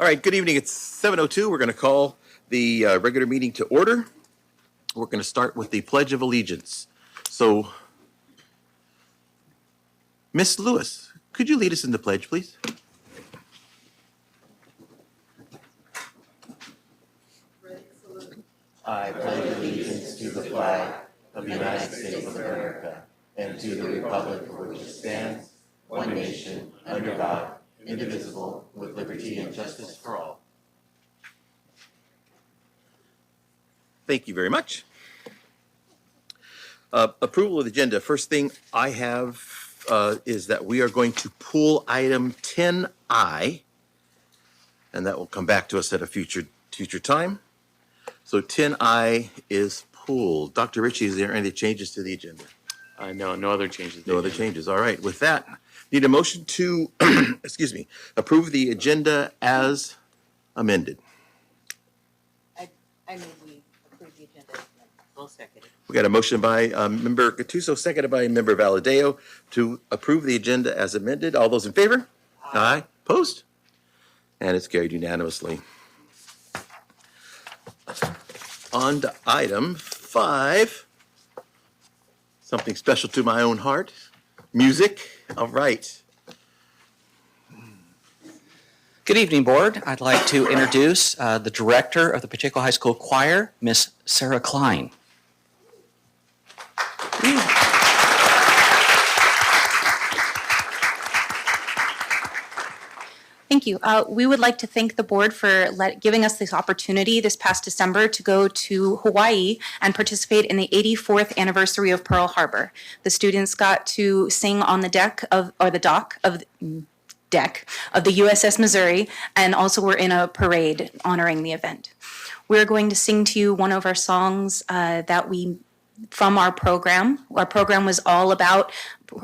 All right, good evening. It's 7:02. We're going to call the regular meeting to order. We're going to start with the Pledge of Allegiance. So, Miss Lewis, could you lead us in the pledge, please? I pledge allegiance to the flag of the United States of America and to the republic for which it stands, one nation, under God, indivisible, with liberty and justice for all. Thank you very much. Approval of the agenda. First thing I have is that we are going to pull item 10I, and that will come back to us at a future time. So 10I is pulled. Dr. Ritchie, is there any changes to the agenda? No other changes. No other changes. All right. With that, need a motion to, approve the agenda as amended. I move we approve the agenda. I'll second it. We got a motion by Member Gattuso, seconded by Member Valadeo to approve the agenda as amended. All those in favor? Aye. Opposed? And it's carried unanimously. On to item 5. Something special to my own heart. Music. All right. Good evening, Board. I'd like to introduce the director of the Pacheco High School Choir, Miss Sarah Klein. Thank you. We would like to thank the board for giving us this opportunity this past December to go to Hawaii and participate in the 84th anniversary of Pearl Harbor. The students got to sing on the dock of the USS Missouri, and also were in a parade honoring the event. We're going to sing to you one of our songs from our program. Our program was all about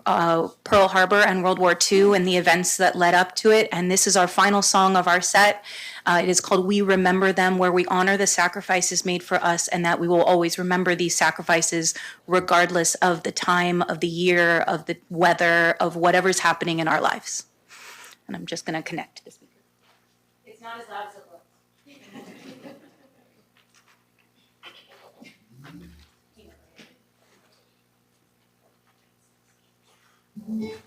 Pearl Harbor and World War II and the events that led up to it. And this is our final song of our set. It is called We Remember Them, where we honor the sacrifices made for us and that we will always remember these sacrifices regardless of the time, of the year, of the weather, of whatever's happening in our lives. And I'm just going to connect to the speaker. It's not as loud as it looks. Remember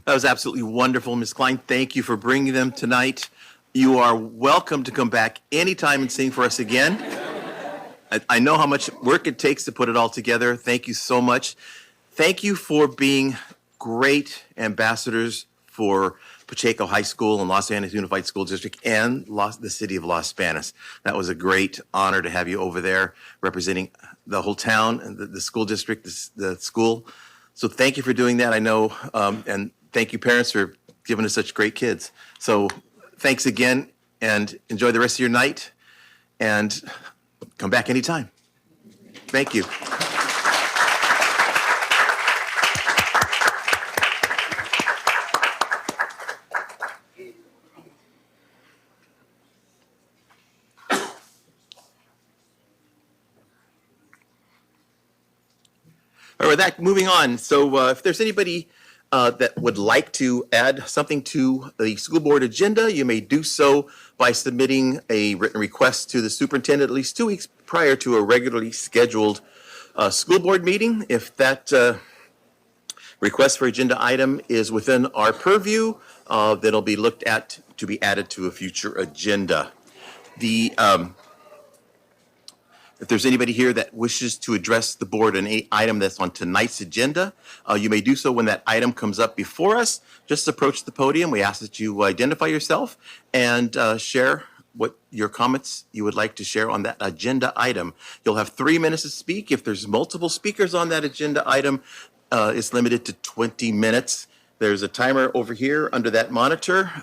That was absolutely wonderful, Ms. Klein. Thank you for bringing them tonight. You are welcome to come back anytime and sing for us again. I know how much work it takes to put it all together. Thank you so much. Thank you for being great ambassadors for Pacheco High School and Los Angeles Unified School District and the city of Los Banos. That was a great honor to have you over there representing the whole town and the school district, the school. So thank you for doing that. I know, and thank you parents for giving us such great kids. So thanks again and enjoy the rest of your night and come back anytime. Thank you. All right, with that, moving on. So if there's anybody that would like to add something to the school board agenda, you may do so by submitting a written request to the superintendent at least 2 weeks prior to a regularly scheduled school board meeting. If that request for agenda item is within our purview, then it'll be looked at to be added to a future agenda. If there's anybody here that wishes to address the board on an item that's on tonight's agenda, you may do so when that item comes up before us. Just approach the podium. We ask that you identify yourself and share what your comments you would like to share on that agenda item. You'll have 3 minutes to speak. If there's multiple speakers on that agenda item, it's limited to 20 minutes. There's a timer over here under that monitor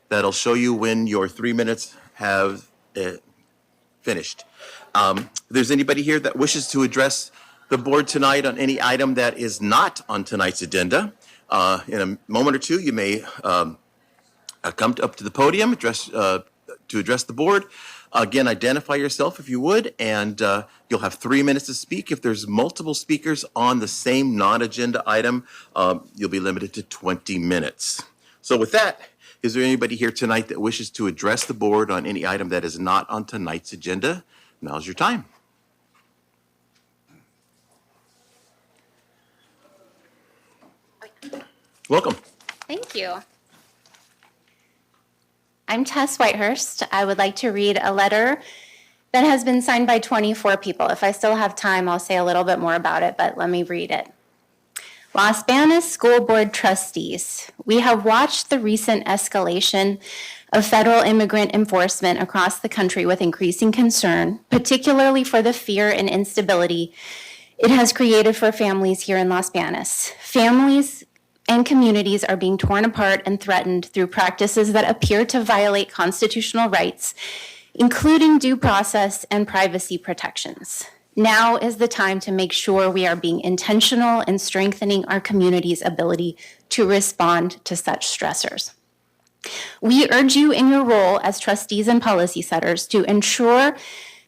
that'll show you when your 3 minutes have finished. If there's anybody here that wishes to address the board tonight on any item that is not on tonight's agenda, in a moment or two, you may come up to the podium to address the board. Again, identify yourself if you would, and you'll have 3 minutes to speak. If there's multiple speakers on the same non-agenda item, you'll be limited to 20 minutes. So with that, is there anybody here tonight that wishes to address the board on any item that is not on tonight's agenda? Now's your time. Welcome. Thank you. I'm Tess Whitehurst. I would like to read a letter that has been signed by 24 people. If I still have time, I'll say a little bit more about it, but let me read it. Las Banas School Board Trustees, we have watched the recent escalation of federal immigrant enforcement across the country with increasing concern, particularly for the fear and instability it has created for families here in Las Banas. Families and communities are being torn apart and threatened through practices that appear to violate constitutional rights, including due process and privacy protections. Now is the time to make sure we are being intentional in strengthening our community's ability to respond to such stressors. We urge you in your role as trustees and policy setters to ensure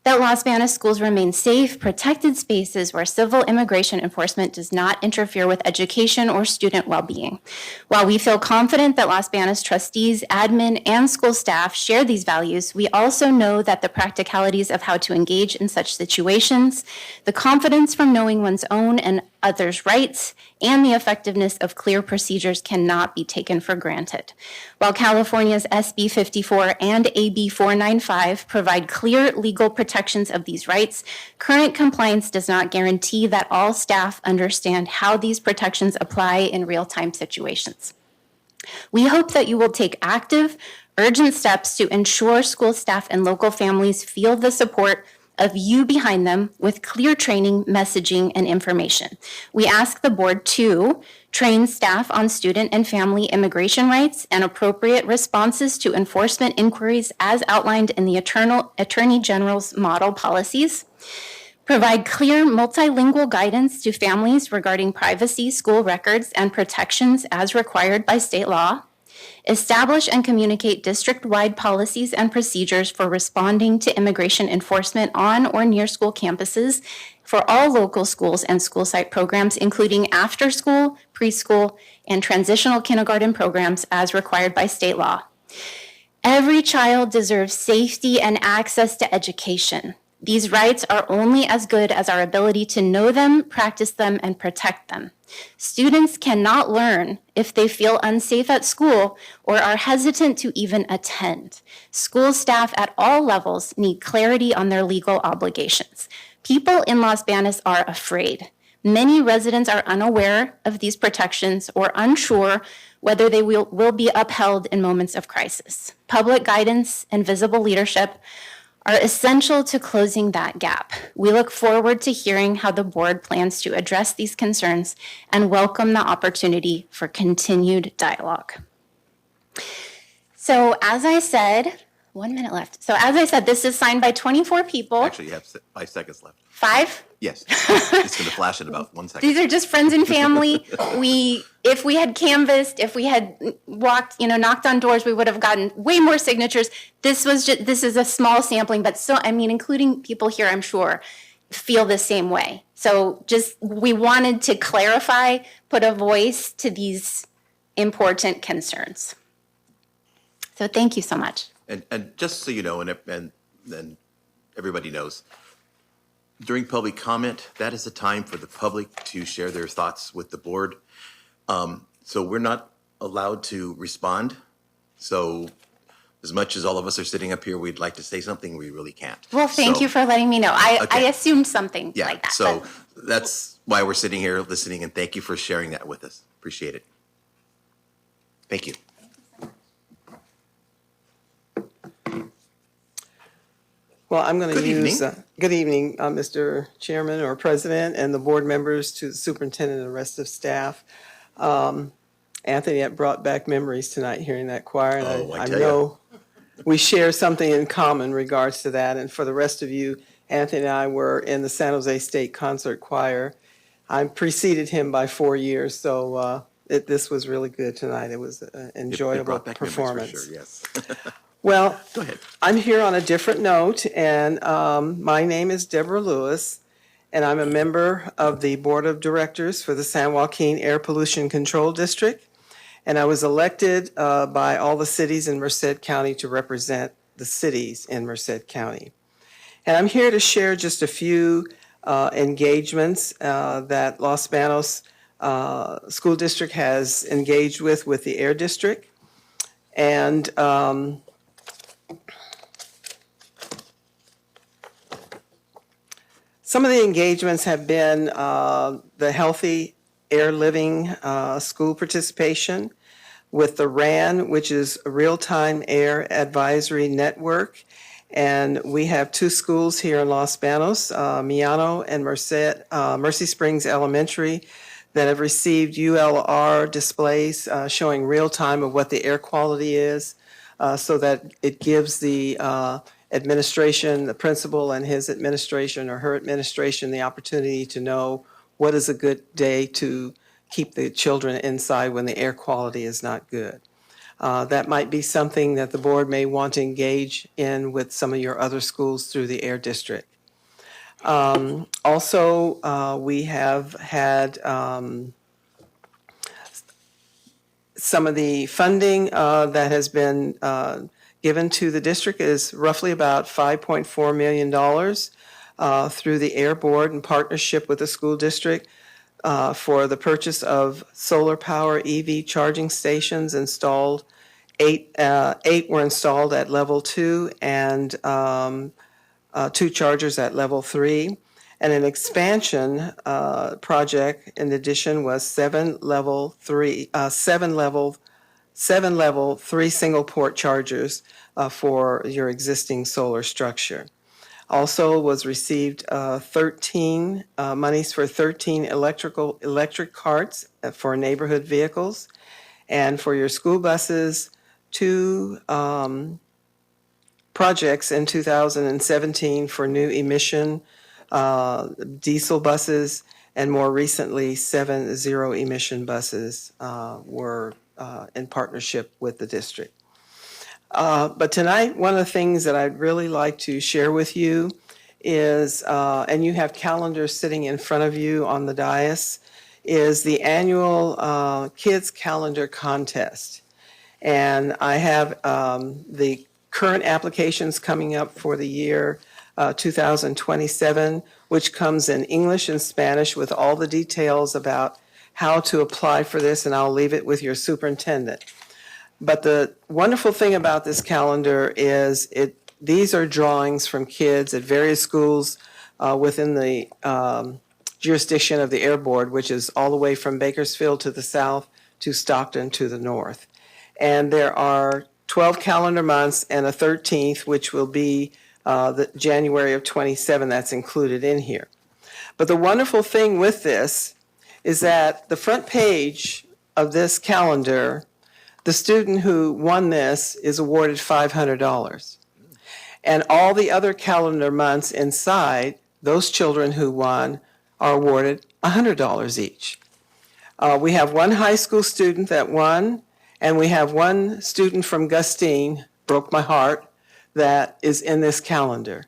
that Las Banas schools remain safe, protected spaces where civil immigration enforcement does not interfere with education or student well-being. While we feel confident that Las Banas trustees, admin, and school staff share these values, we also know that the practicalities of how to engage in such situations, the confidence from knowing one's own and others' rights, and the effectiveness of clear procedures cannot be taken for granted. While California's SB 54 and AB 495 provide clear legal protections of these rights, current compliance does not guarantee that all staff understand how these protections apply in real-time situations. We hope that you will take active, urgent steps to ensure school staff and local families feel the support of you behind them with clear training, messaging, and information. We ask the board to train staff on student and family immigration rights and appropriate responses to enforcement inquiries as outlined in the Attorney General's model policies, provide clear multilingual guidance to families regarding privacy, school records, and protections as required by state law, establish and communicate district-wide policies and procedures for responding to immigration enforcement on or near school campuses for all local schools and school site programs, including after-school, preschool, and transitional kindergarten programs as required by state law. Every child deserves safety and access to education. These rights are only as good as our ability to know them, practice them, and protect them. Students cannot learn if they feel unsafe at school or are hesitant to even attend. School staff at all levels need clarity on their legal obligations. People in Las Banas are afraid. Many residents are unaware of these protections or unsure whether they will be upheld in moments of crisis. Public guidance and visible leadership are essential to closing that gap. We look forward to hearing how the board plans to address these concerns and welcome the opportunity for continued dialogue. So as I said, 1 minute left. So as I said, this is signed by 24 people. Actually, you have 5 seconds left. 5? Yes. It's going to flash in about 1 second. These are just friends and family. If we had canvassed, if we had walked, knocked on doors, we would have gotten way more signatures. This is a small sampling, but including people here, I'm sure, feel the same way. So we wanted to clarify, put a voice to these important concerns. So thank you so much. And just so you know, and everybody knows, during public comment, that is the time for the public to share their thoughts with the board. So we're not allowed to respond. So as much as all of us are sitting up here, we'd like to say something, we really can't. Well, thank you for letting me know. I assumed something like that. So but that's why we're sitting here listening, and thank you for sharing that with us. Appreciate it. Thank you. Well, I'm going to Good use, evening. good evening, Mr. Chairman or President and the board members, to the superintendent and the rest of staff. Anthony, that brought back memories tonight hearing that choir. And Oh, I I tell know we share something in common in regards to that. And for the rest of you, Anthony and I were in the San Jose State Concert Choir. I preceded him by 4 years, so this was really good tonight. It was an It enjoyable brought back memories for performance. sure, yes. Well, Go ahead. I'm here on a different note, and my name is Deborah Lewis, and I'm a member of the Board of Directors for the San Joaquin Air Pollution Control District. And I was elected by all the cities in Merced County to represent the cities in Merced County. And I'm here to share just a few engagements that Los Banos School District has engaged with the Air District. And some of the engagements have been the Healthy Air Living school participation with the RAN, which is a Real-Time Air Advisory Network. And we have two schools here in Los Banos, Miano and Mercy Springs Elementary, that have received ULR displays showing real time of what the air quality is, so that it gives the administration, the principal and his administration or her administration, the opportunity to know what is a good day to keep the children inside when the air quality is not good. That might be something that the board may want to engage in with some of your other schools through the Air District. Also, we have had some of the funding that has been given to the district is roughly about $5.4 million through the Air Board in partnership with the school district for the purchase of solar power EV charging stations installed. Eight were installed at level 2 and 2 chargers at level 3. And an expansion project in addition was 7 level 3 single port chargers for your existing solar structure. Also was received 13 monies for 13 electric carts for neighborhood vehicles, and for your school buses, 2 projects in 2017 for new emission diesel buses, and more recently 7 zero-emission buses were in partnership with the district. But tonight, one of the things that I'd really like to share with you is, and you have calendars sitting in front of you on the dais, is the annual Kids Calendar Contest. And I have the current applications coming up for the year 2027, which comes in English and Spanish with all the details about how to apply for this, and I'll leave it with your superintendent. But the wonderful thing about this calendar is these are drawings from kids at various schools within the jurisdiction of the Air Board, which is all the way from Bakersfield to the south to Stockton to the north. And there are 12 calendar months and a 13th, which will be the January of 27, that's included in here. But the wonderful thing with this is that the front page of this calendar, the student who won this is awarded $500. And all the other calendar months inside, those children who won are awarded $100 each. We have one high school student that won, and we have one student from Gustine, broke my heart, that is in this calendar.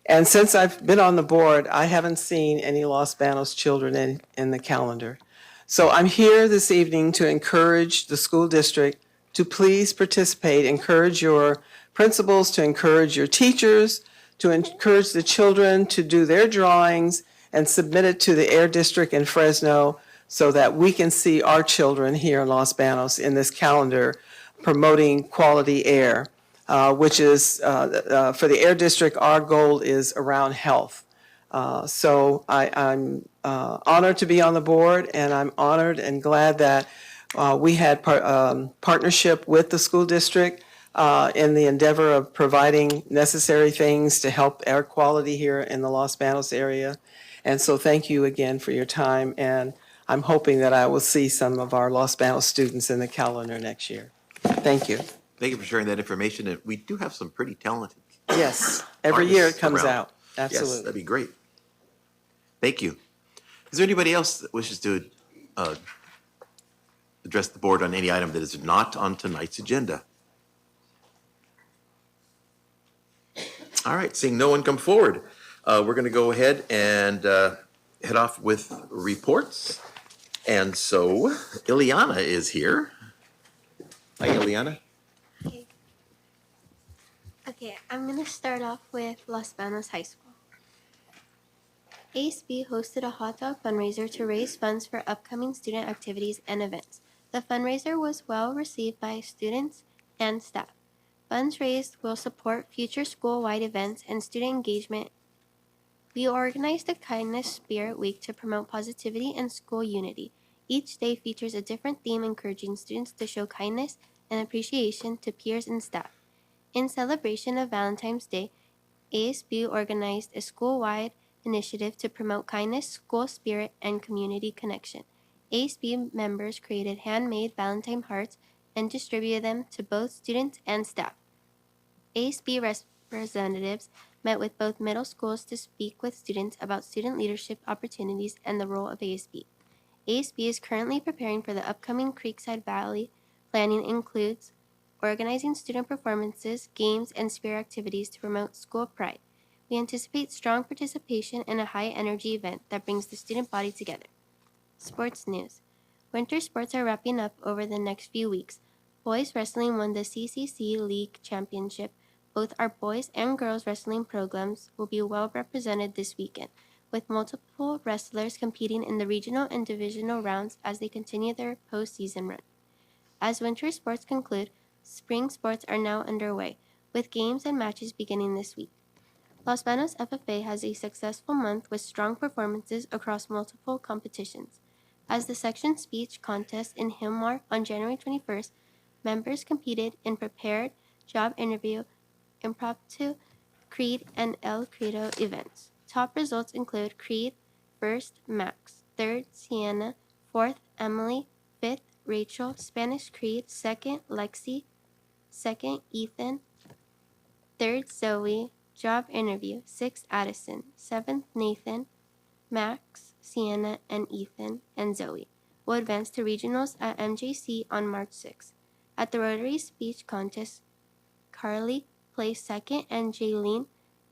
And since I've been on the board, I haven't seen any Los Banos children in the calendar. So I'm here this evening to encourage the school district to please participate, encourage your principals, to encourage your teachers, to encourage the children to do their drawings and submit it to the Air District in Fresno so that we can see our children here in Los Banos in this calendar promoting quality air, which is, for the Air District, our goal is around health. So I'm honored to be on the board, and I'm honored and glad that we had partnership with the school district in the endeavor of providing necessary things to help air quality here in the Los Banos area. And so thank you again for your time, and I'm hoping that I will see some of our Los Banos students in the calendar next year. Thank you. Thank you for sharing that information. And we do have some pretty talented. Yes, every year it artists comes around. out. Yes, Absolutely. that'd be great. Thank you. Is there anybody else that wishes to address the board on any item that is not on tonight's agenda? All right, seeing no one come forward, we're going to go ahead and head off with reports. And so Ileana is here. Hi, Ileana. Okay, I'm going to start off with Los Banos High School. ASB hosted a hot dog fundraiser to raise funds for upcoming student activities and events. The fundraiser was well received by students and staff. Funds raised will support future school-wide events and student engagement. We organized a Kindness Spirit Week to promote positivity and school unity. Each day features a different theme encouraging students to show kindness and appreciation to peers and staff. In celebration of Valentine's Day, ASB organized a school-wide initiative to promote kindness, school spirit, and community connection. ASB members created handmade Valentine hearts and distributed them to both students and staff. ASB representatives met with both middle schools to speak with students about student leadership opportunities and the role of ASB. ASB is currently preparing for the upcoming Creekside Valley. Planning includes organizing student performances, games, and spirit activities to promote school pride. We anticipate strong participation in a high-energy event that brings the student body together. Sports news. Winter sports are wrapping up over the next few weeks. Boys wrestling won the CCC League Championship. Both our boys and girls wrestling programs will be well represented this weekend, with multiple wrestlers competing in the regional and divisional rounds as they continue their postseason run. As winter sports conclude, spring sports are now underway, with games and matches beginning this week. Los Banos FFA has a successful month with strong performances across multiple competitions. As the section speech contest in Hilmar on January 21st, members competed in prepared, job interview, impromptu, Creed, and El Credo events. Top results include Creed, 1st, Max, 3rd, Sienna, 4th, Emily, 5th, Rachel, Spanish Creed, 2nd, Lexi, 2nd, Ethan, 3rd, Zoe, job interview, 6th, Addison, 7th, Nathan, Max, Sienna, and Ethan, and Zoe will advance to regionals at MJC on March 6th. At the Rotary Speech Contest, Carly placed 2nd and Jaylene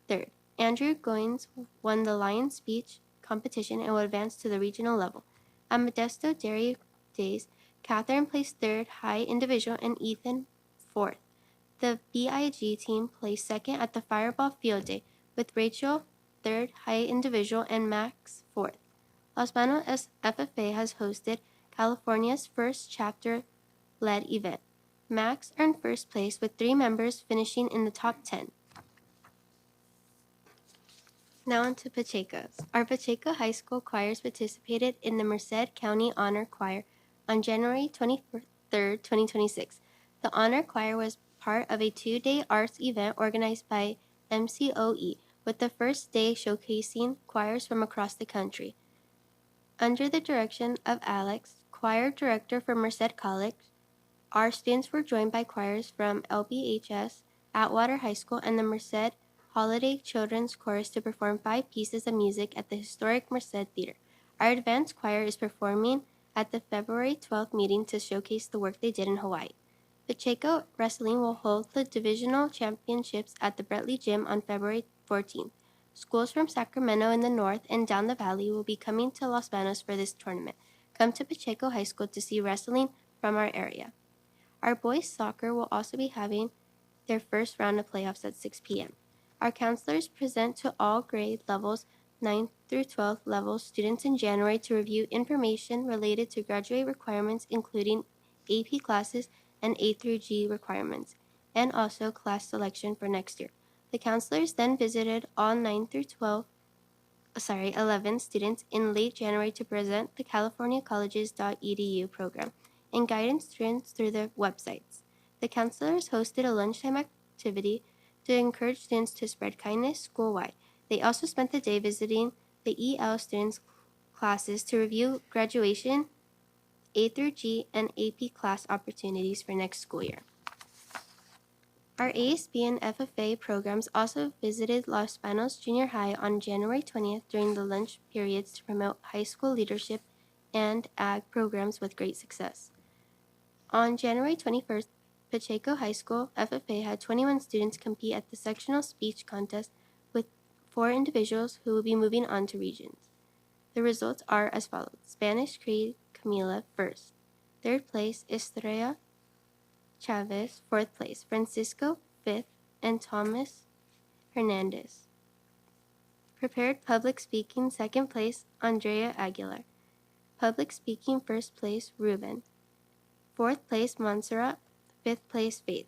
3rd. Andrew Goins won the Lion Speech competition and will advance to the regional level. At Modesto Dairy Days, Catherine placed 3rd high individual and Ethan 4th. The BIG team placed 2nd at the Fireball Field Day, with Rachel 3rd high individual and Max 4th. Los Banos FFA has hosted California's first chapter-led event. Max earned first place with 3 members finishing in the top 10. Now on to Pacheco's. Our Pacheco High School choirs participated in the Merced County Honor Choir on January 23rd, 2026. The Honor Choir was part of a 2-day arts event organized by MCOE, with the first day showcasing choirs from across the country. Under the direction of Alex, choir director for Merced College, our students were joined by choirs from LBHS, Atwater High School, and the Merced Holiday Children's Chorus to perform 5 pieces of music at the historic Merced Theater. Our advanced choir is performing at the February 12th meeting to showcase the work they did in Hawaii. Pacheco Wrestling will hold the divisional championships at the Bretley Gym on February 14th. Schools from Sacramento in the north and down the valley will be coming to Los Banos for this tournament. Come to Pacheco High School to see wrestling from our area. Our boys soccer will also be having their first round of playoffs at 6 p.m. Our counselors present to all grade levels 9th through 12th level students in January to review information related to graduate requirements, including AP classes and A through G requirements, and also class selection for next year. The counselors then visited all 9 through 11 students in late January to present the californiacolleges.edu program and guidance students through their websites. The counselors hosted a lunchtime activity to encourage students to spread kindness school-wide. They also spent the day visiting the EL students' classes to review graduation, A through G, and AP class opportunities for next school year. Our ASB and FFA programs also visited Los Banos Junior High on January 20th during the lunch periods to promote high school leadership and ag programs with great success. On January 21st, Pacheco High School, FFA, had 21 students compete at the sectional speech contest with 4 individuals who will be moving on to regions. The results are as follows. Spanish created Camila first. Third place, Estrella Chavez. Fourth place, Francisco fifth, and Thomas Hernandez. Prepared public speaking second place, Andrea Aguilar. Public speaking first place, Ruben. Fourth place, Montserrat. Fifth place, Faith.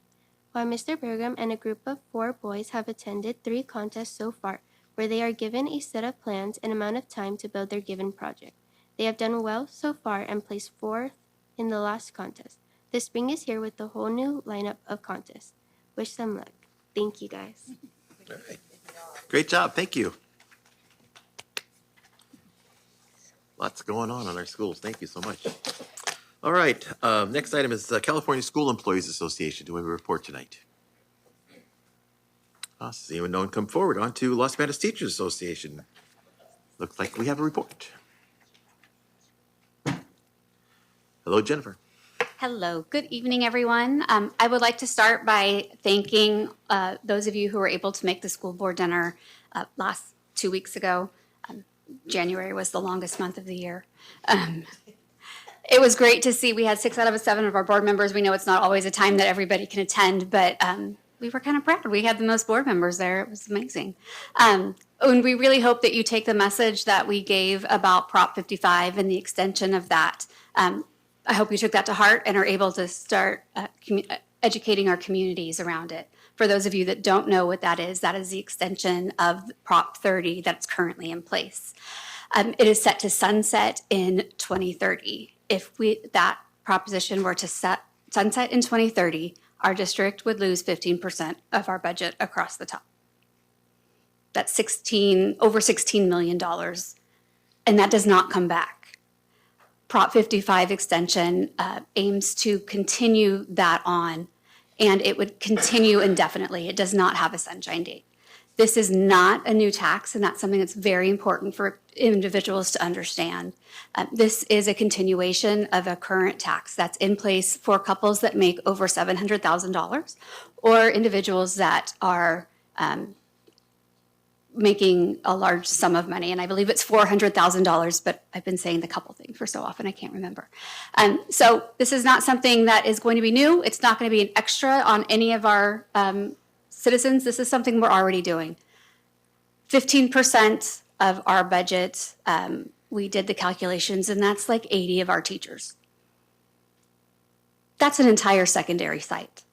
While Mr. Bergam and a group of 4 boys have attended 3 contests so far, where they are given a set of plans and amount of time to build their given project. They have done well so far and placed 4th in the last contest. The spring is here with a whole new lineup of contests. Wish them luck. Thank you, guys. All right. Great job. Thank you. Lots going on in our schools. Thank you so much. All right. Next item is California School Employees Association. Do we have a report tonight? Seeing no one come forward. On to Los Angeles Teachers Association. Looks like we have a report. Hello, Jennifer. Hello, good evening, everyone. I would like to start by thanking those of you who were able to make the school board dinner last 2 weeks ago. January was the longest month of the year. It was great to see we had 6 out of 7 of our board members. We know it's not always a time that everybody can attend, but we were kind of proud. We had the most board members there. It was amazing. And we really hope that you take the message that we gave about Prop 55 and the extension of that. I hope you took that to heart and are able to start educating our communities around it. For those of you that don't know what that is the extension of Prop 30 that's currently in place. It is set to sunset in 2030. If that proposition were to sunset in 2030, our district would lose 15% of our budget across the top. That's over $16 million, and that does not come back. Prop 55 extension aims to continue that on, and it would continue indefinitely. It does not have a sunshine date. This is not a new tax, and that's something that's very important for individuals to understand. This is a continuation of a current tax that's in place for couples that make over $700,000 or individuals that are making a large sum of money. And I believe it's $400,000, but I've been saying the couple thing for so often I can't remember. So this is not something that is going to be new. It's not going to be an extra on any of our citizens. This is something we're already doing. 15% of our budget, we did the calculations, and that's like 80 of our teachers. That's an entire secondary site.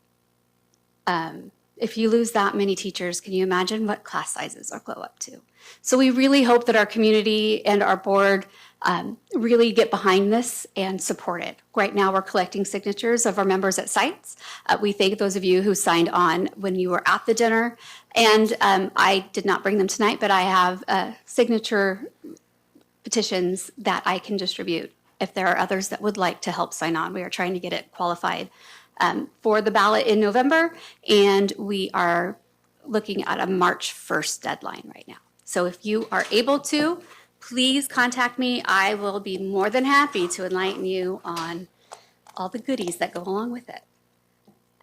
If you lose that many teachers, can you imagine what class sizes will go up to? So we really hope that our community and our board really get behind this and support it. Right now, we're collecting signatures of our members at sites. We thank those of you who signed on when you were at the dinner. And I did not bring them tonight, but I have signature petitions that I can distribute if there are others that would like to help sign on. We are trying to get it qualified for the ballot in November, and we are looking at a March 1st deadline right now. So if you are able to, please contact me. I will be more than happy to enlighten you on all the goodies that go along with it.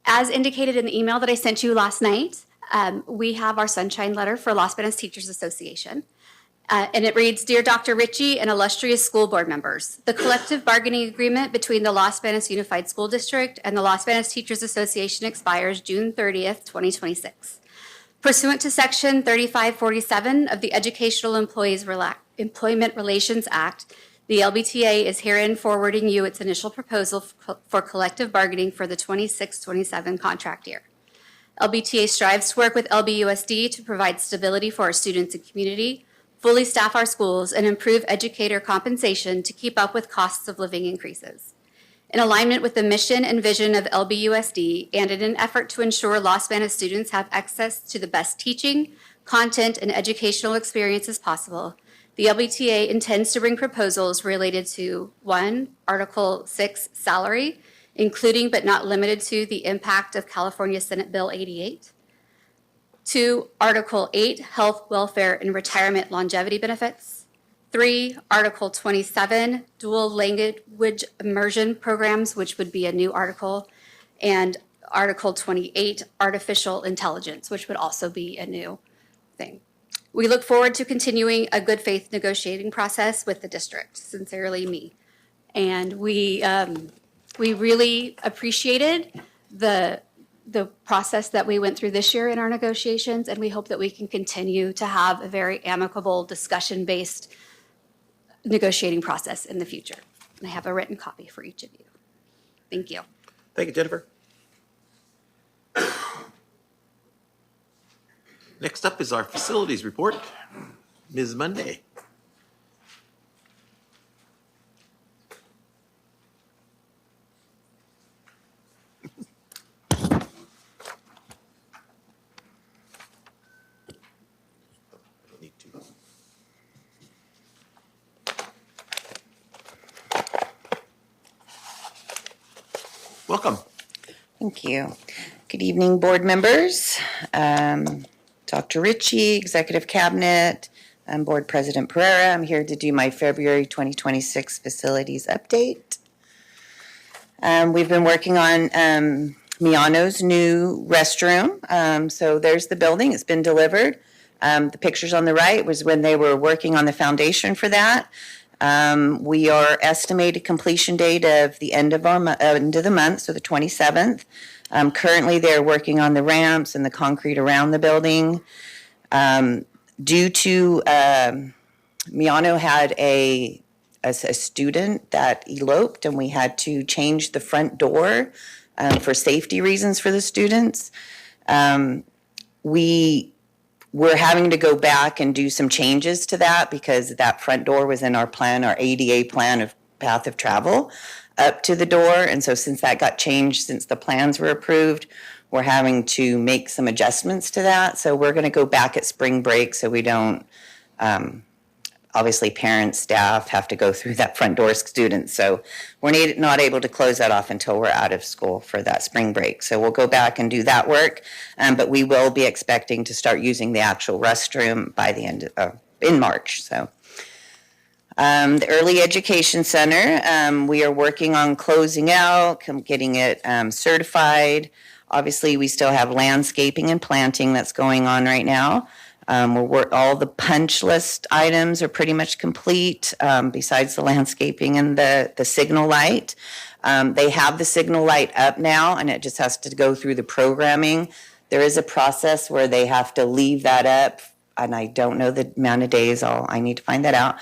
As indicated in the email that I sent you last night, we have our sunshine letter for Los Banos Teachers Association. And it reads, Dear Dr. Ritchie and illustrious school board members, the collective bargaining agreement between the Los Banos Unified School District and the Los Banos Teachers Association expires June 30th, 2026. Pursuant to Section 3547 of the Educational Employment Relations Act, the LBTA is herein forwarding you its initial proposal for collective bargaining for the 26-27 contract year. LBTA strives to work with LBUSD to provide stability for our students and community, fully staff our schools, and improve educator compensation to keep up with costs of living increases. In alignment with the mission and vision of LBUSD, and in an effort to ensure Los Banos students have access to the best teaching, content, and educational experiences possible, the LBTA intends to bring proposals related to 1, Article 6 salary, including but not limited to the impact of California Senate Bill 88, 2, Article 8, Health, Welfare, and Retirement Longevity Benefits. 3, Article 27, Dual Language Immersion Programs, which would be a new article. And Article 28, artificial intelligence, which would also be a new thing. We look forward to continuing a good faith negotiating process with the district. Sincerely, me. And we really appreciated the process that we went through this year in our negotiations, and we hope that we can continue to have a very amicable, discussion-based negotiating process in the future. And I have a written copy for each of you. Thank you. Thank you, Jennifer. Next up is our facilities report. Ms. Monday. Welcome. Thank you. Good evening, board members. Dr. Ritchie, Executive Cabinet, Board President Pereira. I'm here to do my February 2026 facilities update. We've been working on Miano's new restroom. So there's the building. It's been delivered. The pictures on the right was when they were working on the foundation for that. We are estimated completion date of the end of the month, so the 27th. Currently, they're working on the ramps and the concrete around the building. Due to Miano had a student that eloped, and we had to change the front door for safety reasons for the students. We're having to go back and do some changes to that because that front door was in our plan, our ADA plan of path of travel up to the door. And so since that got changed, since the plans were approved, we're having to make some adjustments to that. So we're going to go back at spring break so we don't, obviously parents, staff have to go through that front door, students. So we're not able to close that off until we're out of school for that spring break. So we'll go back and do that work. But we will be expecting to start using the actual restroom by the end of, in March. So the Early Education Center, we are working on closing out, getting it certified. Obviously, we still have landscaping and planting that's going on right now. All the punch list items are pretty much complete, besides the landscaping and the signal light. They have the signal light up now, and it just has to go through the programming. There is a process where they have to leave that up, and I don't know the amount of days. I need to find that out.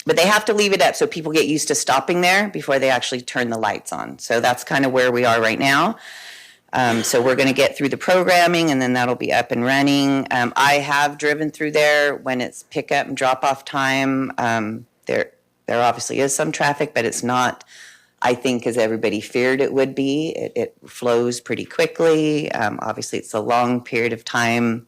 But they have to leave it up so people get used to stopping there before they actually turn the lights on. So that's kind of where we are right now. So we're going to get through the programming, and then that'll be up and running. I have driven through there when it's pick up and drop off time. There obviously is some traffic, but it's not, I think, as everybody feared it would be. It flows pretty quickly. Obviously, it's a long period of time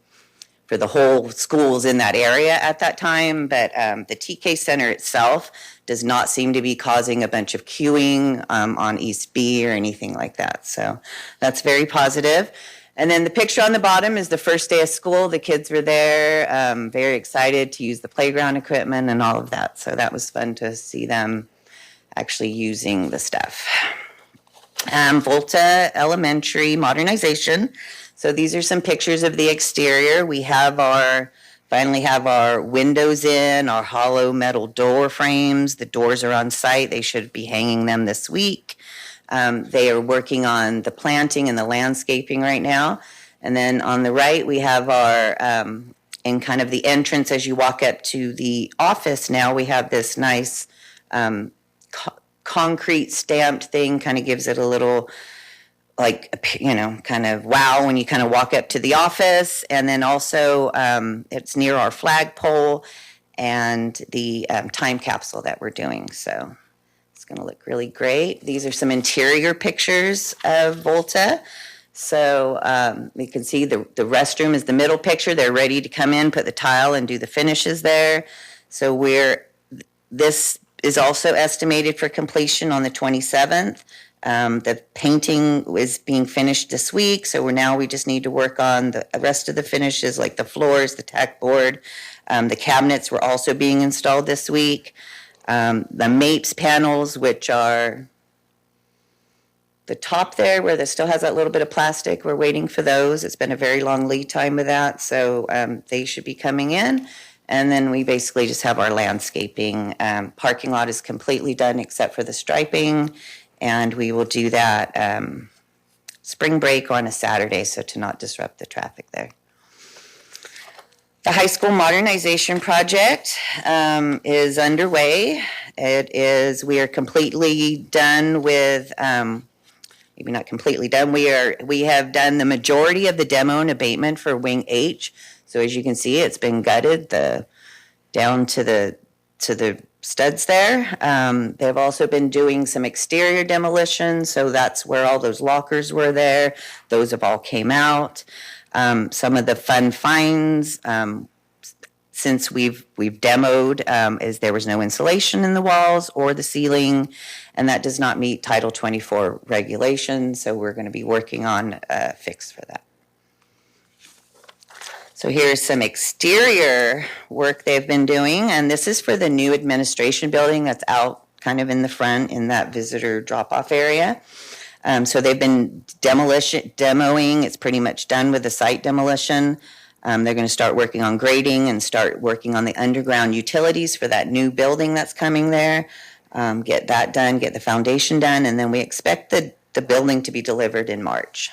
for the whole schools in that area at that time, but the TK Center itself does not seem to be causing a bunch of queuing on East B or anything like that. So that's very positive. And then the picture on the bottom is the first day of school. The kids were there, very excited to use the playground equipment and all of that. So that was fun to see them actually using the stuff. Volta Elementary modernization. So these are some pictures of the exterior. We finally have our windows in, our hollow metal door frames. The doors are on site. They should be hanging them this week. They are working on the planting and the landscaping right now. And then on the right, we have our, in kind of the entrance as you walk up to the office now, we have this nice concrete stamped thing, kind of gives it a little, like, kind of wow when you kind of walk up to the office. And then also it's near our flagpole and the time capsule that we're doing. So it's going to look really great. These are some interior pictures of Volta. So you can see the restroom is the middle picture. They're ready to come in, put the tile and do the finishes there. So this is also estimated for completion on the 27th. The painting is being finished this week, so we just need to work on the rest of the finishes, like the floors, the tack board. The cabinets were also being installed this week. The MAPES panels, which are the top there where there still has that little bit of plastic, we're waiting for those. It's been a very long lead time with that, so they should be coming in. And then we basically just have our landscaping. Parking lot is completely done except for the striping, and we will do that spring break on a Saturday, so to not disrupt the traffic there. The high school modernization project is underway. We are completely done with, maybe not completely done, we have done the majority of the demo and abatement for Wing H. So as you can see, it's been gutted down to the studs there. They've also been doing some exterior demolition, so that's where all those lockers were there. Those have all came out. Some of the fun finds since we've demoed is there was no insulation in the walls or the ceiling, and that does not meet Title 24 regulations, so we're going to be working on a fix for that. So here's some exterior work they've been doing, and this is for the new administration building that's out kind of in the front in that visitor drop-off area. So they've been demoing. It's pretty much done with the site demolition. They're going to start working on grading and start working on the underground utilities for that new building that's coming there. Get that done, get the foundation done, and then we expect the building to be delivered in March.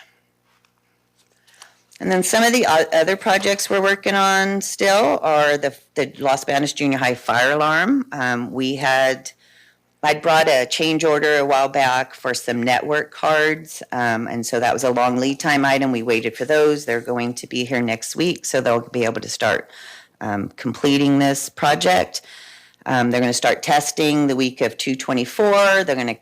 And then some of the other projects we're working on still are the Los Banos Junior High fire alarm. I'd brought a change order a while back for some network cards, and so that was a long lead time item. We waited for those. They're going to be here next week, so they'll be able to start completing this project. They're going to start testing the week of 2/24. They're going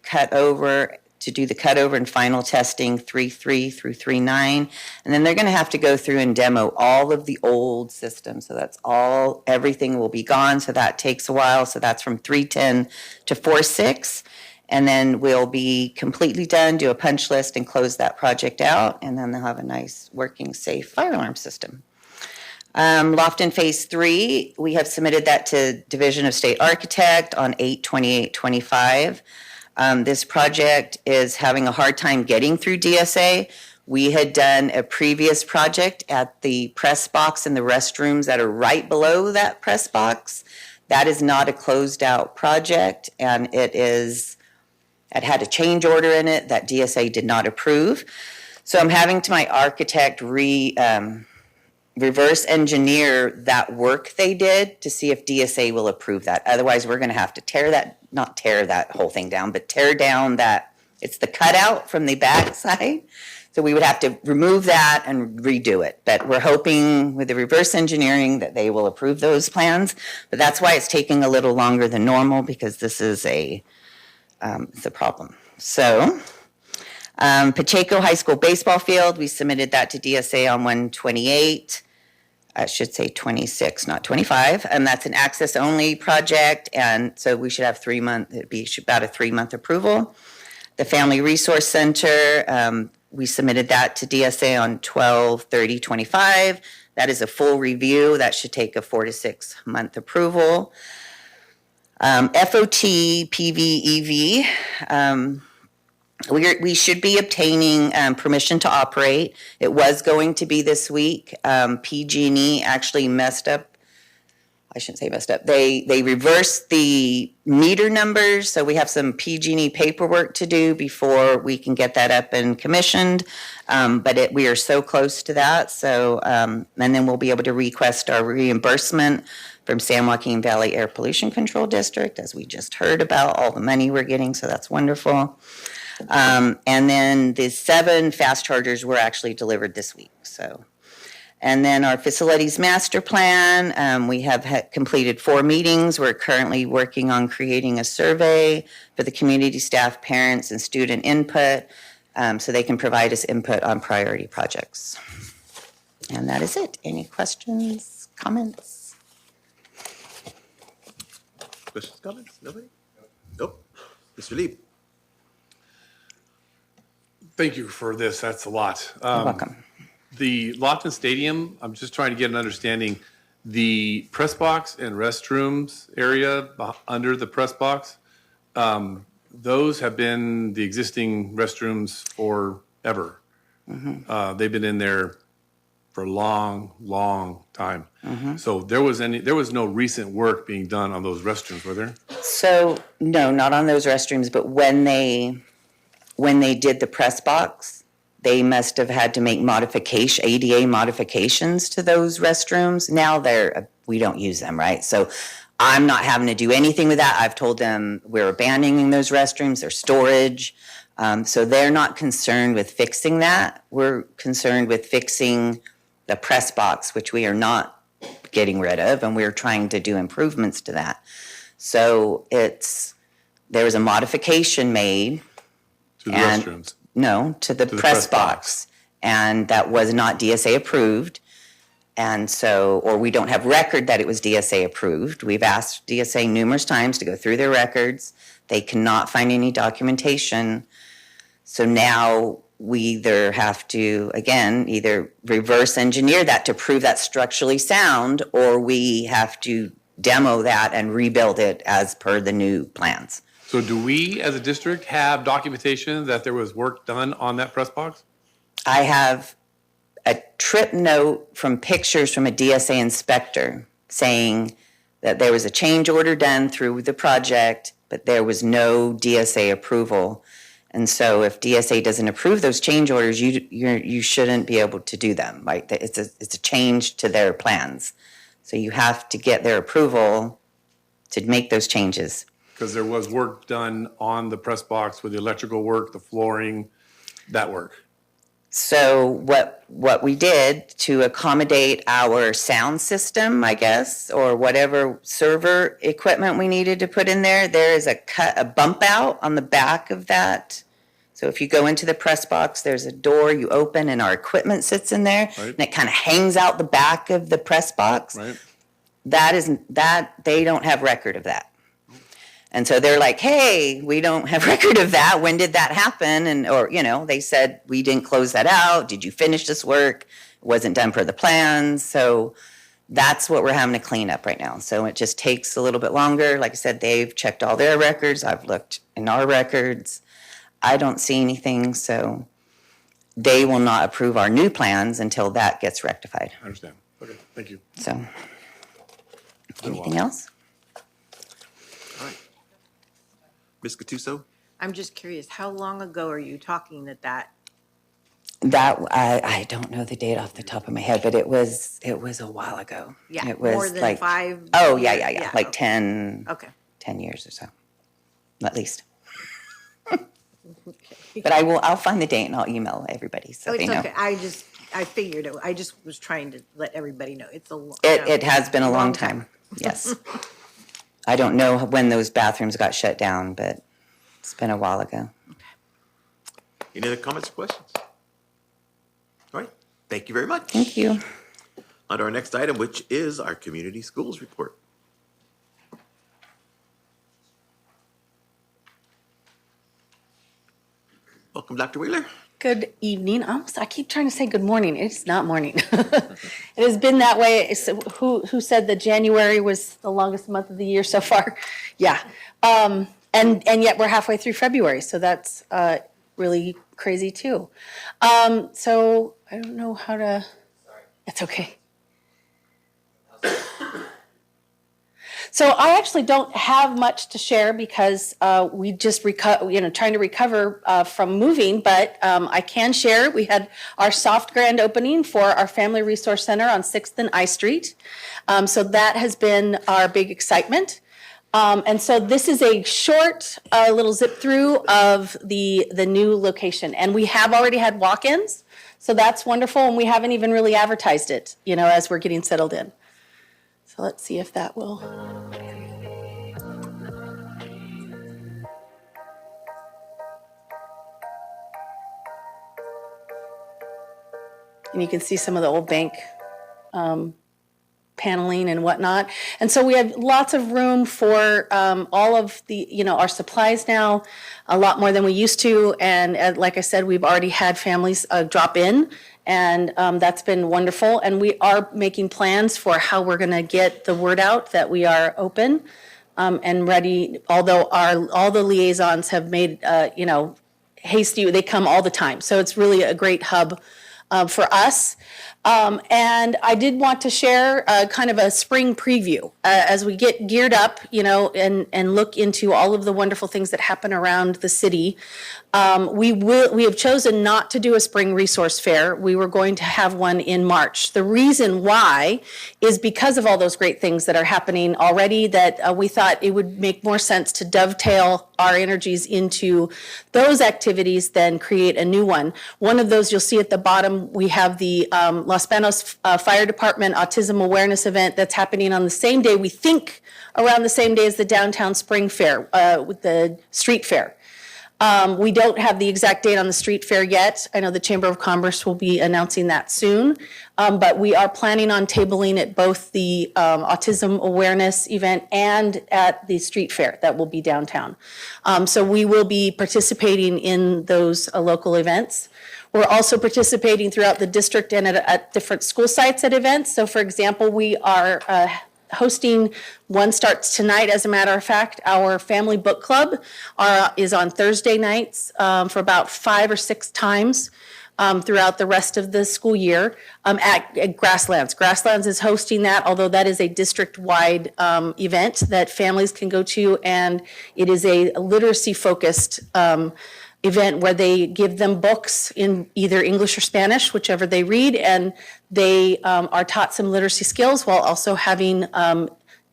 to do the cutover and final testing 3/3 through 3/9, and then they're going to have to go through and demo all of the old systems. So everything will be gone, so that takes a while. So that's from 3/10 to 4/6, and then we'll be completely done, do a punch list and close that project out, and then they'll have a nice working safe fire alarm system. Lofton Phase 3, we have submitted that to Division of State Architect on 8/28/25. This project is having a hard time getting through DSA. We had done a previous project at the press box in the restrooms that are right below that press box. That is not a closed out project, and it had a change order in it that DSA did not approve. So I'm having to my architect reverse engineer that work they did to see if DSA will approve that. Otherwise, we're going to have to not tear that whole thing down, but tear down it's the cutout from the back side. So we would have to remove that and redo it. But we're hoping with the reverse engineering that they will approve those plans. But that's why it's taking a little longer than normal, because this is it's a problem. So Pacheco High School baseball field, we submitted that to DSA on 1/28. I should say 26, not 25. And that's an access only project. And so we should have it'd be about a 3-month approval. The Family Resource Center, we submitted that to DSA on 12/30/25. That is a full review. That should take a 4 to 6 month approval. FOT PVEV, we should be obtaining permission to operate. It was going to be this week. PG&E actually messed up. I shouldn't say messed up. They reversed the meter numbers, so we have some PG&E paperwork to do before we can get that up and commissioned. But we are so close to that. So and then we'll be able to request our reimbursement from San Joaquin Valley Air Pollution Control District, as we just heard about all the money we're getting. So that's wonderful. And then the 7 fast chargers were actually delivered this week. So, and then our facilities master plan, we have completed 4 meetings. We're currently working on creating a survey for the community, staff, parents, and student input, so they can provide us input on priority projects. And that is it. Any questions, comments? Questions, comments? Nobody? Nope. Mr. Lieb. Thank you for this. That's a lot. You're welcome. The Lofton Stadium, I'm just trying to get an understanding. The press box and restrooms area under the press box, those have been the existing restrooms forever. They've been in there for a long, long time. So there was no recent work being done on those restrooms, were there? So, no, not on those restrooms, but when they did the press box, they must have had to make ADA modifications to those restrooms. Now we don't use them, right? So I'm not having to do anything with that. I've told them we're abandoning those restrooms, they're storage. So they're not concerned with fixing that. We're concerned with fixing the press box, which we are not getting rid of, and we're trying to do improvements to that. So there was a modification made. To the restrooms? No, to the press box. And that was not DSA approved. And so, or we don't have record that it was DSA approved. We've asked DSA numerous times to go through their records. They cannot find any documentation. So now we either have to, again, either reverse engineer that to prove that's structurally sound, or we have to demo that and rebuild it as per the new plans. So do we, as a district, have documentation that there was work done on that press box? I have a trip note from pictures from a DSA inspector saying that there was a change order done through the project, but there was no DSA approval. And so if DSA doesn't approve those change orders, you shouldn't be able to do them, right? It's a change to their plans. So you have to get their approval to make those changes. Because there was work done on the press box with the electrical work, the flooring, that work. So what we did to accommodate our sound system, I guess, or whatever server equipment we needed to put in there, there is a bump out on the back of that. So if you go into the press box, there's a door you open and our equipment sits in there, Right. and it kind of hangs out the back of the press box. Right. That they don't have record of that. And so they're like, hey, we don't have record of that. When did that happen? And, or, they said, we didn't close that out. Did you finish this work? It wasn't done per the plans. So that's what we're having to clean up right now. So it just takes a little bit longer. Like I said, they've checked all their records. I've looked in our records. I don't see anything. So they will not approve our new plans until that gets rectified. I understand. Okay, thank you. So, anything else? Ms. Gattuso? I'm just curious, how long ago are you talking that? That I don't know the date off the top of my head, but it was a while ago. Yeah, It was more than like 5 Oh years? yeah. Like Okay. 10 Okay. 10 years or so. At least. But I'll find the date and I'll email everybody so Oh, they it's know. okay. I figured it. I just was trying to let everybody know. It's a long. It has been a long time. Yes. I don't know when those bathrooms got shut down, but it's been a while ago. Any other comments or questions? All right, thank you very much. Thank you. On to our next item, which is our community schools report. Welcome, Dr. Wheeler. Good evening. I keep trying to say good morning. It's not morning. It has been that way. Who said that January was the longest month of the year so far? Yeah. And yet we're halfway through February, so that's really crazy too. So I don't know how to. It's okay. So I actually don't have much to share because we just trying to recover from moving, but I can share. We had our soft grand opening for our Family Resource Center on 6th and I Street. So that has been our big excitement. And so this is a short little zip through of the new location. And we have already had walk-ins, so that's wonderful. And we haven't even really advertised it, as we're getting settled in. So let's see if that will. And you can see some of the old bank paneling and whatnot. And so we have lots of room for all of the, our supplies now, a lot more than we used to. And like I said, we've already had families drop in, and that's been wonderful. And we are making plans for how we're going to get the word out that we are open. and ready, although all the liaisons have made, hasty, they come all the time. So it's really a great hub for us. And I did want to share kind of a spring preview as we get geared up, and look into all of the wonderful things that happen around the city. We have chosen not to do a spring resource fair. We were going to have one in March. The reason why is because of all those great things that are happening already that we thought it would make more sense to dovetail our energies into those activities than create a new one. One of those you'll see at the bottom, we have the Los Banos Fire Department Autism Awareness event that's happening on the same day, we think around the same day as the Downtown Spring Fair, with the street fair. We don't have the exact date on the street fair yet. I know the Chamber of Commerce will be announcing that soon, but we are planning on tabling at both the autism awareness event and at the street fair that will be downtown. So we will be participating in those local events. We're also participating throughout the district and at different school sites at events. So for example, we are hosting, one starts tonight, as a matter of fact. Our family book club is on Thursday nights for about 5 or 6 times throughout the rest of the school year at Grasslands. Grasslands is hosting that, although that is a district-wide event that families can go to, and it is a literacy-focused event where they give them books in either English or Spanish, whichever they read, and they are taught some literacy skills while also having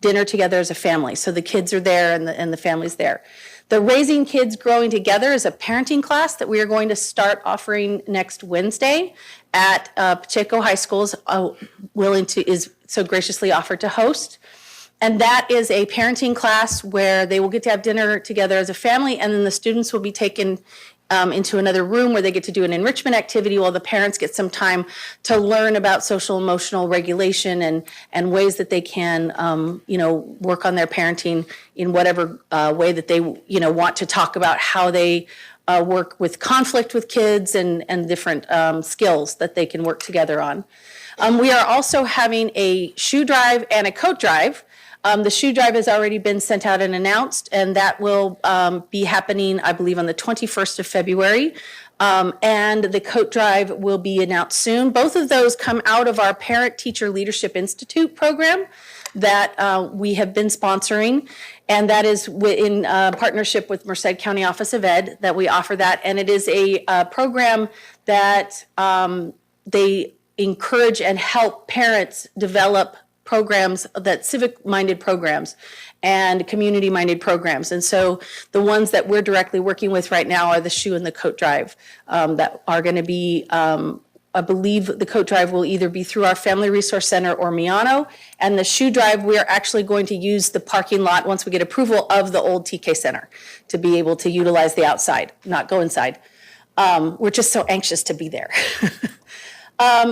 dinner together as a family. So the kids are there and the family's there. The Raising Kids Growing Together is a parenting class that we are going to start offering next Wednesday at Pacheco High School is so graciously offered to host. And that is a parenting class where they will get to have dinner together as a family, and then the students will be taken into another room where they get to do an enrichment activity while the parents get some time to learn about social emotional regulation and ways that they can, work on their parenting in whatever way that they, want to talk about how they work with conflict with kids and different skills that they can work together on. We are also having a shoe drive and a coat drive. The shoe drive has already been sent out and announced, and that will be happening, I believe, on the 21st of February. And the coat drive will be announced soon. Both of those come out of our Parent Teacher Leadership Institute program that we have been sponsoring, and that is in partnership with Merced County Office of Ed that we offer that. And it is a program that they encourage and help parents develop programs, that civic-minded programs and community-minded programs. And so the ones that we're directly working with right now are the shoe and the coat drive that are going to be, I believe the coat drive will either be through our Family Resource Center or Miano. And the shoe drive, we are actually going to use the parking lot once we get approval of the old TK Center to be able to utilize the outside, not go inside. We're just so anxious to be there.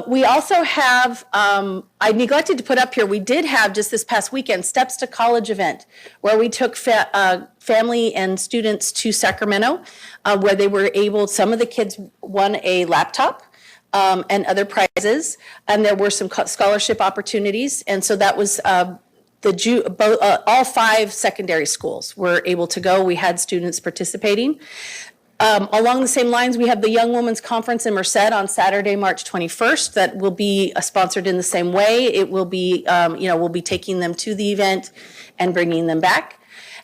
We also have, I neglected to put up here, we did have just this past weekend, Steps to College event, where we took family and students to Sacramento, where they were able, some of the kids won a laptop and other prizes, and there were some scholarship opportunities. And so that was all 5 secondary schools were able to go. We had students participating. Along the same lines, we have the Young Women's Conference in Merced on Saturday, March 21st, that will be sponsored in the same way. It will be, we'll be taking them to the event and bringing them back.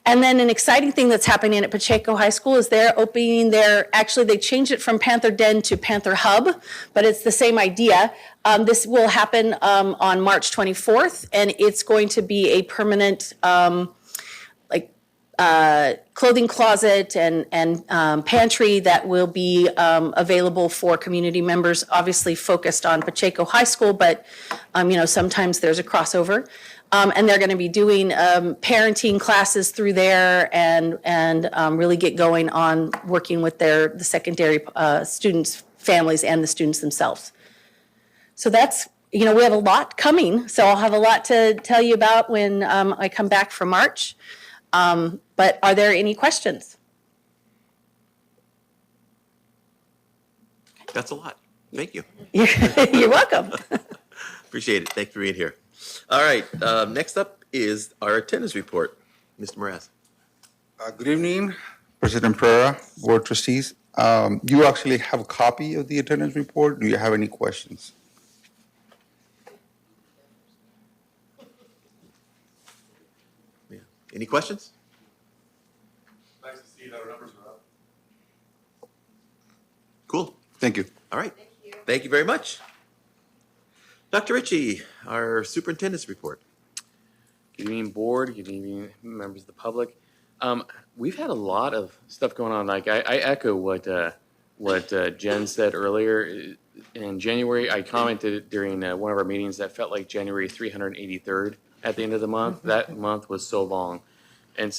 And then an exciting thing that's happening at Pacheco High School is they're opening actually they changed it from Panther Den to Panther Hub, but it's the same idea. This will happen on March 24th, and it's going to be a permanent clothing closet and pantry that will be available for community members, obviously focused on Pacheco High School, but sometimes there's a crossover. And they're going to be doing parenting classes through there and really get going on working with the secondary students, families, and the students themselves. So that's, we have a lot coming, so I'll have a lot to tell you about when I come back from March. But are there any questions? That's a lot. Thank you. You're welcome. Appreciate it. Thank you for being here. All right. Next up is our attendance report. Mr. Moraz. Good evening, President Pereira, Board Trustees. You actually have a copy of the attendance report. Do you have any questions? Yeah. Any questions? Nice to see that our numbers are up. Cool. Thank you. All right. Thank you very much. Dr. Ritchie, our superintendent's report. Good evening, board. Good evening, members of the public. We've had a lot of stuff going on. Like I echo what Jen said earlier. In January, I commented during one of our meetings that felt like January 383rd at the end of the month. That month was so long, and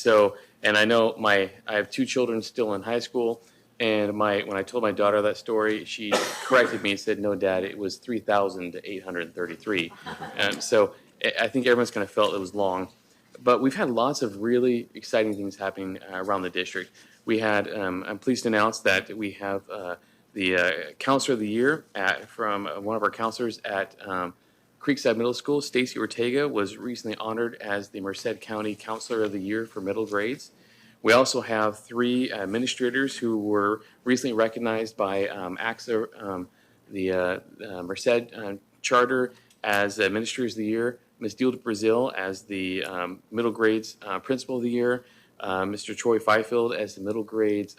I know I have two children still in high school. And when I told my daughter that story, she corrected me and said, "No, Dad, it was 3,833." And so I think everyone's kind of felt it was long. But we've had lots of really exciting things happening around the district. We had, I'm pleased to announce that we have the Counselor of the Year from one of our counselors at Creekside Middle School. Stacy Ortega was recently honored as the Merced County Counselor of the Year for middle grades. We also have three administrators who were recently recognized by AXA, the Merced Charter, as Administrators of the Year. Ms. Dilda Brazil as the middle grades Principal of the Year, Mr. Troy Fifield as the middle grades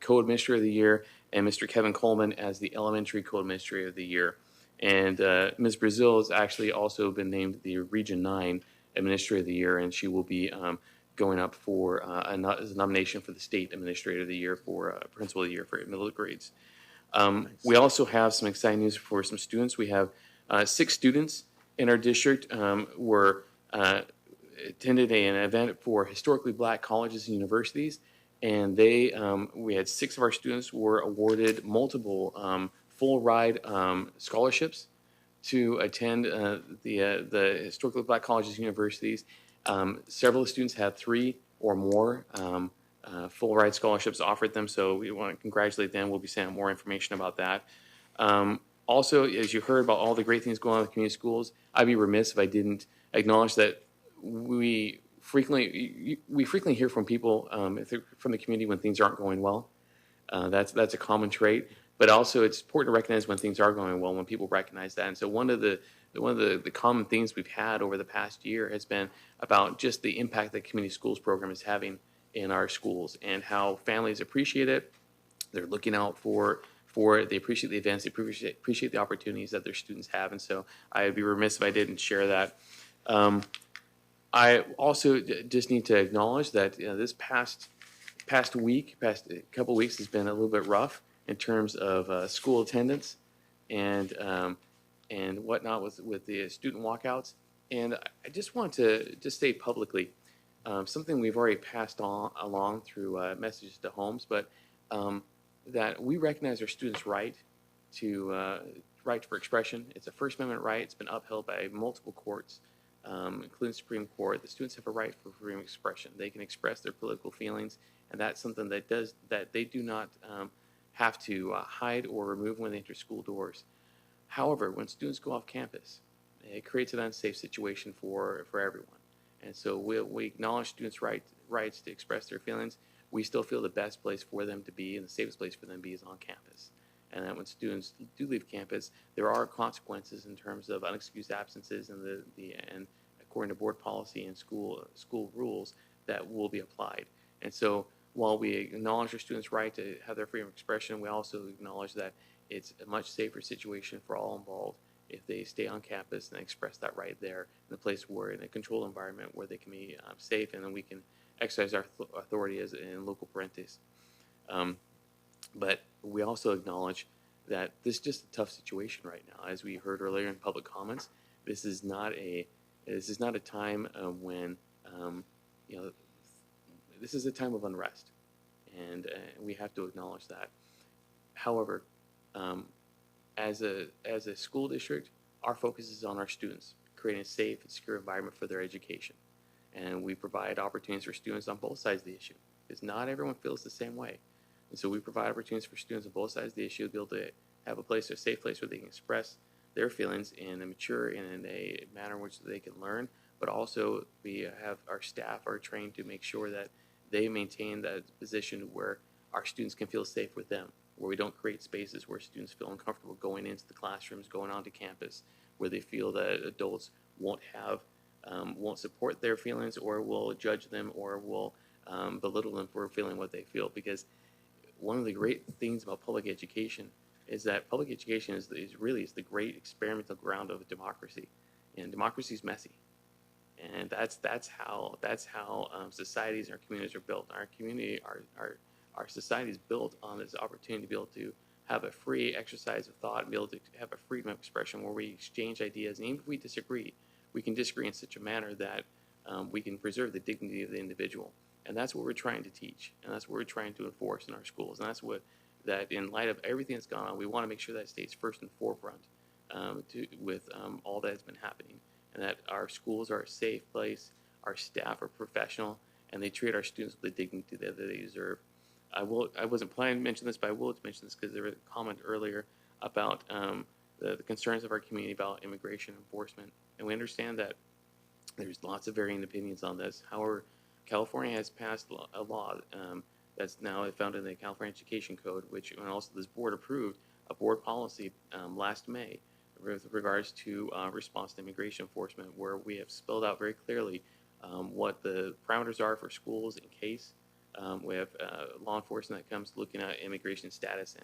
Co-Administrator of the Year, and Mr. Kevin Coleman as the elementary Co-Administrator of the Year. And Ms. Brazil has actually also been named the Region 9 Administrator of the Year, and she will be going up for as a nomination for the State Administrator of the Year for Principal of the Year for middle grades. We also have some exciting news for some students. We have 6 students in our district were attended an event for historically black colleges and universities, and we had 6 of our students were awarded multiple full ride scholarships to attend the historically black colleges and universities. Several of the students had 3 or more full ride scholarships offered them, so we want to congratulate them. We'll be sending more information about that. Also, as you heard about all the great things going on with community schools, I'd be remiss if I didn't acknowledge that we frequently hear from people from the community when things aren't going well. That's a common trait, but also it's important to recognize when things are going well, when people recognize that. And so one of the common things we've had over the past year has been about just the impact that community schools program is having in our schools and how families appreciate it. They're looking out for it. They appreciate the events. They appreciate the opportunities that their students have. And so I'd be remiss if I didn't share that. I also just need to acknowledge that this past couple weeks has been a little bit rough in terms of school attendance and whatnot with the student walkouts. And I just want to say publicly something we've already passed along through messages to homes, but that we recognize our students' right for expression. It's a First Amendment right. It's been upheld by multiple courts, including Supreme Court. The students have a right for freedom of expression. They can express their political feelings, and that's something that they do not have to hide or remove when they enter school doors. However, when students go off campus, it creates an unsafe situation for everyone. And so we acknowledge students' rights to express their feelings. We still feel the best place for them to be and the safest place for them to be is on campus. And that when students do leave campus, there are consequences in terms of unexcused absences and according to board policy and school rules that will be applied. And so while we acknowledge our students' right to have their freedom of expression, we also acknowledge that it's a much safer situation for all involved if they stay on campus and express that right there in a place where, in a controlled environment where they can be safe, and then we can exercise our authority as in local parentis. But we also acknowledge that this is just a tough situation right now. As we heard earlier in public comments, this is not a time when this is a time of unrest, and we have to acknowledge that. However, as a school district, our focus is on our students, creating a safe and secure environment for their education. And we provide opportunities for students on both sides of the issue, because not everyone feels the same way. And so we provide opportunities for students on both sides of the issue to be able to have a safe place where they can express their feelings in a mature and in a manner in which they can learn, but also we have our staff are trained to make sure that they maintain that position where our students can feel safe with them, where we don't create spaces where students feel uncomfortable going into the classrooms, going onto campus, where they feel that adults won't support their feelings or will judge them or will belittle them for feeling what they feel. Because one of the great things about public education is that public education is the great experimental ground of democracy, and democracy is messy, and that's how societies and our communities are built. Our society is built on this opportunity to be able to have a free exercise of thought, and be able to have a freedom of expression where we exchange ideas, and even if we disagree, we can disagree in such a manner that we can preserve the dignity of the individual. And that's what we're trying to teach, and that's what we're trying to enforce in our schools. And that's that in light of everything that's gone on, we want to make sure that stays first and forefront with all that has been happening, and that our schools are a safe place, our staff are professional, and they treat our students with the dignity that they deserve. I wasn't planning to mention this, but I will mention this because there was a comment earlier about the concerns of our community about immigration enforcement. And we understand that there's lots of varying opinions on this. However, California has passed a law that's now found in the California Education Code, which, and also this board approved a board policy last May with regards to response to immigration enforcement, where we have spelled out very clearly what the parameters are for schools in case we have law enforcement that comes looking at immigration status,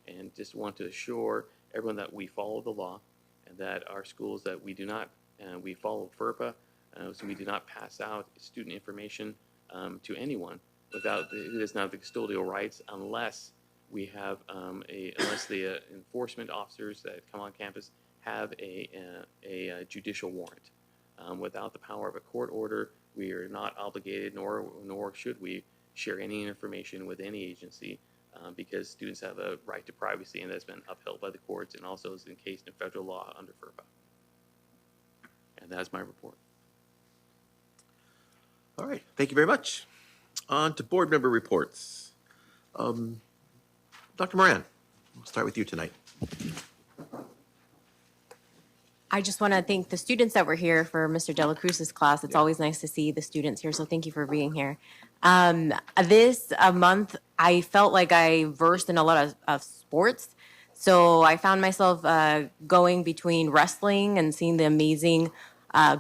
and just want to assure everyone that we follow the law and that our schools, that we do not, we follow FERPA, so we do not pass out student information to anyone who does not have the custodial rights, unless we have unless the enforcement officers that come on campus have a judicial warrant. Without the power of a court order, we are not obligated, nor should we share any information with any agency, because students have a right to privacy, and that's been upheld by the courts, and also is encased in federal law under FERPA. And that's my report. All right, thank you very much. On to board member reports. Dr. Moran, we'll start with you tonight. I just want to thank the students that were here for Mr. Dela Cruz's class. It's always nice to see the students here, so thank you for being here. This month, I felt like I versed in a lot of sports. So I found myself going between wrestling and seeing the amazing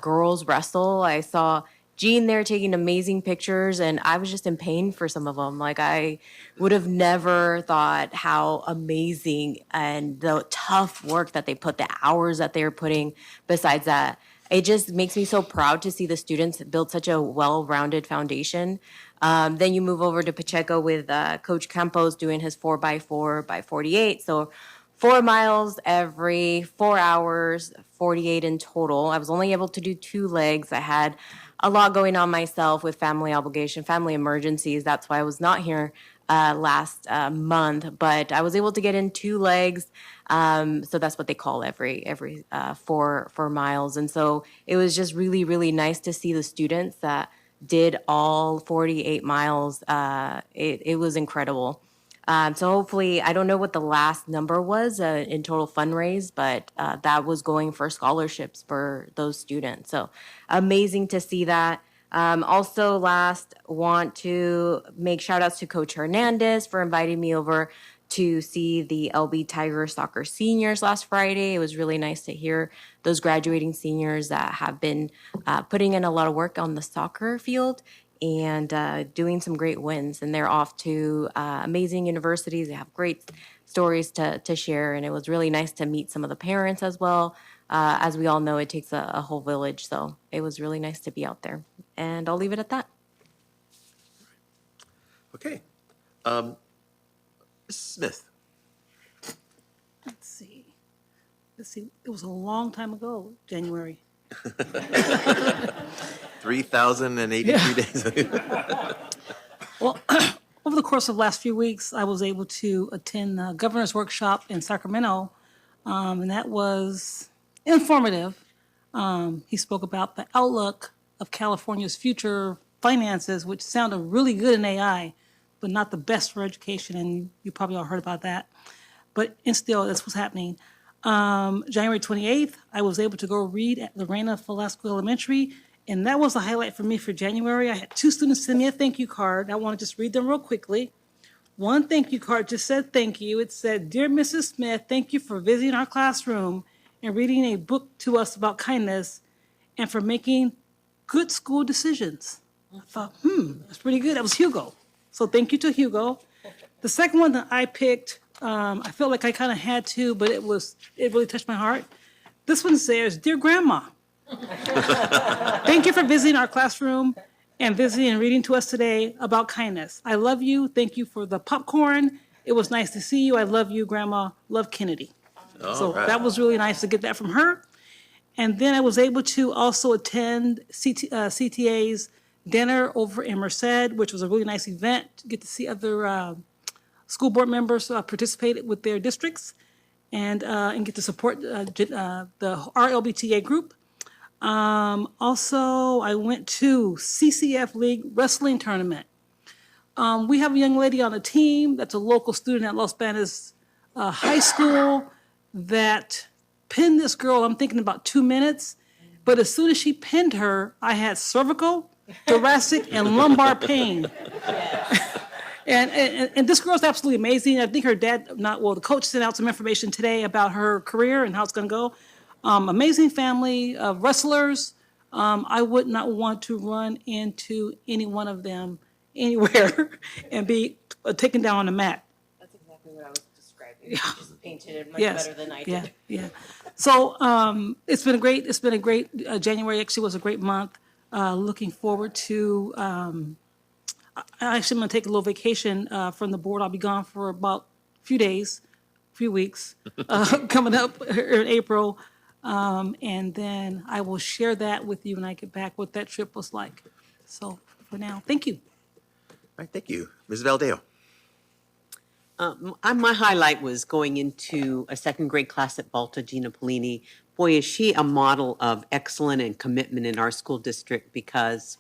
girls wrestle. I saw Jean there taking amazing pictures, and I was just in pain for some of them. Like, I would have never thought how amazing and the tough work that they put, the hours that they were putting. Besides that, it just makes me so proud to see the students build such a well-rounded foundation. Then you move over to Pacheco with Coach Campos doing his 4x4 by 48. So 4 miles every 4 hours, 48 in total. I was only able to do 2 legs. I had a lot going on myself with family obligation, family emergencies. That's why I was not here last month, but I was able to get in 2 legs. So that's what they call every 4 miles. And so it was just really, really nice to see the students that did all 48 miles. It was incredible. So hopefully, I don't know what the last number was in total fundraise, but that was going for scholarships for those students. So amazing to see that. Also, last, want to make shout outs to Coach Hernandez for inviting me over to see the LB Tiger soccer seniors last Friday. It was really nice to hear those graduating seniors that have been putting in a lot of work on the soccer field and doing some great wins. And they're off to amazing universities. They have great stories to share. And it was really nice to meet some of the parents as well. As we all know, it takes a whole village. So it was really nice to be out there. And I'll leave it at that. Okay. Ms. Smith. Let's see. It was a long time ago, January. 3,083 days. Well, over the course of the last few weeks, I was able to attend the governor's workshop in Sacramento, and that was informative. He spoke about the outlook of California's future finances, which sounded really good in AI, but not the best for education, and you probably all heard about that. But still, that's what's happening. January 28th, I was able to go read at Lorena Velasco Elementary And that was a highlight for me for January. I had 2 students send me a thank you card. I want to just read them real quickly. One thank you card just said thank you. It said, "Dear Mrs. Smith, thank you for visiting our classroom and reading a book to us about kindness and for making good school decisions." I thought, that's pretty good. That was Hugo. So thank you to Hugo. The second one that I picked, I felt like I kind of had to, but it really touched my heart. This one says, "Dear Grandma, thank you for visiting our classroom and visiting and reading to us today about kindness. I love you. Thank you for the popcorn. It was nice to see you. I love you, Grandma. Love, Kennedy." So right. that was really nice to get that from her. And then I was able to also attend CTA's dinner over in Merced, which was a really nice event to get to see other school board members participate with their districts and get to support our LBTA group. Also, I went to CCF League Wrestling Tournament. We have a young lady on the team that's a local student at Los Banos High School that pinned this girl, I'm thinking about 2 minutes. But as soon as she pinned her, I had cervical, thoracic, and lumbar pain. And this girl's absolutely amazing. I think her dad, the coach sent out some information today about her career and how it's going to go. Amazing family of wrestlers. I would not want to run into any one of them anywhere and be taken down on the mat. That's exactly what I was describing. You just painted it much Yes. better than I Yeah, did. yeah. So it's been a great January actually was a great month. Looking forward to, I actually am going to take a little vacation from the board. I'll be gone for about a few weeks, coming up in April. And then I will share that with you when I get back, what that trip was like. So for now, thank you. All right, thank you. Ms. Valdeo. My highlight was going into a second grade class at Balta, Gina Polini. Boy, is she a model of excellence and commitment in our school district because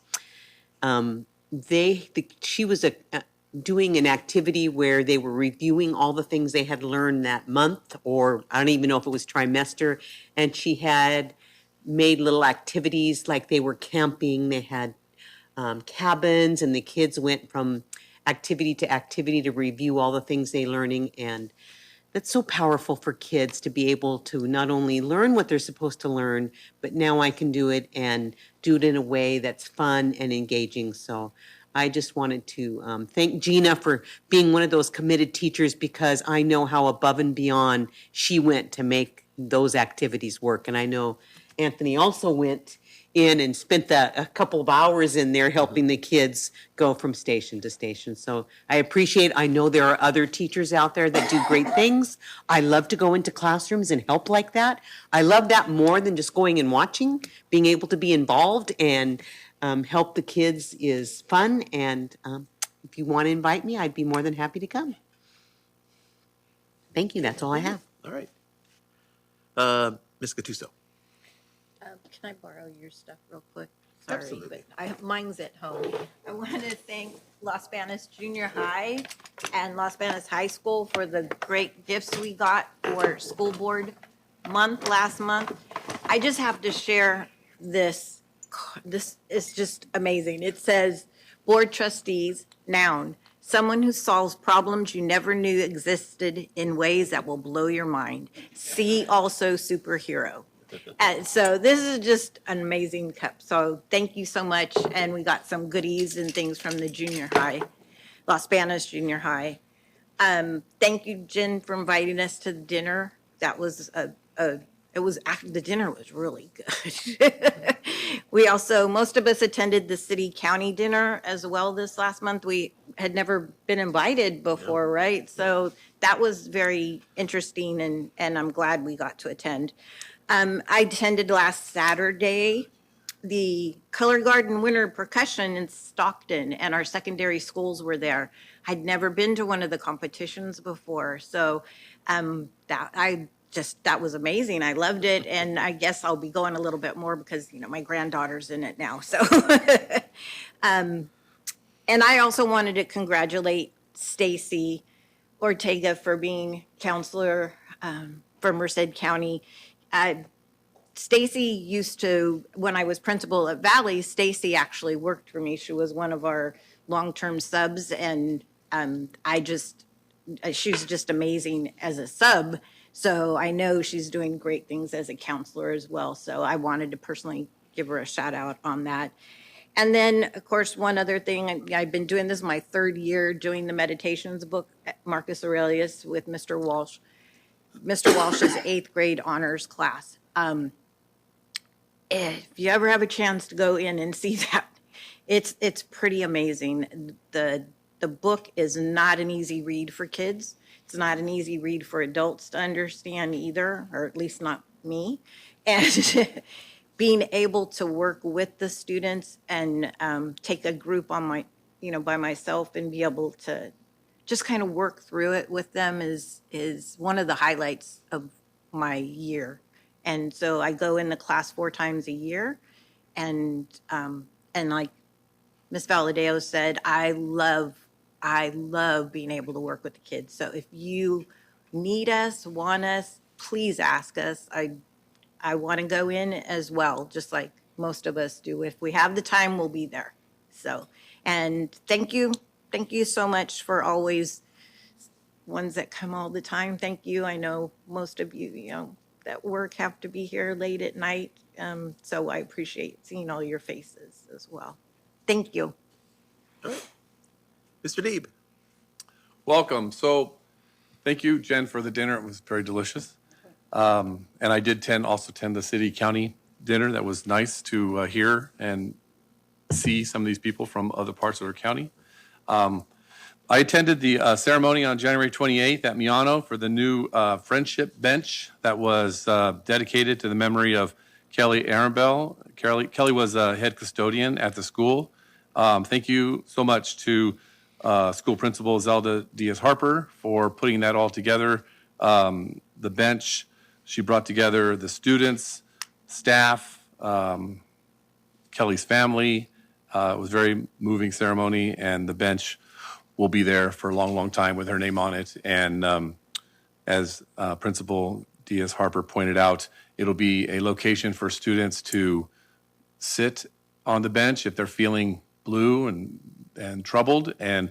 she was doing an activity where they were reviewing all the things they had learned that month, or I don't even know if it was trimester, and she had made little activities like they were camping. They had cabins, and the kids went from activity to activity to review all the things they're learning. And that's so powerful for kids to be able to not only learn what they're supposed to learn, but now I can do it and do it in a way that's fun and engaging. So I just wanted to thank Gina for being one of those committed teachers because I know how above and beyond she went to make those activities work. And I know Anthony also went in and spent a couple of hours in there helping the kids go from station to station. So I know there are other teachers out there that do great things. I love to go into classrooms and help like that. I love that more than just going and watching. Being able to be involved and help the kids is fun. And if you want to invite me, I'd be more than happy to come. Thank you. That's all I have. All right. Ms. Gattuso. Can I borrow your stuff real quick? Sorry, Absolutely. but mine's at home. I want to thank Los Banos Junior High and Los Banos High School for the great gifts we got for school board month last month. I just have to share this. This is just amazing. It says, "Board trustees, noun, someone who solves problems you never knew existed in ways that will blow your mind. See also superhero." And so this is just an amazing cup. So thank you so much. And we got some goodies and things from the junior high, Los Banos Junior High. Thank you, Jen, for inviting us to the dinner. That was the dinner was really good. We also, most of us attended the city county dinner as well this last month. We had never been invited before, right? So that was very interesting and I'm glad we got to attend. I attended last Saturday the Color Garden Winter Percussion in Stockton, and our secondary schools were there. I'd never been to one of the competitions before, so that was amazing. I loved it, and I guess I'll be going a little bit more because my granddaughter's in it now. So, and I also wanted to congratulate Stacy Ortega for being counselor for Merced County. Stacy used to, when I was principal at Valley, Stacy actually worked for me. She was one of our long-term subs, and she's just amazing as a sub. So I know she's doing great things as a counselor as well. So I wanted to personally give her a shout out on that. And then, of course, one other thing, I've been doing this my third year, doing the meditations book, Marcus Aurelius, with Mr. Walsh. Mr. Walsh's 8th grade honors class. If you ever have a chance to go in and see that, it's pretty amazing. The book is not an easy read for kids. It's not an easy read for adults to understand either, or at least not me. And being able to work with the students and take a group on by myself and be able to just kind of work through it with them is one of the highlights of my year. And so I go into class 4 times a year, and like Ms. Valadeo said, I love being able to work with the kids. So if you need us, want us, please ask us. I want to go in as well, just like most of us do. If we have the time, we'll be there. So, and thank you so much for always ones that come all the time. Thank you. I know most of you, that work have to be here late at night. So I appreciate seeing all your faces as well. Thank you. Mr. Deeb. Welcome. So thank you, Jen, for the dinner. It was very delicious. And I did also attend the city-county dinner. That was nice to hear and see some of these people from other parts of our county. I attended the ceremony on January 28th at Miano for the new friendship bench that was dedicated to the memory of Kelly Arambell. Kelly was a head custodian at the school. Thank you so much to school principal Zelda Diaz-Harper for putting that all together. The bench, she brought together the students, staff, Kelly's family. It was a very moving ceremony, and the bench will be there for a long, long time with her name on it. And as Principal Diaz-Harper pointed out, it'll be a location for students to sit on the bench if they're feeling blue and troubled. And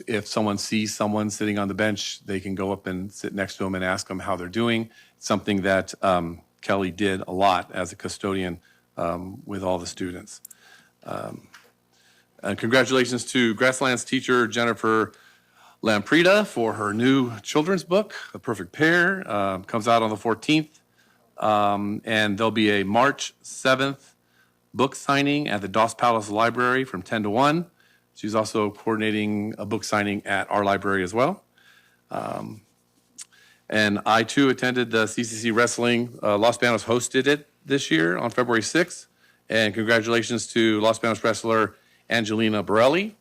if someone sees someone sitting on the bench, they can go up and sit next to them and ask them how they're doing. It's something that Kelly did a lot as a custodian with all the students. Congratulations to Grasslands teacher Jennifer Lamprita for her new children's book, A Perfect Pair. Comes out on the 14th. And there'll be a March 7th book signing at the Doss Palace Library from 10 to 1. She's also coordinating a book signing at our library as well. And I, too, attended the CCC Wrestling. Los Banos hosted it this year on February 6th. And congratulations to Los Banos wrestler Angelina Borelli.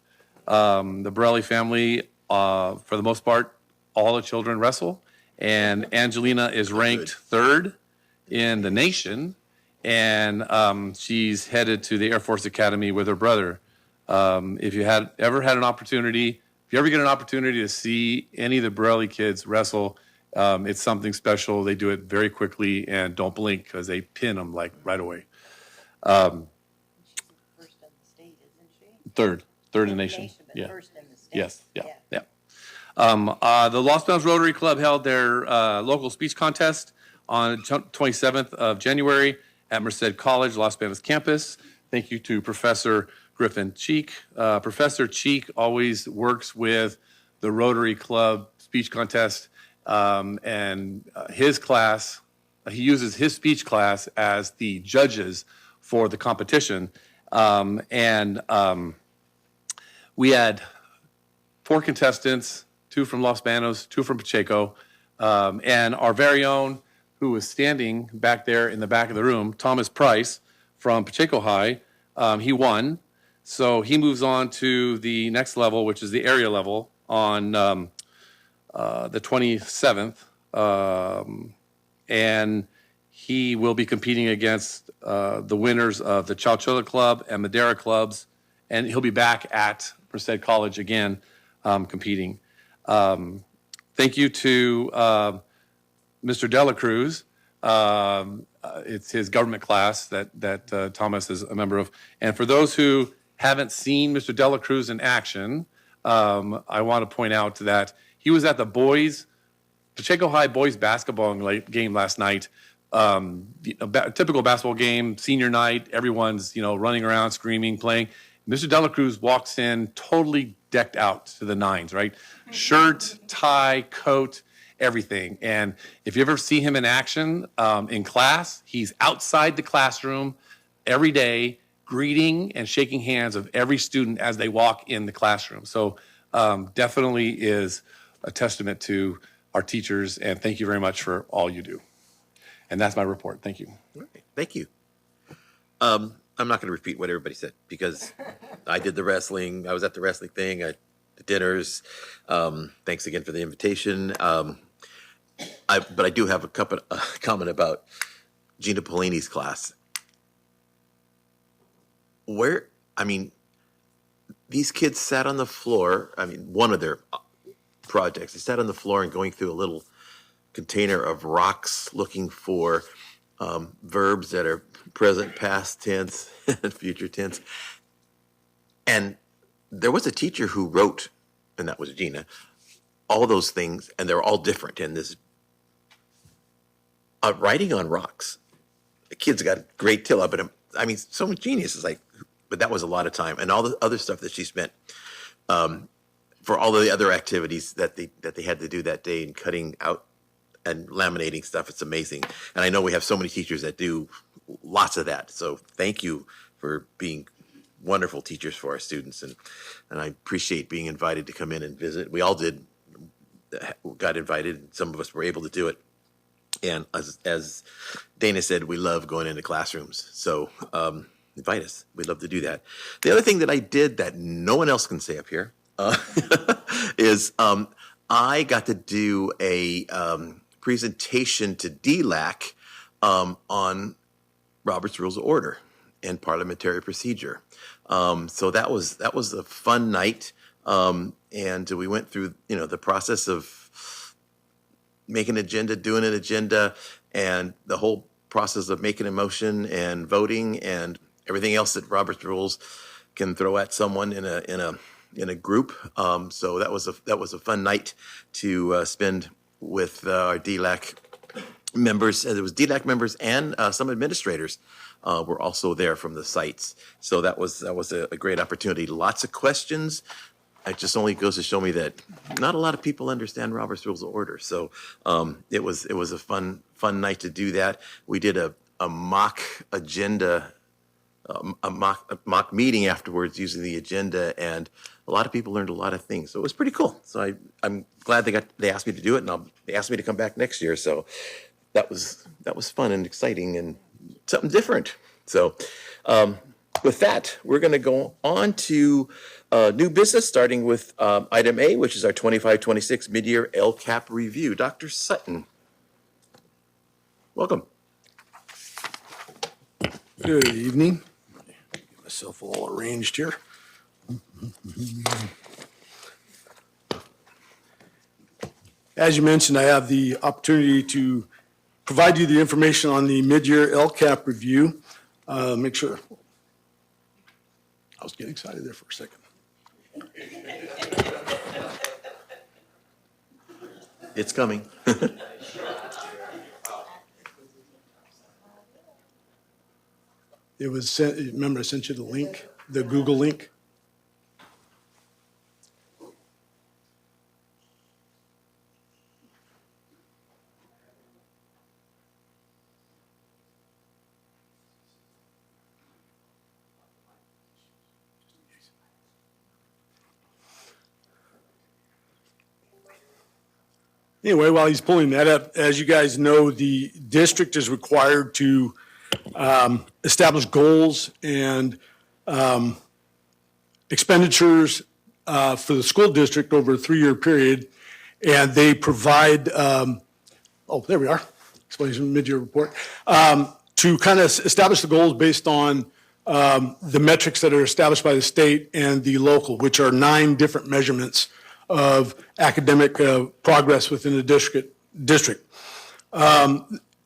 The Borelli family, for the most part, all the children wrestle. And Angelina is ranked 3rd in the nation. And she's headed to the Air Force Academy with her brother. If you ever get an opportunity to see any of the Borelli kids wrestle, it's something special. They do it very quickly and don't blink because they pin them like right away. Third in the nation. Yeah. Yes. Yeah. The Los Banos Rotary Club held their local speech contest on 27th of January at Merced College, Los Banos campus. Thank you to Professor Griffin Cheek. Professor Cheek always works with the Rotary Club speech contest, and his class, he uses his speech class as the judges for the competition. We had 4 contestants, 2 from Los Banos, 2 from Pacheco, and our very own, who was standing back there in the back of the room, Thomas Price from Pacheco High, he won. So he moves on to the next level, which is the area level on the 27th. And he will be competing against the winners of the Chowchilla Club and Madera Clubs. And he'll be back at Merced College again, competing. Thank you to Mr. Dela Cruz It's his government class that Thomas is a member of. And for those who haven't seen Mr. Dela Cruz in action, I want to point out that he was at the Pacheco High boys basketball game last night. A typical basketball game, senior night, everyone's running around, screaming, playing. Mr. Dela Cruz walks in totally decked out to the nines, right? Shirt, tie, coat, everything. And if you ever see him in action in class, he's outside the classroom every day, greeting and shaking hands of every student as they walk in the classroom. So definitely is a testament to our teachers, and thank you very much for all you do. And that's my report. Thank you. Thank you. I'm not going to repeat what everybody said because I did the wrestling. I was at the wrestling thing, the dinners. Thanks again for the invitation. But I do have a comment about Gina Polini's class. These kids sat on the floor. One of their projects, they sat on the floor and going through a little container of rocks looking for verbs that are present, past tense, and future tense. And there was a teacher who wrote, and that was Gina, all those things, and they're all different. And this writing on rocks, the kid's got a great till up, but so much genius is but that was a lot of time, and all the other stuff that she spent for all the other activities that they had to do that day, and cutting out and laminating stuff. It's amazing. And I know we have so many teachers that do lots of that. So thank you for being wonderful teachers for our students. And I appreciate being invited to come in and visit. We all got invited. Some of us were able to do it. And as Dana said, we love going into classrooms. So invite us. We'd love to do that. The other thing that I did that no one else can say up here is I got to do a presentation to DLAC on Robert's Rules of Order and parliamentary procedure. So that was a fun night, and we went through the process of making an agenda, doing an agenda, and the whole process of making a motion and voting and everything else that Robert's Rules can throw at someone in a group. So that was a fun night to spend with our DLAC members. There was DLAC members and some administrators were also there from the sites. So that was a great opportunity. Lots of questions. It just only goes to show me that not a lot of people understand Robert's Rules of Order. So it was a fun night to do that. We did a mock agenda, a mock meeting afterwards using the agenda, and a lot of people learned a lot of things. So it was pretty cool. So I'm glad they asked me to do it, and they asked me to come back next year. So that was fun and exciting and something different. So with that, we're going to go on to new business, starting with item A, which is our 25-26 mid-year LCAP review. Dr. Sutton, welcome. Good evening. Get myself all arranged here. As you mentioned, I have the opportunity to provide you the information on the mid-year LCAP review. Make sure. I was getting excited there for a second. It's coming. It was sent, remember I sent you the link, the Google link? Anyway, while he's pulling that up, as you guys know, the district is required to establish goals and expenditures for the school district over a 3-year period. And they provide, there we are, explanation mid-year report, to kind of establish the goals based on the metrics that are established by the state and the local, which are 9 different measurements of academic progress within the district.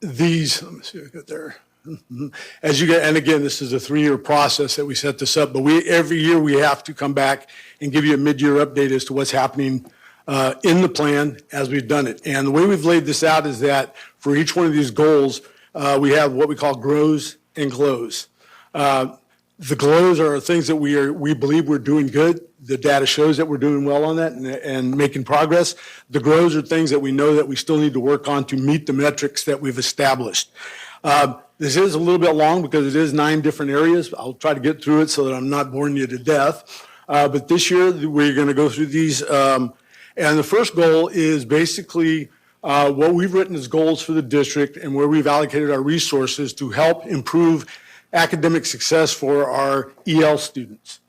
these, let me see if I get there. As you get, and again, this is a 3-year process that we set this up, but every year we have to come back and give you a mid-year update as to what's happening in the plan as we've done it. And the way we've laid this out is that for each one of these goals, we have what we call grows and glows. The glows are things that we believe we're doing good. The data shows that we're doing well on that and making progress. The grows are things that we know that we still need to work on to meet the metrics that we've established. This is a little bit long because it is 9 different areas. I'll try to get through it so that I'm not boring you to death. But this year, we're going to go through these. And the first goal is basically what we've written as goals for the district and where we've allocated our resources to help improve academic success for our EL students.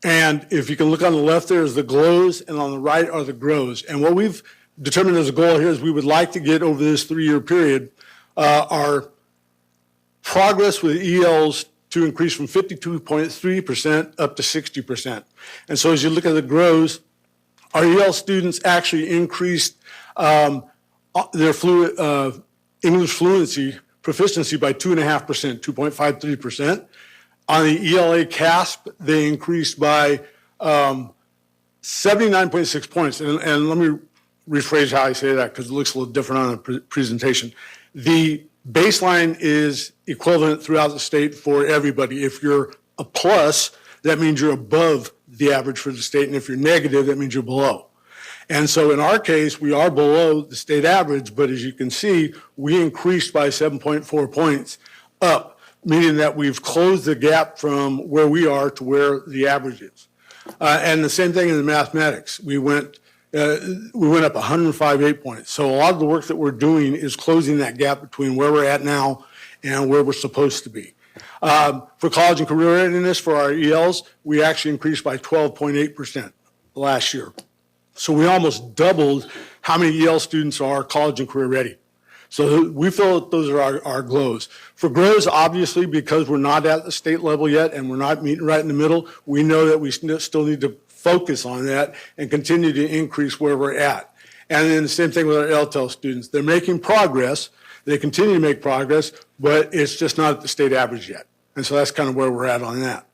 And if you can look on the left, there is the glows, and on the right are the grows. And what we've determined as a goal here is we would like to get over this 3-year period our progress with ELs to increase from 52.3% up to 60%. And so as you look at the grows, our EL students actually increased their English fluency proficiency by 2.5%, 2.53%. On the ELA CASP, they increased by 79.6 points. And let me rephrase how I say that because it looks a little different on a presentation. The baseline is equivalent throughout the state for everybody. If you're a plus, that means you're above the average for the state. And if you're negative, that means you're below. And so in our case, we are below the state average, but as you can see, we increased by 7.4 points up, meaning that we've closed the gap from where we are to where the average is. And the same thing in the mathematics. We went up 105 points. So a lot of the work that we're doing is closing that gap between where we're at now and where we're supposed to be. For college and career readiness for our ELs, we actually increased by 12.8% last year. So we almost doubled how many EL students are college and career ready. So we feel that those are our glows. For grows, obviously, because we're not at the state level yet and we're not meeting right in the middle, we know that we still need to focus on that and continue to increase where we're at. And then the same thing with our LTEL students. They're making progress. They continue to make progress, but it's just not at the state average yet. And so that's kind of where we're at on that.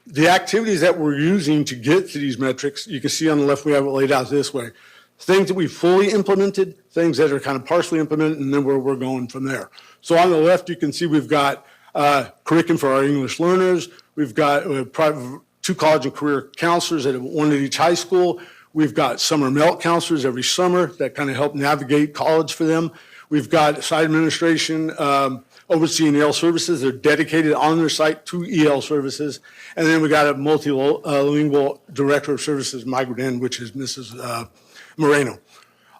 The activities that we're using to get to these metrics, you can see on the left, we have it laid out this way. Things that we fully implemented, things that are kind of partially implemented, and then where we're going from there. So on the left, you can see we've got curriculum for our English learners. We've got 2 college and career counselors at one at each high school. We've got summer MELT counselors every summer that kind of help navigate college for them. We've got site administration overseeing EL services. They're dedicated on their site to EL services. And then we got a multilingual director of services, migrant in, which is Mrs. Moreno.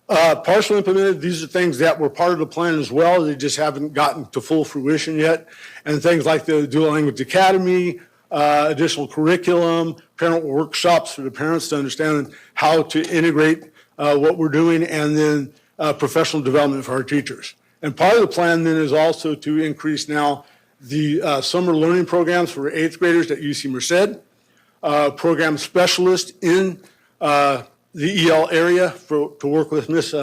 Partially implemented, these are things that were part of the plan as well. They just haven't gotten to full fruition yet. And things like the Dual Language Academy, additional curriculum, parent workshops for the parents to understand how to integrate what we're doing, and then professional development for our teachers. And part of the plan then is also to increase now the summer learning programs for 8th graders at UC Merced, program specialists in the EL area to work with Ms.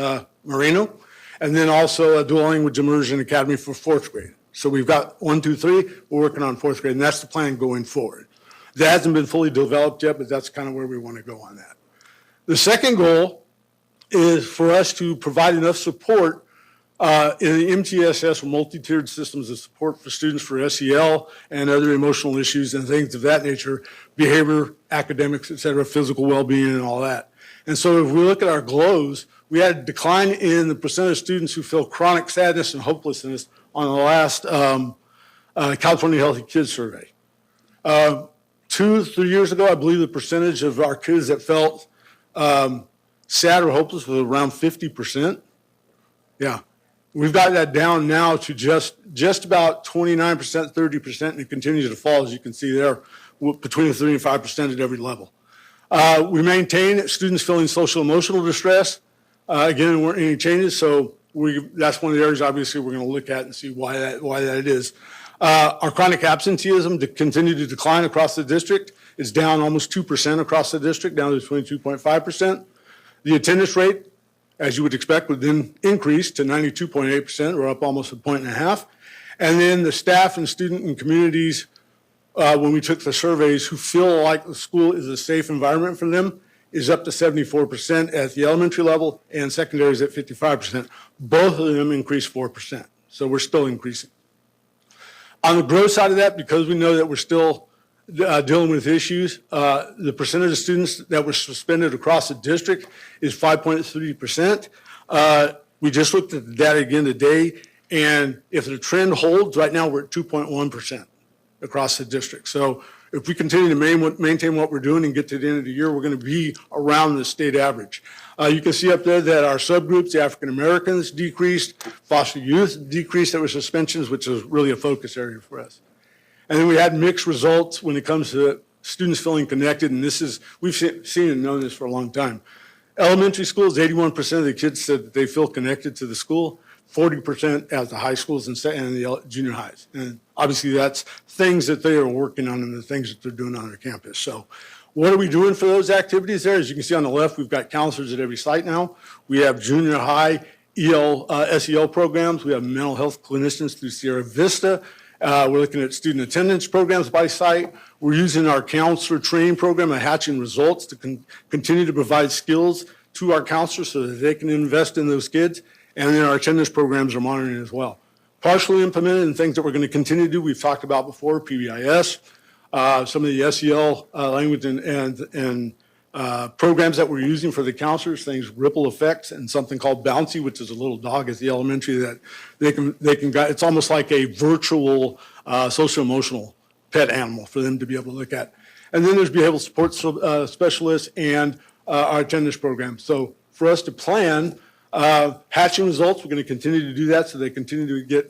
Moreno, and then also a dual language immersion academy for 4th grade. So we've got 1, 2, 3, we're working on 4th grade, and that's the plan going forward. That hasn't been fully developed yet, but that's kind of where we want to go on that. The second goal is for us to provide enough support in the MTSS, or multi-tiered systems of support for students for SEL and other emotional issues and things of that nature, behavior, academics, et cetera, physical well-being and all that. And so if we look at our glows, we had a decline in the percent of students who feel chronic sadness and hopelessness on the last California Healthy Kids survey. 2, 3 years ago, I believe the percentage of our kids that felt sad or hopeless was around 50%. Yeah. We've got that down now to just about 29%, 30%, and it continues to fall, as you can see there, between 3 and 5% at every level. We maintain students feeling social emotional distress. Again, there weren't any changes, so that's one of the areas obviously we're going to look at and see why that is. Our chronic absenteeism continued to decline across the district. It's down almost 2% across the district, down to 22.5%. The attendance rate as you would expect, would then increase to 92.8%, or up almost 1.5 points. And then the staff and student and communities, when we took the surveys, who feel like the school is a safe environment for them, is up to 74% at the elementary level, and secondary is at 55%. Both of them increased 4%. So we're still increasing. On the growth side of that, because we know that we're still dealing with issues, the percentage of students that were suspended across the district is 5.3%. We just looked at the data again today, and if the trend holds, right now we're at 2.1% across the district. So if we continue to maintain what we're doing and get to the end of the year, we're going to be around the state average. You can see up there that our subgroups, the African Americans, decreased, foster youth decreased. There were suspensions, which is really a focus area for us. And then we had mixed results when it comes to students feeling connected, and this is, we've seen and known this for a long time. Elementary schools, 81% of the kids said that they feel connected to the school, 40% at the high schools and the junior highs. And obviously that's things that they are working on and the things that they're doing on their campus. So what are we doing for those activities there? As you can see on the left, we've got counselors at every site now. We have junior high SEL programs. We have mental health clinicians through Sierra Vista. We're looking at student attendance programs by site. We're using our counselor training program at Hatching Results to continue to provide skills to our counselors so that they can invest in those kids. And then our attendance programs are monitoring as well. Partially implemented and things that we're going to continue to do, we've talked about before, PBIS, some of the SEL language and programs that we're using for the counselors, things ripple effects, and something called Bouncy, which is a little dog at the elementary that they can it's almost like a virtual socio-emotional pet animal for them to be able to look at. And then there's behavioral support specialists and our attendance program. So for us to plan Hatching Results, we're going to continue to do that so they continue to get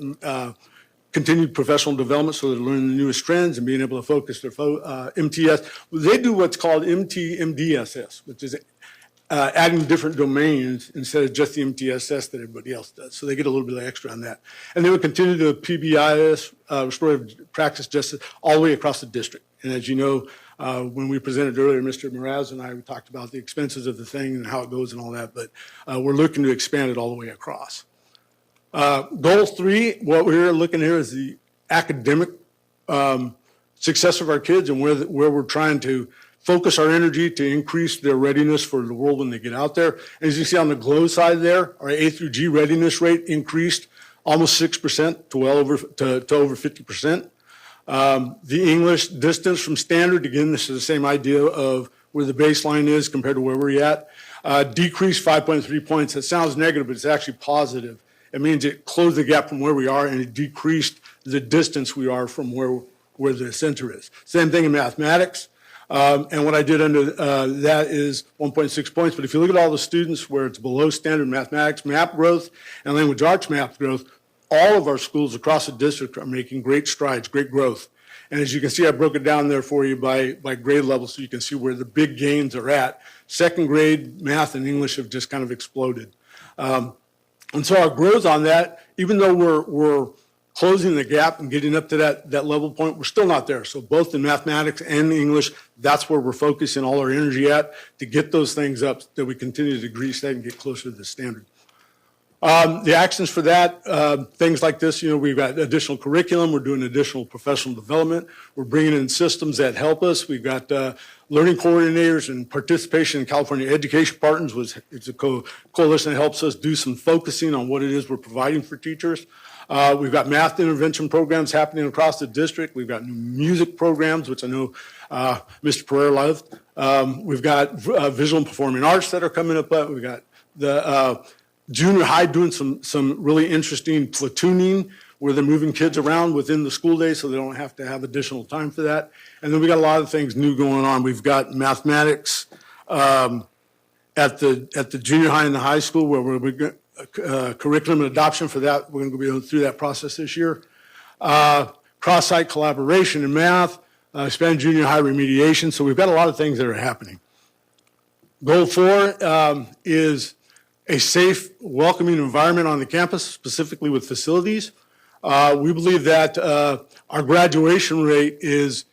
continued professional development so they're learning the newest trends and being able to focus their MTS. They do what's called MTSS, which is adding different domains instead of just the MTSS that everybody else does. So they get a little bit of extra on that. And they will continue to PBIS, restorative practice justice, all the way across the district. And as you know, when we presented earlier, Mr. Mraz and I talked about the expenses of the thing and how it goes and all that, but we're looking to expand it all the way across. Goal 3, what we're looking here is the academic success of our kids and where we're trying to focus our energy to increase their readiness for the world when they get out there. And as you see on the GLOW side there, our A through G readiness rate increased almost 6% to over 50%. The English distance from standard, again, this is the same idea of where the baseline is compared to where we're at, decreased 5.3 points. It sounds negative, but it's actually positive. It means it closed the gap from where we are and it decreased the distance we are from where the center is. Same thing in mathematics. And what I did under that is 1.6 points. But if you look at all the students where it's below standard mathematics, math growth, and language arts math growth, all of our schools across the district are making great strides, great growth. And as you can see, I broke it down there for you by grade level so you can see where the big gains are at. Second grade math and English have just kind of exploded. And so our growth on that, even though we're closing the gap and getting up to that level point, we're still not there. So both in mathematics and English, that's where we're focusing all our energy at to get those things up so that we continue to grease that and get closer to the standard. The actions for that, things like this, we've got additional curriculum, we're doing additional professional development, we're bringing in systems that help us. We've got learning coordinators and participation in California Education Partners, it's a coalition that helps us do some focusing on what it is we're providing for teachers. We've got math intervention programs happening across the district. We've got new music programs, which I know Mr. Pereira loved. We've got visual and performing arts that are coming up. We've got the junior high doing some really interesting platooning where they're moving kids around within the school day so they don't have to have additional time for that. And then we got a lot of things new going on. We've got mathematics at the junior high and the high school where we're curriculum and adoption for that. We're going to be going through that process this year. Cross-site collaboration in math, expand junior high remediation. So we've got a lot of things that are happening. Goal 4 is a safe, welcoming environment on the campus, specifically with facilities. We believe that our graduation rate is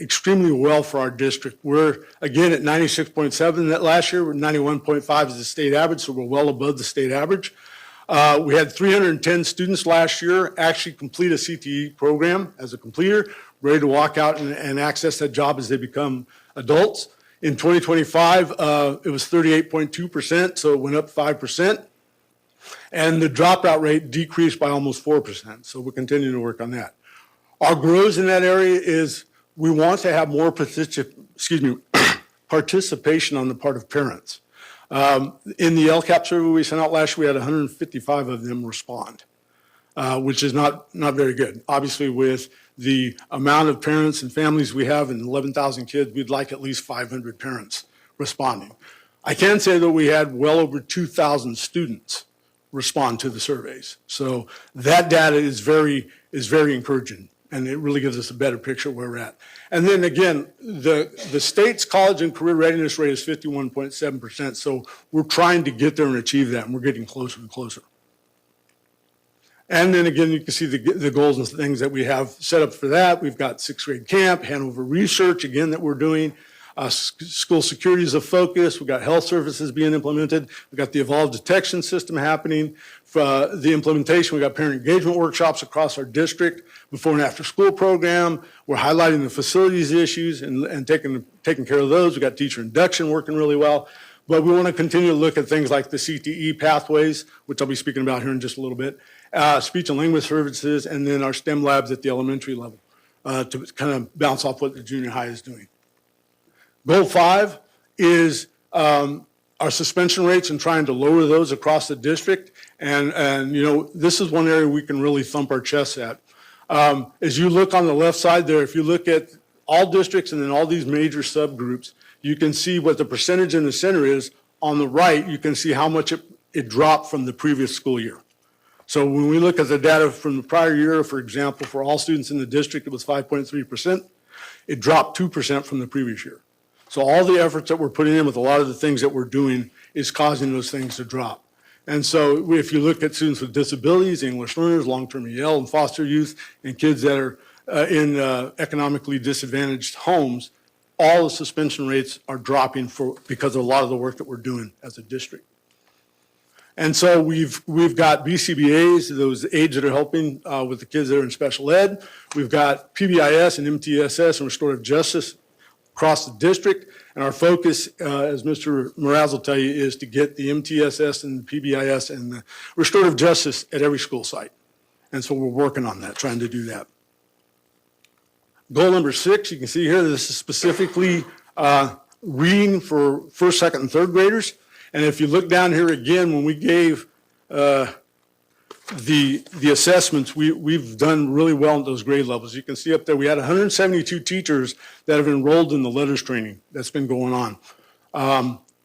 extremely well for our district. We're, again, at 96.7 that last year. We're 91.5 is the state average, so we're well above the state average. We had 310 students last year actually complete a CTE program as a completer, ready to walk out and access that job as they become adults. In 2025, it was 38.2%, so it went up 5%. And the dropout rate decreased by almost 4%, so we're continuing to work on that. Our growth in that area is we want to have more participation on the part of parents. In the LCAP survey we sent out last year, we had 155 of them respond, which is not very good. Obviously, with the amount of parents and families we have and 11,000 kids, we'd like at least 500 parents responding. I can say that we had well over 2,000 students respond to the surveys. So that data is very encouraging, and it really gives us a better picture of where we're at. And then again, the state's college and career readiness rate is 51.7%, so we're trying to get there and achieve that, and we're getting closer and closer. And then again, you can see the goals and things that we have set up for that. We've got sixth grade camp, Hanover research, again, that we're doing. School security is a focus. We've got health services being implemented. We've got the evolved detection system happening. For the implementation, we've got parent engagement workshops across our district, before and after school program. We're highlighting the facilities issues and taking care of those. We've got teacher induction working really well. But we want to continue to look at things like the CTE pathways, which I'll be speaking about here in just a little bit, speech and language services, and then our STEM labs at the elementary level to kind of bounce off what the junior high is doing. Goal 5 is our suspension rates and trying to lower those across the district. And you know, this is one area we can really thump our chests at. As you look on the left side there, if you look at all districts and then all these major subgroups, you can see what the percentage in the center is. On the right, you can see how much it dropped from the previous school year. So when we look at the data from the prior year, for example, for all students in the district, it was 5.3%. It dropped 2% from the previous year. So all the efforts that we're putting in with a lot of the things that we're doing is causing those things to drop. And so if you look at students with disabilities, English learners, long-term EL and foster youth, and kids that are in economically disadvantaged homes, all the suspension rates are dropping because of a lot of the work that we're doing as a district. And so we've got BCBAs, those aides that are helping with the kids that are in special ed. We've got PBIS and MTSS and restorative justice across the district. And our focus, as Mr. Mraz will tell you, is to get the MTSS and the PBIS and the restorative justice at every school site. And so we're working on that, trying to do that. Goal number 6, you can see here, this is specifically reading for first, second, and third graders. And if you look down here again, when we gave the assessments, we've done really well in those grade levels. You can see up there, we had 172 teachers that have enrolled in the letters training that's been going on.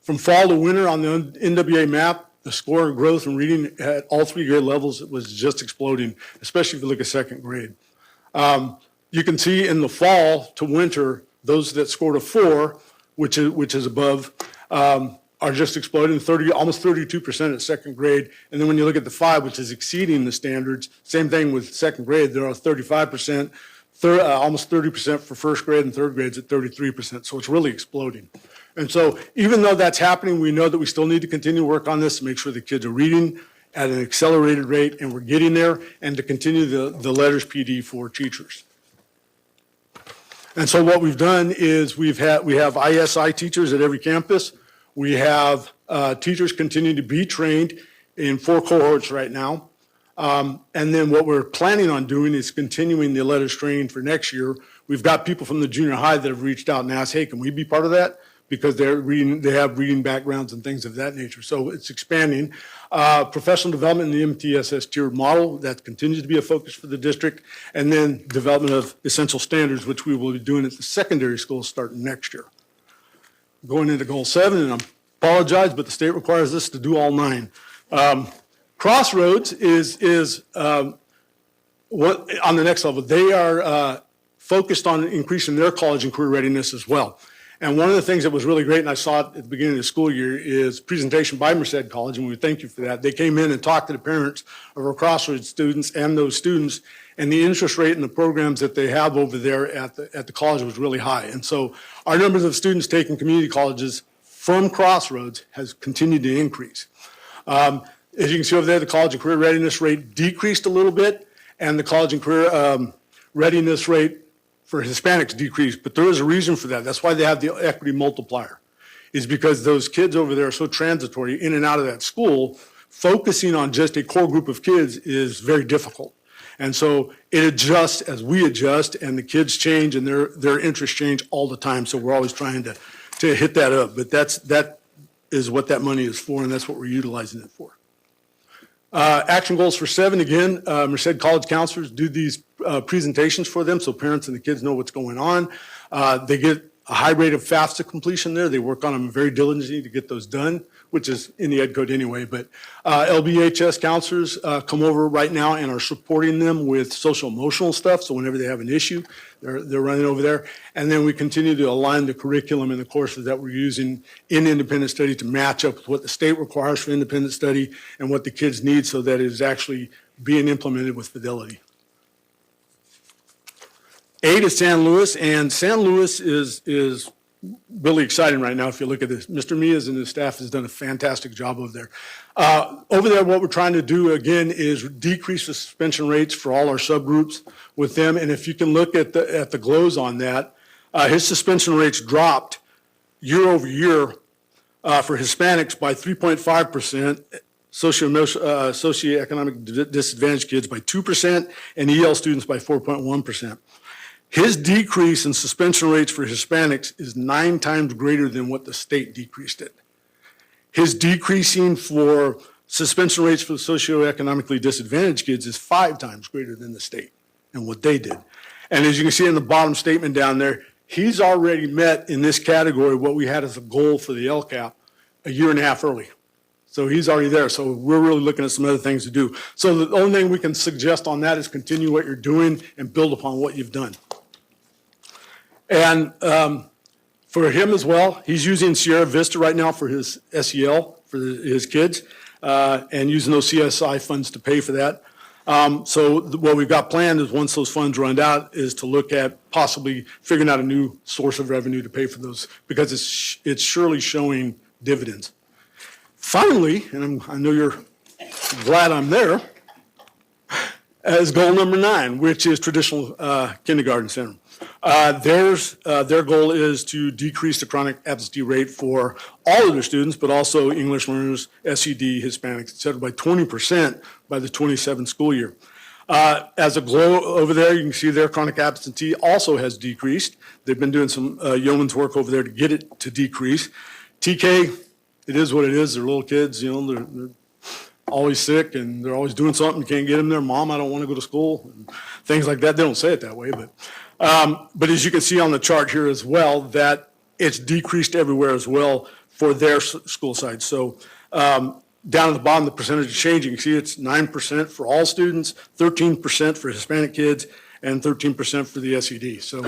From fall to winter on the NWA map, the score of growth in reading at all 3 grade levels was just exploding, especially if you look at second grade. You can see in the fall to winter, those that scored a 4, which is above, are just exploding, almost 32% at second grade. And then when you look at the 5, which is exceeding the standards, same thing with second grade, there are 35%, almost 30% for first grade, and third grade's at 33%. So it's really exploding. And so even though that's happening, we know that we still need to continue to work on this to make sure the kids are reading at an accelerated rate, and we're getting there, and to continue the letters PD for teachers. And so what we've done is we have ISI teachers at every campus. We have teachers continuing to be trained in 4 cohorts right now. And then what we're planning on doing is continuing the letters training for next year. We've got people from the junior high that have reached out and asked, hey, can we be part of that? Because they have reading backgrounds and things of that nature. So it's expanding. Professional development in the MTSS tiered model, that continues to be a focus for the district. And then development of essential standards, which we will be doing at the secondary schools starting next year. Going into goal 7, and I apologize, but the state requires us to do all 9. Crossroads is what on the next level. They are focused on increasing their college and career readiness as well. And one of the things that was really great, and I saw it at the beginning of the school year, is presentation by Merced College, and we thank you for that. They came in and talked to the parents of our Crossroads students and those students, and the interest rate in the programs that they have over there at the college was really high. And so our numbers of students taking community colleges from Crossroads has continued to increase. As you can see over there, the college and career readiness rate decreased a little bit, and the college and career readiness rate for Hispanics decreased, but there is a reason for that. That's why they have the equity multiplier, is because those kids over there are so transitory in and out of that school. Focusing on just a core group of kids is very difficult. And so it adjusts as we adjust, and the kids change and their interests change all the time. So we're always trying to hit that up. But that is what that money is for, and that's what we're utilizing it for. Action goals for 7, again, Merced College counselors do these presentations for them so parents and the kids know what's going on. They get a high rate of FAFSA completion there. They work on them very diligently to get those done, which is in the ed code anyway. But LBHS counselors come over right now and are supporting them with social emotional stuff. So whenever they have an issue, they're running over there. And then we continue to align the curriculum and the courses that we're using in independent study to match up with what the state requires for independent study and what the kids need, so that it is actually being implemented with fidelity. 8 is San Luis, and San Luis is really exciting right now if you look at this. Mr. Mias and his staff has done a fantastic job over there. Over there, what we're trying to do, again, is decrease the suspension rates for all our subgroups with them. And if you can look at the glows on that, his suspension rates dropped year over year for Hispanics by 3.5%, socioeconomic disadvantaged kids by 2%, and EL students by 4.1%. His decrease in suspension rates for Hispanics is 9 times greater than what the state decreased it. His decreasing for suspension rates for the socioeconomically disadvantaged kids is 5 times greater than the state and what they did. And as you can see in the bottom statement down there, he's already met in this category what we had as a goal for the LCAP a year and a half early. So he's already there. So we're really looking at some other things to do. So the only thing we can suggest on that is continue what you're doing and build upon what you've done. And for him as well, he's using Sierra Vista right now for his SEL, for his kids, and using those CSI funds to pay for that. So what we've got planned is once those funds run out is to look at possibly figuring out a new source of revenue to pay for those, because it's surely showing dividends. Finally, and I know you're glad I'm there, is goal number 9, which is traditional kindergarten center. Their goal is to decrease the chronic absentee rate for all of their students, but also English learners, SED, Hispanics, et cetera, by 20% by the 27 school year. As a glow over there, you can see their chronic absentee also has decreased. They've been doing some yeoman's work over there to get it to decrease. TK, it is what it is. They're little kids, they're always sick and they're always doing something. You can't get them there. Mom, I don't want to go to school. And things like that. They don't say it that way, but as you can see on the chart here as well, that it's decreased everywhere as well for their school side. So down at the bottom, the percentage of change, you can see it's 9% for all students, 13% for Hispanic kids, and 13% for the SED. So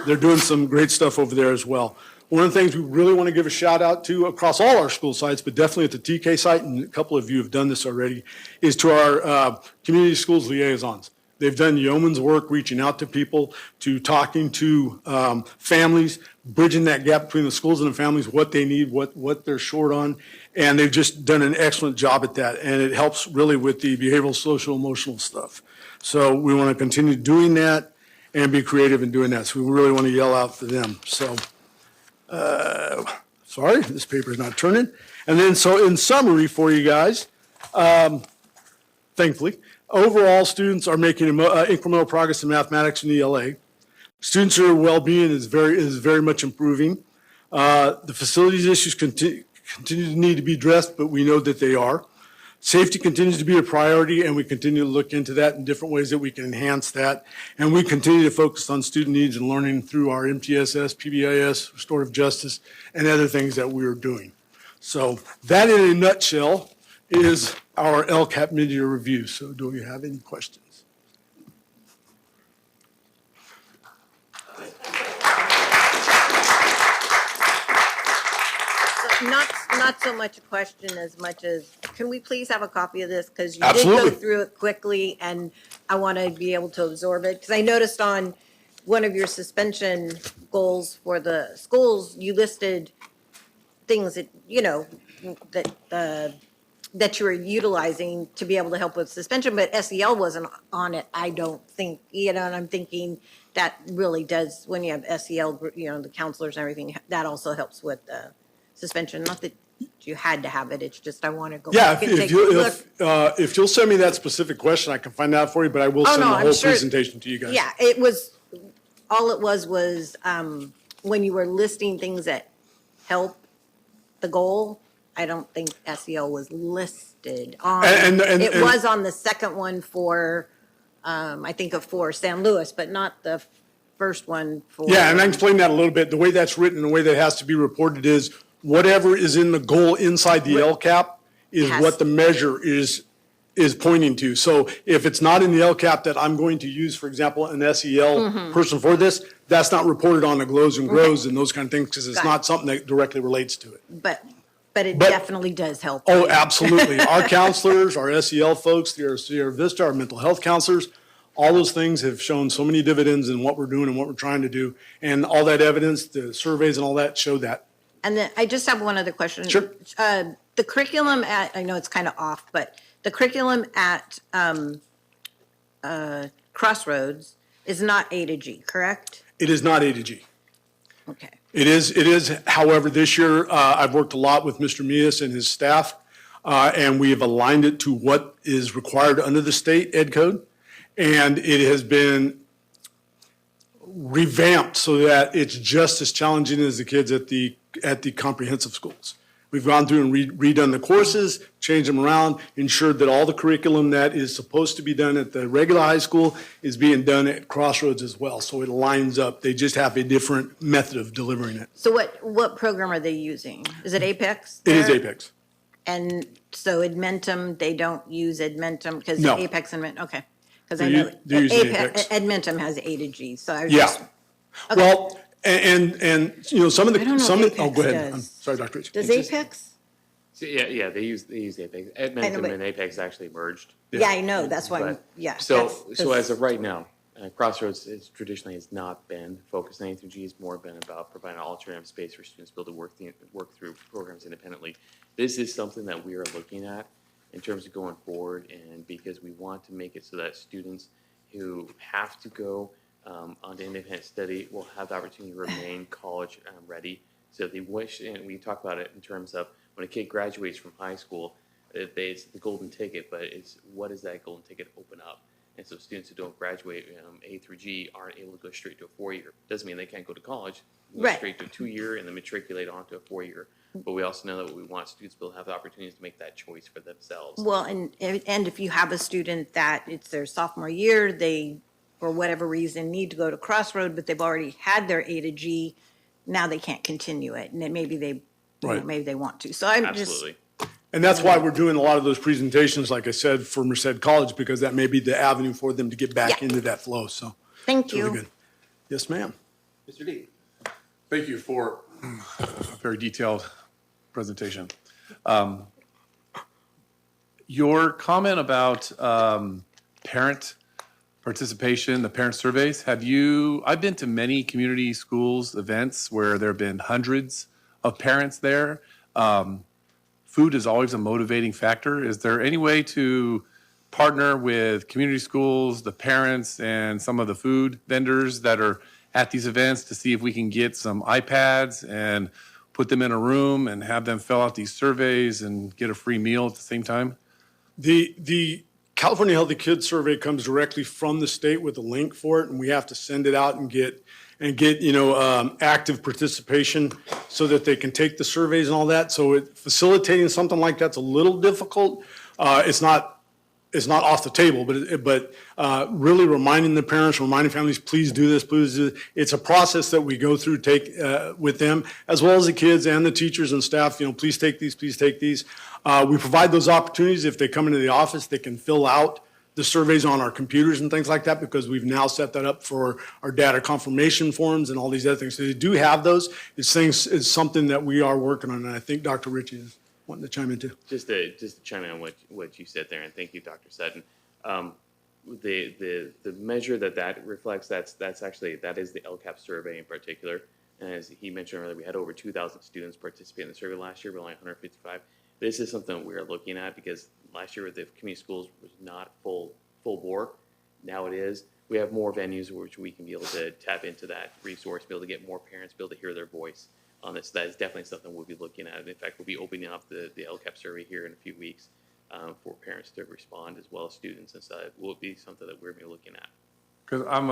they're doing some great stuff over there as well. One of the things we really want to give a shout out to across all our school sites, but definitely at the TK site, and a couple of you have done this already, is to our community schools liaisons. They've done yeoman's work reaching out to people, to talking to families, bridging that gap between the schools and the families, what they need, what they're short on. And they've just done an excellent job at that. And it helps really with the behavioral, social, emotional stuff. So we want to continue doing that and be creative in doing that. So we really want to yell out for them. So, sorry, this paper is not turning. And then, so in summary for you guys, thankfully, overall students are making incremental progress in mathematics and ELA. Students' well-being is very much improving. The facilities issues continue to need to be addressed, but we know that they are. Safety continues to be a priority, and we continue to look into that in different ways that we can enhance that. And we continue to focus on student needs and learning through our MTSS, PBIS, restorative justice, and other things that we are doing. So that in a nutshell is our LCAP mid-year review. So do you have any questions? not so much a question as much as, can we please have a copy of this? Because you did Absolutely. go through it quickly, and I want to be able to absorb it. Because I noticed on one of your suspension goals for the schools, you listed things that, that you were utilizing to be able to help with suspension, but SEL wasn't on it, I don't think, and I'm thinking that really does, when you have SEL, the counselors and everything, that also helps with suspension. Not that you had to have it, it's just I want to go Yeah, back and take a look. if you'll send me that specific question, I can find out for you, but I will Oh, send no, the I'm whole sure- presentation to you guys. Yeah, all it was when you were listing things that help the goal, I don't think SEL was listed on. It was on the second one for, I think for San Luis, but not the first one for. Yeah, and I explained that a little bit. The way that's written, the way that has to be reported is whatever is in the goal inside the LCAP is what the measure is pointing to. So if it's not in the LCAP that I'm going to use, for example, an SEL person for this, that's not reported on the GLOws and GROws and those kind of things because it's not something that directly relates to it. But it definitely does help. Oh, absolutely. Our counselors, our SEL folks, the Sierra Vista, our mental health counselors, all those things have shown so many dividends in what we're doing and what we're trying to do. And all that evidence, the surveys and all that show that. And then I just have one other question. Sure. The curriculum I know it's kind of off, but the curriculum at Crossroads is not A to G, correct? It is not A to G. Okay. It is, however, this year, I've worked a lot with Mr. Mias and his staff, and we have aligned it to what is required under the state ed code. And it has been revamped so that it's just as challenging as the kids at the comprehensive schools. We've gone through and redone the courses, changed them around, ensured that all the curriculum that is supposed to be done at the regular high school is being done at Crossroads as well. So it lines up. They just have a different method of delivering it. So what program are they using? Is it Apex? It is there? Apex. And so Edmentum, they don't use Edmentum because No. Apex and okay, because I They're know they're using Apex. Edmentum has A to G. So I was Yeah. just, Well, and some of I don't know the, if some of, Apex oh, go ahead. does. I'm sorry, Dr. Rich. does Apex? So, yeah, they use Apex. Edmonton and Apex actually merged. Yeah, I know. That's why. But- Yeah. So that's- as of right now, Crossroads traditionally has not been focused on A through G. It's more been about providing an alternative space for students to be able to work through programs independently. This is something that we are looking at in terms of going forward, and because we want to make it so that students who have to go on to independent study will have the opportunity to remain college ready. So if they wish, and we talk about it in terms of when a kid graduates from high school, it's the golden ticket, but it's what does that golden ticket open up? And so students who don't graduate A through G aren't able to go straight to a 4-year. Doesn't mean they can't go to college, go Right. straight to a 2-year and then matriculate onto a 4-year. But we also know that we want students to be able to have the opportunities to make that choice for themselves. Well, and if you have a student that it's their sophomore year, they, for whatever reason, need to go to Crossroad, but they've already had their A to G, now they can't continue it, and then maybe they, Right. maybe they want to. So I'm Absolutely. And that's why we're doing a lot of those presentations, like I said, for Merced College, because that may be the avenue for them to get back into that flow, so. Thank it's really you. good. Yes, ma'am. Mr. D. Thank you for a very detailed presentation. Your comment about parent participation, the parent surveys, I've been to many community schools events where there have been hundreds of parents there. Food is always a motivating factor. Is there any way to partner with community schools, the parents, and some of the food vendors that are at these events to see if we can get some iPads and put them in a room and have them fill out these surveys and get a free meal at the same time? The California Healthy Kids Survey comes directly from the state with a link for it, and we have to send it out and get active participation so that they can take the surveys and all that. So facilitating something like that's a little difficult. It's not off the table, but really reminding the parents, reminding families, please do this, please do this. It's a process that we go through, with them, as well as the kids and the teachers and staff, please take these, please take these. We provide those opportunities. If they come into the office, they can fill out the surveys on our computers and things like that, because we've now set that up for our data confirmation forms and all these other things. So they do have those. It's something that we are working on, and I think Dr. Ritchie is wanting to chime in too. Just to chime in on what you said there, and thank you, Dr. Sutton. The measure that reflects, that is the LCAP survey in particular. And as he mentioned earlier, we had over 2,000 students participate in the survey last year, but only 155. This is something that we're looking at because last year the community schools was not full bore. Now it is. We have more venues which we can be able to tap into that resource, be able to get more parents, be able to hear their voice on this. That is definitely something we'll be looking at. In fact, we'll be opening up the LCAP survey here in a few weeks for parents to respond as well as students. And so it will be something that we're going to be looking at. Because I'm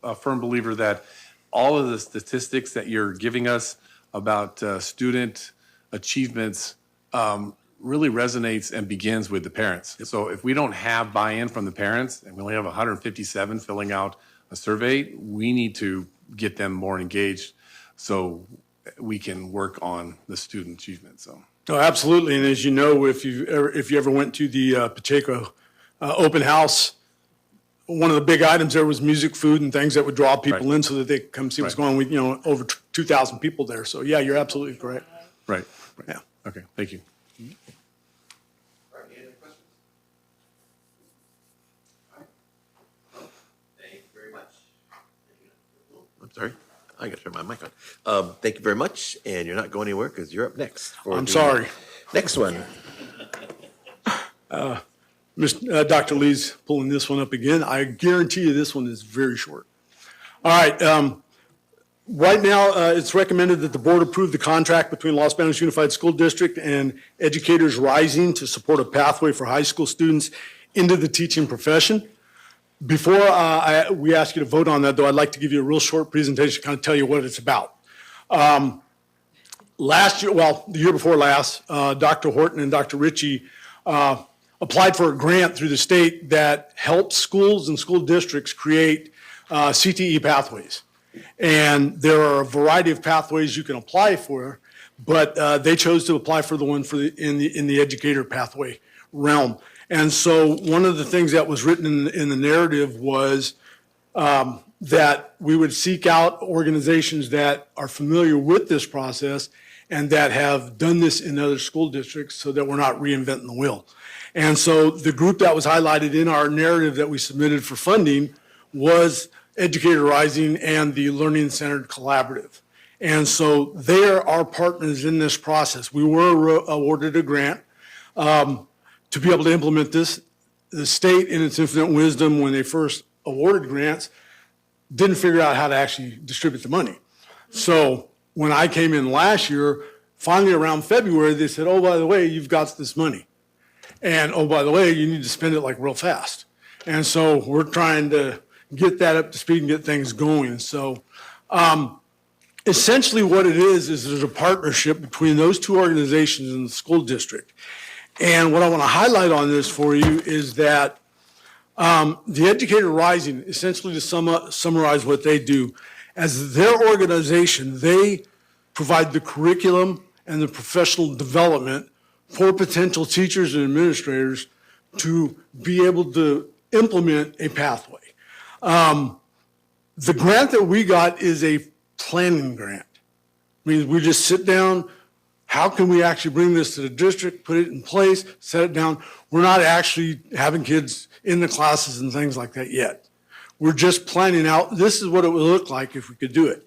a firm believer that all of the statistics that you're giving us about student achievements really resonates and begins with the parents. So if we don't have buy-in from the parents, and we only have 157 filling out a survey, we need to get them more engaged so we can work on the student achievement. So. Oh, absolutely. And as you know, if you ever went to the Pacheco open house, one of the big items there was music, food, and things that would draw people in so that they could come see what's going on. With over 2,000 people there. So yeah, you're absolutely correct. Right. Yeah. Okay. Thank you. I'm sorry. I got to turn my mic on. Thank you very much, and you're not going anywhere because you're up next. I'm sorry. Next one. Dr. Lee's pulling this one up again. I guarantee you this one is very short. All right. Right now, it's recommended that the board approve the contract between Los Banos Unified School District and Educators Rising to support a pathway for high school students into the teaching profession. Before we ask you to vote on that, though, I'd like to give you a real short presentation to kind of tell you what it's about. Last year, well, the year before last, Dr. Horton and Dr. Ritchie applied for a grant through the state that helps schools and school districts create CTE pathways. And there are a variety of pathways you can apply for, but they chose to apply for the one in the educator pathway realm. And so one of the things that was written in the narrative was that we would seek out organizations that are familiar with this process and that have done this in other school districts so that we're not reinventing the wheel. And so the group that was highlighted in our narrative that we submitted for funding was Educator Rising and the Learning Centered Collaborative. And so they are our partners in this process. We were awarded a grant to be able to implement this. The state, in its infinite wisdom, when they first awarded grants, didn't figure out how to actually distribute the money. So when I came in last year, finally around February, they said, oh, by the way, you've got this money. And oh, by the way, you need to spend it like real fast. And so we're trying to get that up to speed and get things going. So essentially what it is there's a partnership between those two organizations and the school district. And what I want to highlight on this for you is that the Educator Rising, essentially to summarize what they do, as their organization, they provide the curriculum and the professional development for potential teachers and administrators to be able to implement a pathway. The grant that we got is a planning grant. I mean, we just sit down, how can we actually bring this to the district, put it in place, set it down? We're not actually having kids in the classes and things like that yet. We're just planning out, this is what it would look like if we could do it.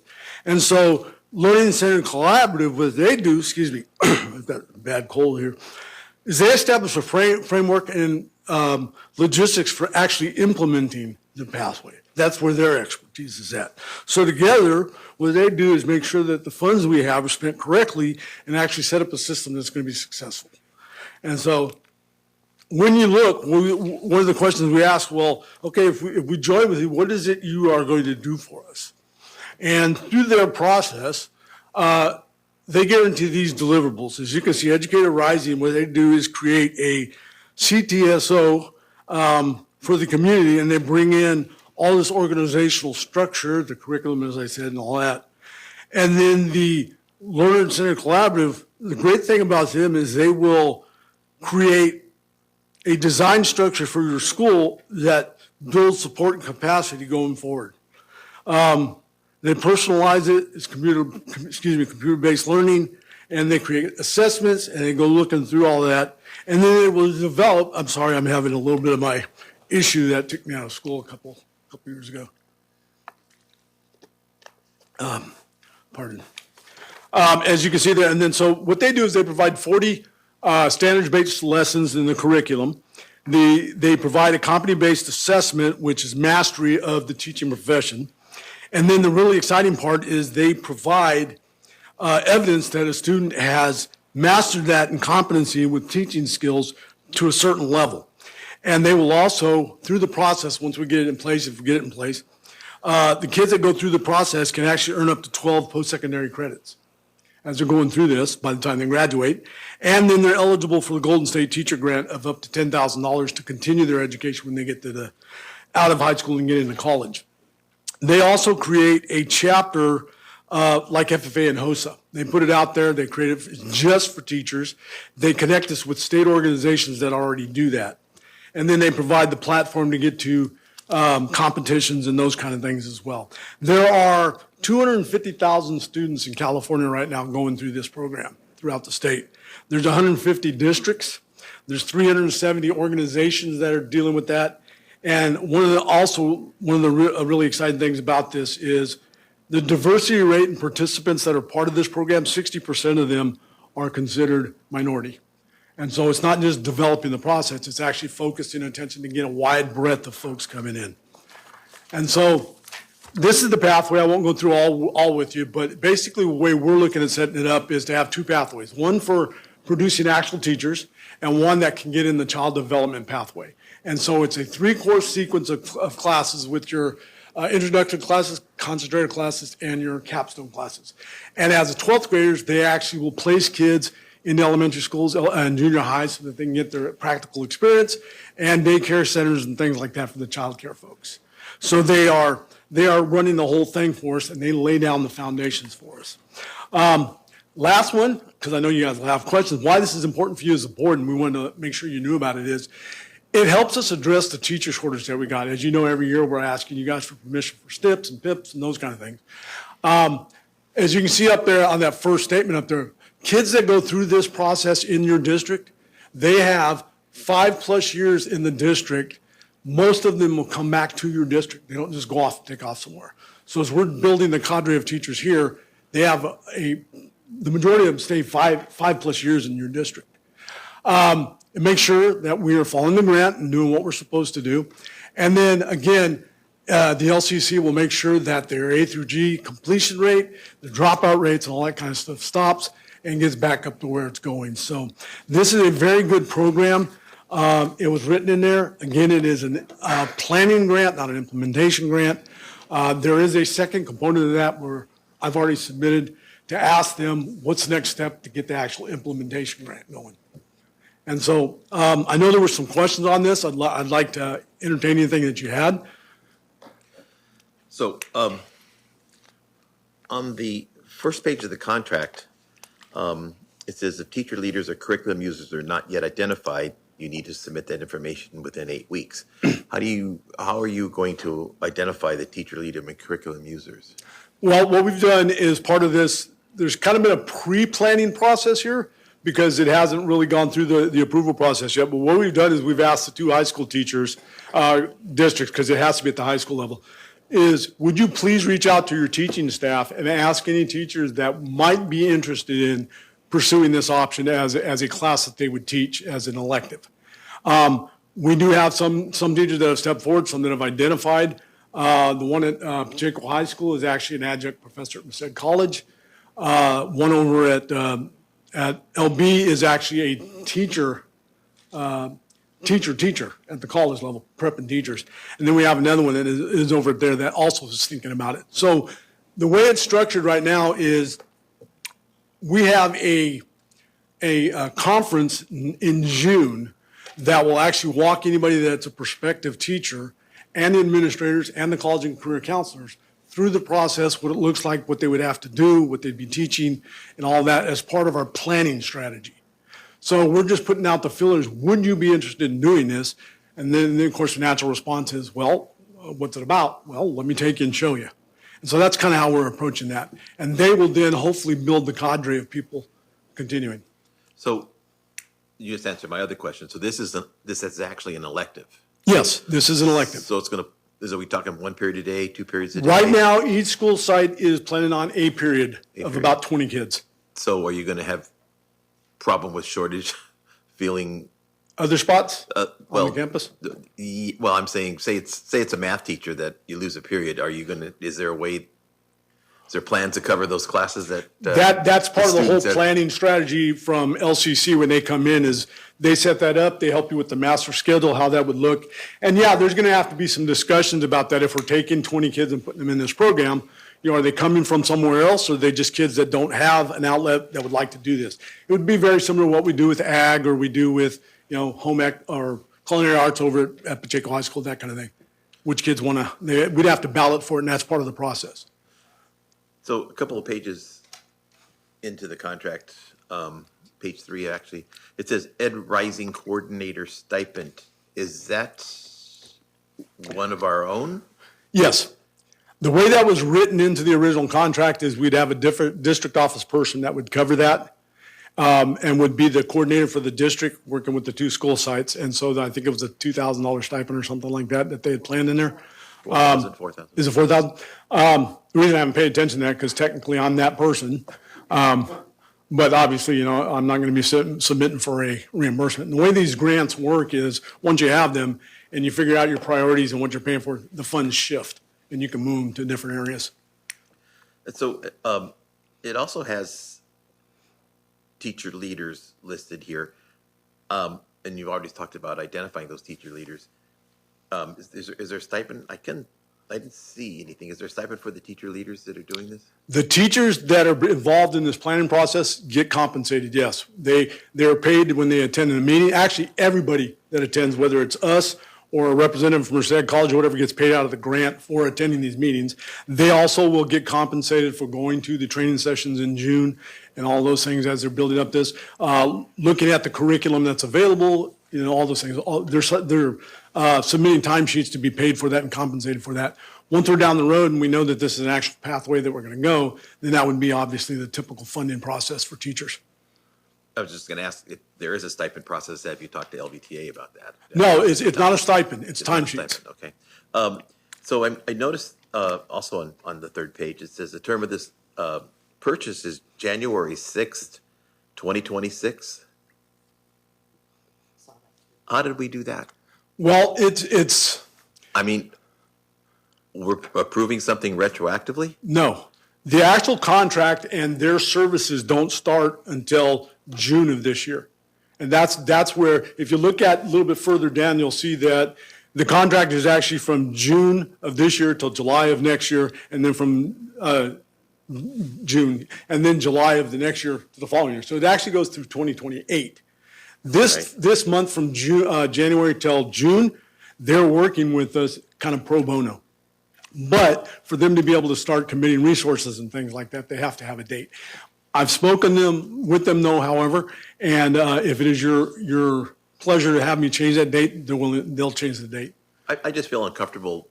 And so Learning Centered Collaborative, what they do, excuse me, I've got a bad cold here, is they establish a framework and logistics for actually implementing the pathway. That's where their expertise is at. So together, what they do is make sure that the funds we have are spent correctly and actually set up a system that's going to be successful. And so when you look, one of the questions we ask, well, okay, if we join with you, what is it you are going to do for us? And through their process, they guarantee these deliverables. As you can see, Educator Rising, what they do is create a CTSO for the community, and they bring in all this organizational structure, the curriculum, as I said, and all that. And then the Learning Center Collaborative, the great thing about them is they will create a design structure for your school that builds support and capacity going forward. They personalize it, it's computer-based learning, and they create assessments, and they go looking through all that. And then they will develop, I'm sorry, I'm having a little bit of my issue that took me out of school a couple years ago. Pardon. As you can see there, and then so what they do is they provide 40 standards-based lessons in the curriculum. They provide a competency-based assessment, which is mastery of the teaching profession. And then the really exciting part is they provide evidence that a student has mastered that in competency with teaching skills to a certain level. And they will also, through the process, once we get it in place, if we get it in place, the kids that go through the process can actually earn up to 12 post-secondary credits as they're going through this by the time they graduate. And then they're eligible for the Golden State Teacher Grant of up to $10,000 to continue their education when they get to out of high school and get into college. They also create a chapter like FFA and HOSA. They put it out there, they create it just for teachers. They connect us with state organizations that already do that. And then they provide the platform to get to competitions and those kind of things as well. There are 250,000 students in California right now going through this program throughout the state. There's 150 districts. There's 370 organizations that are dealing with that. And one of the really exciting things about this is the diversity rate in participants that are part of this program, 60% of them are considered minority. And so it's not just developing the process, it's actually focusing attention to get a wide breadth of folks coming in. And so this is the pathway. I won't go through all with you, but basically the way we're looking at setting it up is to have two pathways. One for producing actual teachers and one that can get in the child development pathway. And so it's a 3-course sequence of classes with your introductory classes, concentrated classes, and your capstone classes. And as the 12th graders, they actually will place kids in elementary schools and junior high so that they can get their practical experience and daycare centers and things like that for the child care folks. So they are running the whole thing for us and they lay down the foundations for us. Last one, because I know you guys will have questions, why this is important for you as a board and we want to make sure you knew about it is, it helps us address the teacher shortage that we got. As you know, every year we're asking you guys for permission for STIPs and PIPs and those kind of things. As you can see up there on that first statement up there, kids that go through this process in your district, they have 5+ years in the district. Most of them will come back to your district. They don't just go off and take off somewhere. So as we're building the cadre of teachers here, they have the majority of them stay 5+ years in your district. And make sure that we are following the grant and doing what we're supposed to do. And then again, the LCC will make sure that their A through G completion rate, the dropout rates, and all that kind of stuff stops and gets back up to where it's going. So this is a very good program. It was written in there. Again, it is a planning grant, not an implementation grant. There is a second component of that where I've already submitted to ask them what's the next step to get the actual implementation grant going. And so I know there were some questions on this. I'd like to entertain anything that you had. So on the first page of the contract, it says if teacher leaders or curriculum users are not yet identified, you need to submit that information within 8 weeks. How are you going to identify the teacher leader and curriculum users? Well, what we've done is part of this, there's kind of been a pre-planning process here because it hasn't really gone through the approval process yet. But what we've done is we've asked the 2 high school teachers, districts, because it has to be at the high school level, is would you please reach out to your teaching staff and ask any teachers that might be interested in pursuing this option as a class that they would teach as an elective. We do have some teachers that have stepped forward, some that have identified. The one at Pacheco High School is actually an adjunct professor at Merced College. One over at LB is actually a teacher at the college level, prepping teachers. And then we have another one that is over there that also is thinking about it. So the way it's structured right now is we have a conference in June that will actually walk anybody that's a prospective teacher and the administrators and the college and career counselors through the process, what it looks like, what they would have to do, what they'd be teaching, and all that as part of our planning strategy. So we're just putting out the feelers, would you be interested in doing this? And then of course, the natural response is, well, what's it about? Well, let me take you and show you. And so that's kind of how we're approaching that. And they will then hopefully build the cadre of people continuing. So you just answered my other question. So this is actually an elective. Yes, this is an elective. So are we talking 1 period a day, 2 periods a day? Right now, each school site is planning on a period of about 20 kids. So are you going to have problem with shortage, feeling? Other spots well, on the campus? Well, I'm saying, say it's a math teacher that you lose a period. Is there plans to cover those classes That's part of the whole students planning strategy from LCC when they come in is they set that up, they help you with the master schedule, how that would look. And yeah, there's gonna have to be some discussions about that if we're taking 20 kids and putting them in this program. You know, are they coming from somewhere else, or are they just kids that don't have an outlet that would like to do this? It would be very similar to what we do with ag or we do with, you know, home ec or culinary arts over at Pacheco High School, that kind of thing. Which kids we'd have to ballot for it, and that's part of the process. So a couple of pages into the contract, page 3 actually, it says Ed Rising Coordinator Stipend. Is that one of our own? Yes. The way that was written into the original contract is we'd have a different district office person that would cover that and would be the coordinator for the district working with the 2 school sites. And so I think it was a $2,000 stipend or something like that they had planned in there. 4,000. Is it 4,000? The reason I haven't paid attention to that because technically I'm that person. But obviously, you know, I'm not going to be submitting for a reimbursement. And the way these grants work is once you have them and you figure out your priorities and what you're paying for, the funds shift and you can move them to different areas. And so it also has teacher leaders listed here. And you've already talked about identifying those teacher leaders. Is there a stipend? I didn't see anything. Is there a stipend for the teacher leaders that are doing this? The teachers that are involved in this planning process get compensated, yes. They're paid when they attend a meeting. Actually, everybody that attends, whether it's us or a representative from Merced College or whatever, gets paid out of the grant for attending these meetings. They also will get compensated for going to the training sessions in June and all those things as they're building up this. Looking at the curriculum that's available, you know, all those things. They're submitting timesheets to be paid for that and compensated for that. Once we're down the road and we know that this is an actual pathway that we're going to go, then that would be obviously the typical funding process for teachers. I was just going to ask if there is a stipend process. Have you talked to LBTA about that? No, it's not a stipend. It's timesheets. Okay. So I noticed also on the 3rd page, it says the term of this purchase is January 6th, 2026. How did we do that? Well, it's. I mean, we're approving something retroactively? No. The actual contract and their services don't start until June of this year. And that's where, if you look at a little bit further down, you'll see that the contract is actually from June of this year till July of next year, and then from June, and then July of the next year to the following year. So it actually goes through 2028. This month from January till June, they're working with us kind of pro bono. But for them to be able to start committing resources and things like that, they have to have a date. I've spoken with them though, however, and if it is your pleasure to have me change that date, they'll change the date. I just feel uncomfortable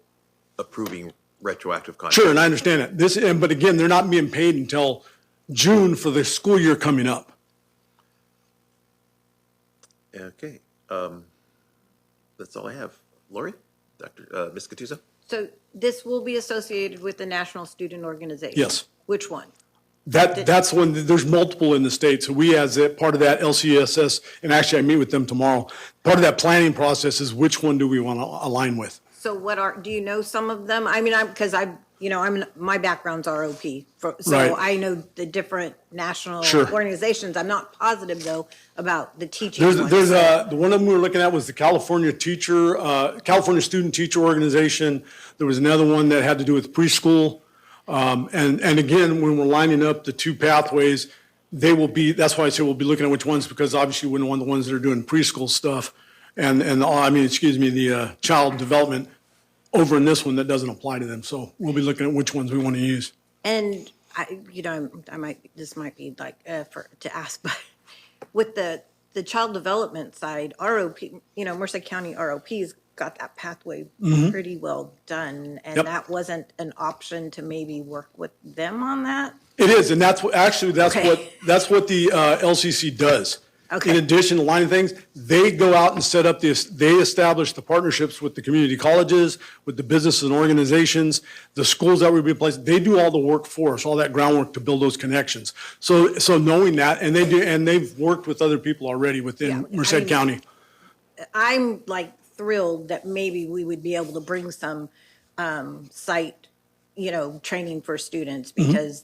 approving retroactive contracts. Sure, and I understand that. But again, they're not being paid until June for the school year coming up. Okay. That's all I have. Lori? Ms. Gattuso? So this will be associated with the National Student Organization? Yes. Which one? That's when there's multiple in the state. So we, as part of that LCSS, and actually I meet with them tomorrow, part of that planning process is which one do we want to align with? So do you know some of them? I mean, my background's ROP, so Right. I know the different national Sure. organizations. I'm not positive though about the teaching There's ones. the one of them we were looking at was the California California Student Teacher Organization. There was another one that had to do with preschool. And again, when we're lining up the 2 pathways, that's why I say we'll be looking at which ones, because obviously we wouldn't want the ones that are doing preschool stuff the child development over in this one that doesn't apply to them. So we'll be looking at which ones we want to use. And this might be like to ask, but with the the child development side, ROP, Merced County ROP's got that pathway pretty well done. And Yep. that wasn't an option to maybe work with them on that? It is, and that's what, actually, Okay. that's what the LCC does. Okay. In addition to lining things, they go out and set up this, they establish the partnerships with the community colleges, with the businesses and organizations, the schools that would be placed. They do all the work for us, all that groundwork to build those connections. So knowing that, and they've worked with other people already within Merced County. I'm like thrilled that maybe we would be able to bring some site, training for students, because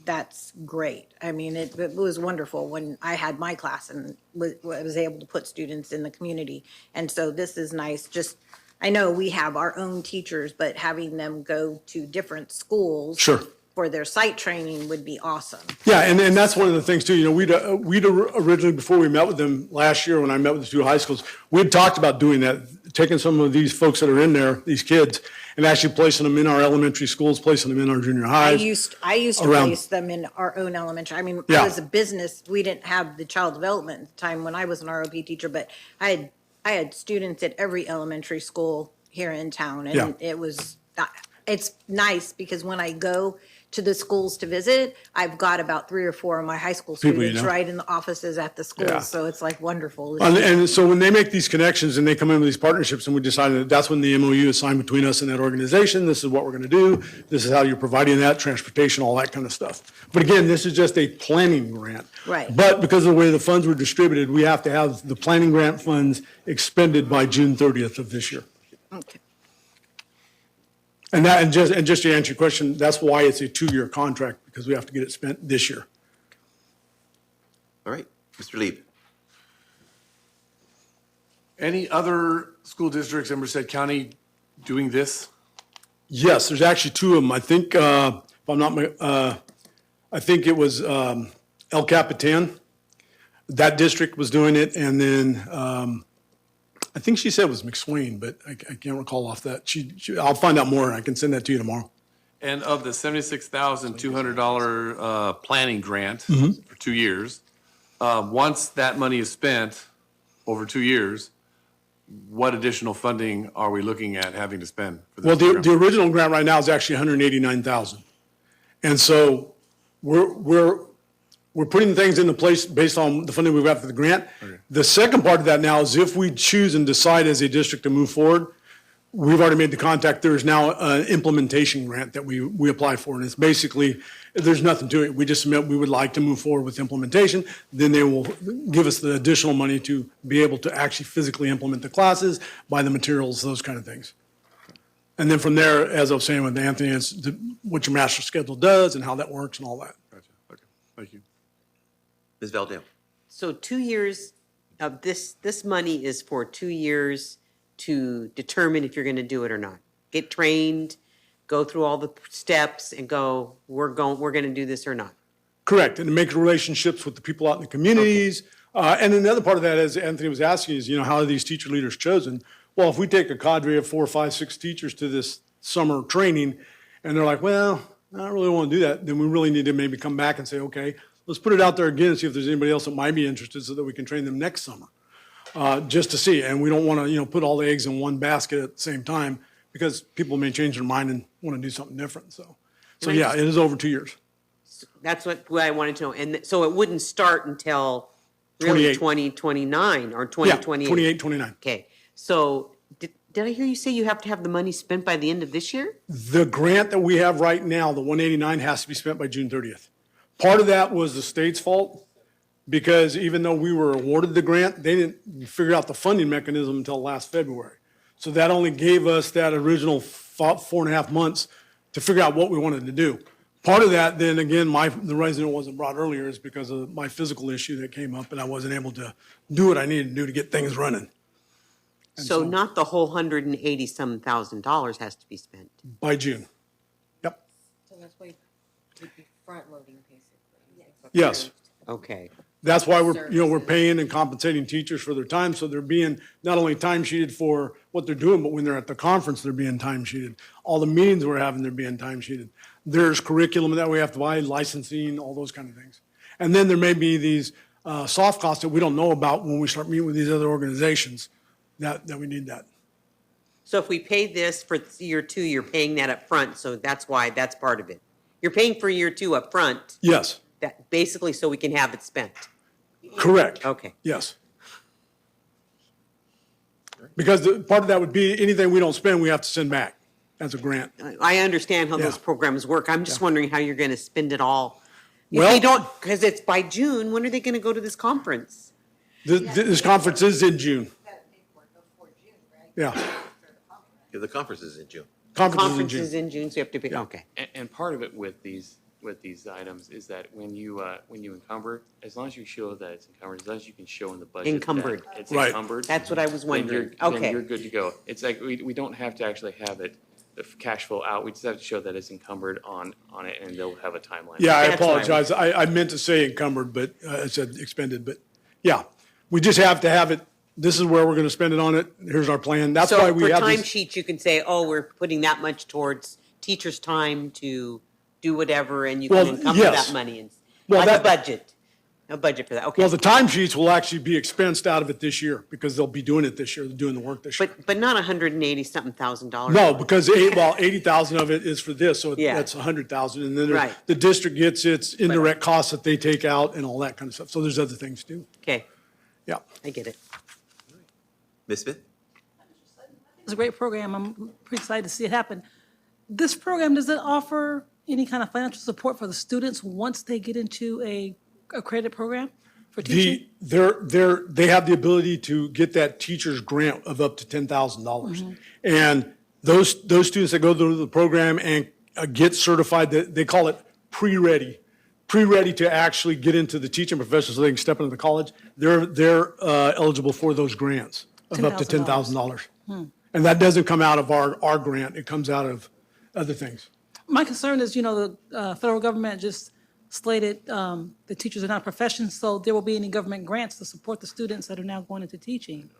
that's great. I mean, it was wonderful when I had my class and was able to put students in the community. And so this is nice. Just, I know we have our own teachers, but having them go to different schools Sure. for their site training would be awesome. Yeah, and that's one of the things too, we'd originally, before we met with them last year, when I met with the two high schools, we'd talked about doing that, taking some of these folks that are in there, these kids, and actually placing them in our elementary schools, placing them in our junior I highs. used to place them in our own elementary. I mean, Yeah. I was a business, we didn't have the child development at the time when I was an ROP teacher, but I had students at every elementary school here in town. Yeah. And it's nice because when I go to the schools to visit, I've got about 3 or 4 of my high school People you students know. right in the offices at the schools. Yeah. So it's like wonderful. And so when they make these connections and they come in with these partnerships, and we decided that that's when the MOU is signed between us and that organization, this is what we're going to do, this is how you're providing that, transportation, all that kind of stuff. But again, this is just a planning grant. Right. But because of the way the funds were distributed, we have to have the planning grant funds expended by June 30th of this year. Okay. And just to answer your question, that's why it's a 2-year contract, because we have to get it spent this year. All right, Mr. Lieb. Any other school districts in Merced County doing this? Yes, there's actually 2 of them. I think, if I'm not, I think it was El Capitan. That district was doing it, and then I think she said it was McSwain, but I can't recall off that. I'll find out more, and I can send that to you tomorrow. And of the $76,200 planning grant for 2 years, once that money is spent over 2 years, what additional funding are we looking at having to spend for this Well, program? the original grant right now is actually $189,000. And so we're putting things into place based on the funding we've got for the grant. Okay. The second part of that now is if we choose and decide as a district to move forward, we've already made the contact. There is now an implementation grant that we apply for. And it's basically, there's nothing to it. We just submit we would like to move forward with implementation. Then they will give us the additional money to be able to actually physically implement the classes, buy the materials, those kind of things. And then from there, as I was saying with Anthony, it's what your master schedule does and how that works and all that. Gotcha. Okay. Thank you. Ms. Valdez. So 2 years of this money is for 2 years to determine if you're going to do it or not. Get trained, go through all the steps and go, we're going to do this or not. Correct, and to make relationships with the people out in the communities. And then the other part of that, as Anthony was asking, is, how are these teacher leaders chosen? Well, if we take a cadre of 4, 5, 6 teachers to this summer training, and they're like, well, I don't really want to do that, then we really need to maybe come back and say, okay, let's put it out there again and see if there's anybody else that might be interested so that we can train them next summer, just to see. And we don't want to, put all the eggs in one basket at the same time, because people may change their mind and want to do something different. So yeah, it is over 2 years. That's what I wanted to know. And so it wouldn't start until really 2029 or 2028? Yeah, 28, 29. Okay. So did I hear you say you have to have the money spent by the end of this year? The grant that we have right now, the 189, has to be spent by June 30th. Part of that was the state's fault, because even though we were awarded the grant, they didn't figure out the funding mechanism until last February. So that only gave us that original 4.5 months to figure out what we wanted to do. Part of that, then again, the reason it wasn't brought earlier is because of my physical issue that came up, and I wasn't able to do what I needed to do to get things running. So not the whole $180-some thousand has to be spent. By June. Yep. So that's why you'd be front loading basically. Yes. Okay. That's why we're paying and compensating teachers for their time, so they're being not only time sheeted for what they're doing, but when they're at the conference, they're being time sheeted. All the meetings we're having, they're being time sheeted. There's curriculum that we have to buy, licensing, all those kind of things. And then there may be these soft costs that we don't know about when we start meeting with these other organizations, that we need that. So if we pay this for year 2, you're paying that up front, so that's why that's part of it. You're paying for year 2 up front. Yes, That basically so we can have it spent. correct. Okay. Yes. Because part of that would be anything we don't spend, we have to send back as a grant. I understand how those Yeah. programs work. I'm just wondering how you're going to spend it all. If Well- they don't, because it's by June, when are they going to go to this conference? This conference is in June. Yeah, Yeah, the conference is in June. conference is in Conference June. is in June, so you have to pay, okay. And part of it with these items is that when you encumber, as long as you show that it's encumbered, as long as you can show in the budget that Encumbered. it's Right. encumbered. That's what I was then wondering. then Okay. you're good to go. It's like, we don't have to actually have it, the cash flow out. We just have to show that it's encumbered on it, and they'll have a timeline. Yeah, I That's what I was- apologize. I meant to say encumbered, but I said expended, but yeah. We just have to have it, this is where we're going to spend it on it. Here's our plan. That's why So we for have this. timesheets, you can say, oh, we're putting that much towards teachers' time to do whatever, and you can Well, encumber yes. that money. And Well, like a that- budget. A budget for that, okay. Well, the timesheets will actually be expensed out of it this year because they'll be doing it this year, they're doing the work this year. But not $180-something thousand. No, because 80,000 of it is for this, so Yeah. that's 100,000. And then Right. the district gets its indirect costs that they take out and all that kind of stuff. So there's other things too. Okay, Yeah. I get it. Ms. Smith? It's a great program. I'm pretty excited to see it happen. This program, does it offer any kind of financial support for the students once they get into a accredited program for teaching? They have the ability to get that teacher's grant of up to $10,000. And those students that go through the program and get certified, they call it pre-ready to actually get into the teaching profession so they can step into the college, they're eligible for those grants of up to $10,000. And that doesn't come out of our grant, it comes out of other things. My concern is, the federal government just slated the teachers are not a profession, so there will be any government grants to support the students that are now going into teaching.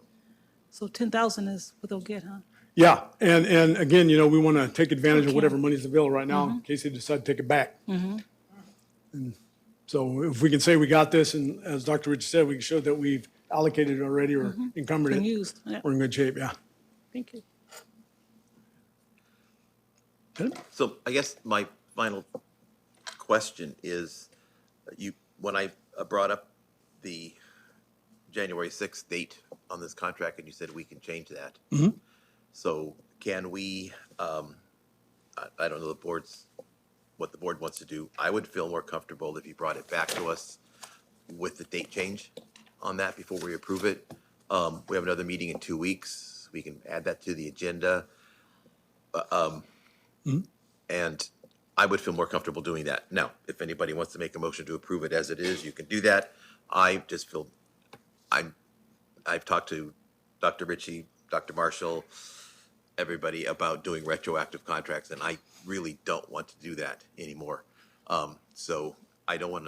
So 10,000 is what they'll get, huh? Yeah, and again, we want to take advantage of whatever money's available right now in case they decide to take it back. And so if we can say we got this, and as Dr. Rich said, we can show that we've allocated it already or encumbered Been it, used, yeah. we're in good shape, yeah. Thank you. Good. So I guess my final question is, when I brought up the January 6th date on this contract, and you said we can change that. So can we, I don't know what the board wants to do. I would feel more comfortable if you brought it back to us with the date change on that before we approve it. We have another meeting in 2 weeks. We can add that to the agenda. And I would feel more comfortable doing that. Now, if anybody wants to make a motion to approve it as it is, you can do that. I just feel, I've talked to Dr. Ritchie, Dr. Marshall, everybody about doing retroactive contracts, and I really don't want to do that anymore. So I don't want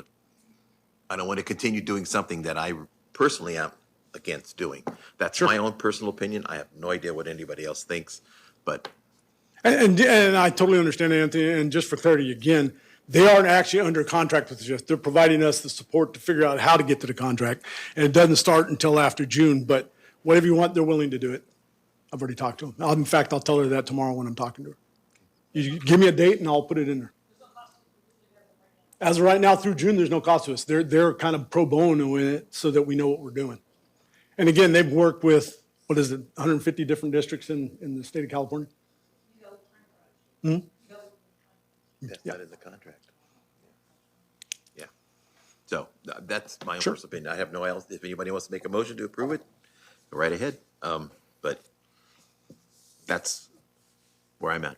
to continue doing something that I personally am against doing. That's my own personal opinion. I have no idea what anybody else thinks, but And I totally understand, Anthony, and just for clarity, again, they aren't actually under contract with us. They're providing us the support to figure out how to get to the contract, and it doesn't start until after June, but whatever you want, they're willing to do it. I've already talked to them. In fact, I'll tell her that tomorrow when I'm talking to her. You give me a date and I'll put it in there. As of right now, through June, there's no cost to us. They're kind of pro bono in it so that we know what we're doing. And again, they've worked with, 150 different districts in the state of California? that's not in the contract. Yeah. So that's my own personal opinion. I have no else. If anybody wants to make a motion to approve it, go right ahead. But that's where I'm at.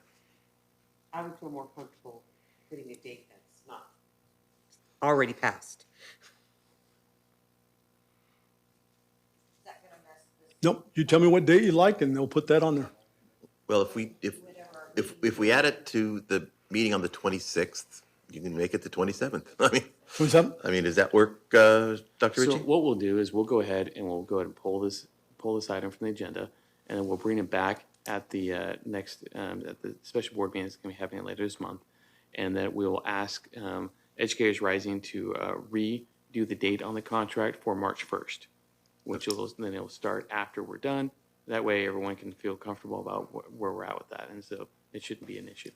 I would feel more comfortable putting a date that's not already passed. Nope, you tell me what date you like and they'll put that on there. Well, if we add it to the meeting on the 26th, you can make it the 27th. I mean, 27th? I mean, does that work, Dr. So Ritchie? what we'll do is we'll go ahead and pull this item from the agenda, and then we'll bring it back at the next, at the special board meeting that's going to be happening later this month. And then we'll ask Educators Rising to do the date on the contract for March 1st, which then it'll start after we're done. That way, everyone can feel comfortable about where we're at with that, and so it shouldn't be an issue.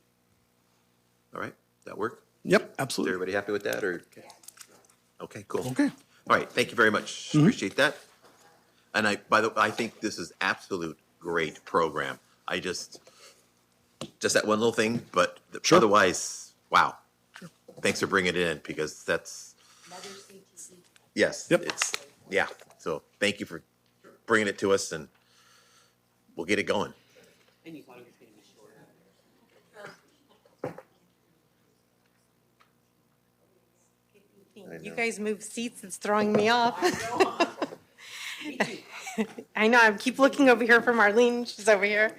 All right, that work? Yep, Is absolutely. everybody happy with that, or? Okay, cool. Okay. All right, thank you very much. Appreciate that. And by the way, I think this is absolute great program. I just that one little thing, but otherwise, wow. Thanks for bringing it in, because that's, yes, Yep. yeah. So thank you for bringing it to us, and we'll get it going. You guys move seats, it's throwing me off. I know, I keep looking over here for Marlene, she's over here.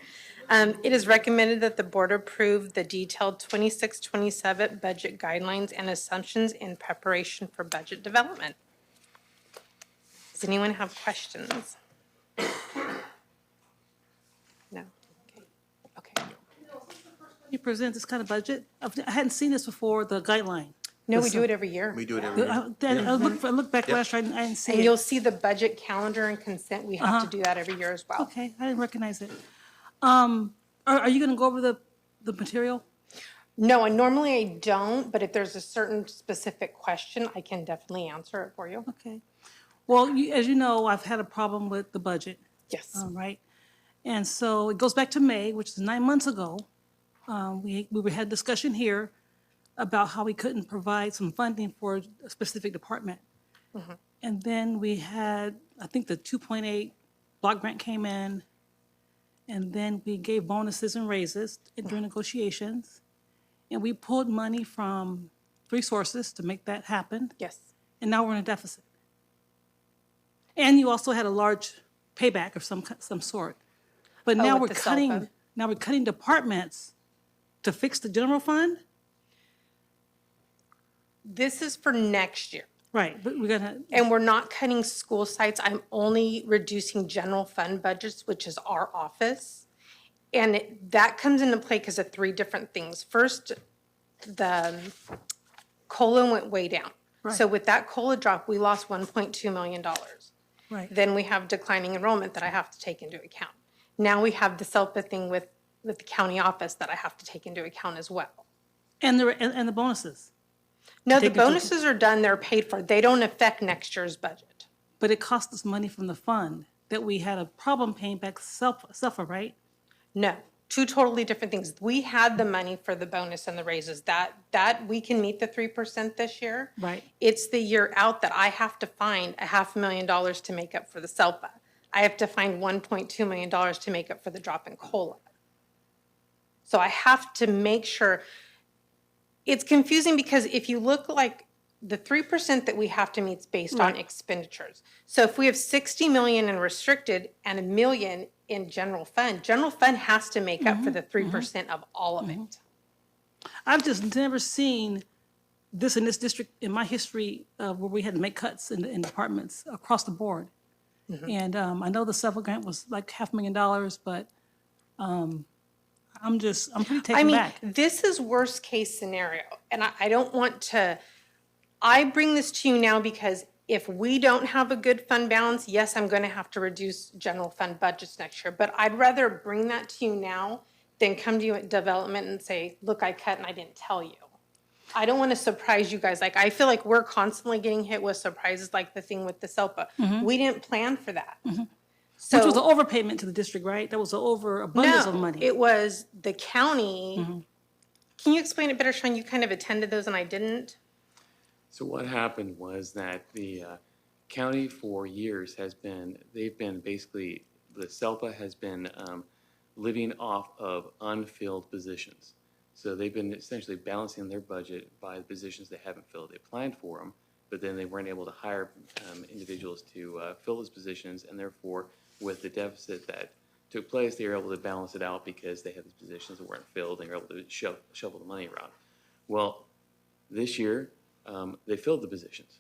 It is recommended that the board approve the detailed 26-27 budget guidelines and assumptions in preparation for budget development. Does anyone have questions? No? Okay. You present this kind of budget? I hadn't seen this before, the guideline. No, we do it every year. We do it every year. I looked back last year, I didn't see it. And you'll see the budget calendar and consent, we have to Uh-huh. do that every year as well. Okay, I didn't recognize it. Are you gonna go over the material? No, and normally I don't, but if there's a certain specific question, I can definitely answer it for you. Okay. Well, as you know, I've had a problem with the budget. Yes. Right? And so it goes back to May, which is 9 months ago. We had a discussion here about how we couldn't provide some funding for a specific department. And then we had, I think the 2.8 block grant came in, and then we gave bonuses and raises during negotiations. And we pulled money from 3 sources to make that happen. Yes. And now we're in a deficit. And you also had a large payback of some sort. But now with we're the cell phone? cutting departments to fix the general fund? This is for next year. Right, but we're gonna. And we're not cutting school sites. I'm only reducing general fund budgets, which is our office. And that comes into play because of 3 different things. First, the COLA went way down. Right. So with that COLA drop, we lost $1.2 million. Right. Then we have declining enrollment that I have to take into account. Now we have the SELPA thing with the county office that I have to take into account as well. And the bonuses. No, the bonuses are done, they're paid for. They don't affect next year's budget. But it cost us money from the fund that we had a problem paying back SELFA, right? No, 2 totally different things. We had the money for the bonus and the raises. That we can meet the 3% this year. Right. It's the year out that I have to find $500,000 to make up for the SELPA. I have to find $1.2 million to make up for the drop in COLA. So I have to make sure. It's confusing because if you look like the 3% that we have to meet is based on expenditures. So if we have 60 million in restricted and $1 million in general fund has to make up for the 3% of all of it. I've just never seen this in this district in my history where we had to make cuts in departments across the board. And I know the SELFA grant was like $500,000, but I'm pretty taken back. This is worst case scenario. And I don't want to, I bring this to you now because if we don't have a good fund balance, yes, I'm going to have to reduce general fund budgets next year. But I'd rather bring that to you now than come to you at development and say, look, I cut and I didn't tell you. I don't want to surprise you guys. Like, I feel like we're constantly getting hit with surprises like the thing with the SELPA. We didn't plan for that. So, which was an overpayment to the district, right? That was an overabundance of money. It was the county. Can you explain it better, Sean? You kind of attended those and I didn't. So what happened was that the county for years they've been basically, the SELPA has been living off of unfilled positions. So they've been essentially balancing their budget by the positions they haven't filled. They planned for them, but then they weren't able to hire individuals to fill those positions, and therefore, with the deficit that took place, they were able to balance it out because they had these positions that weren't filled, and they were able to shovel the money around. Well, this year, they filled the positions.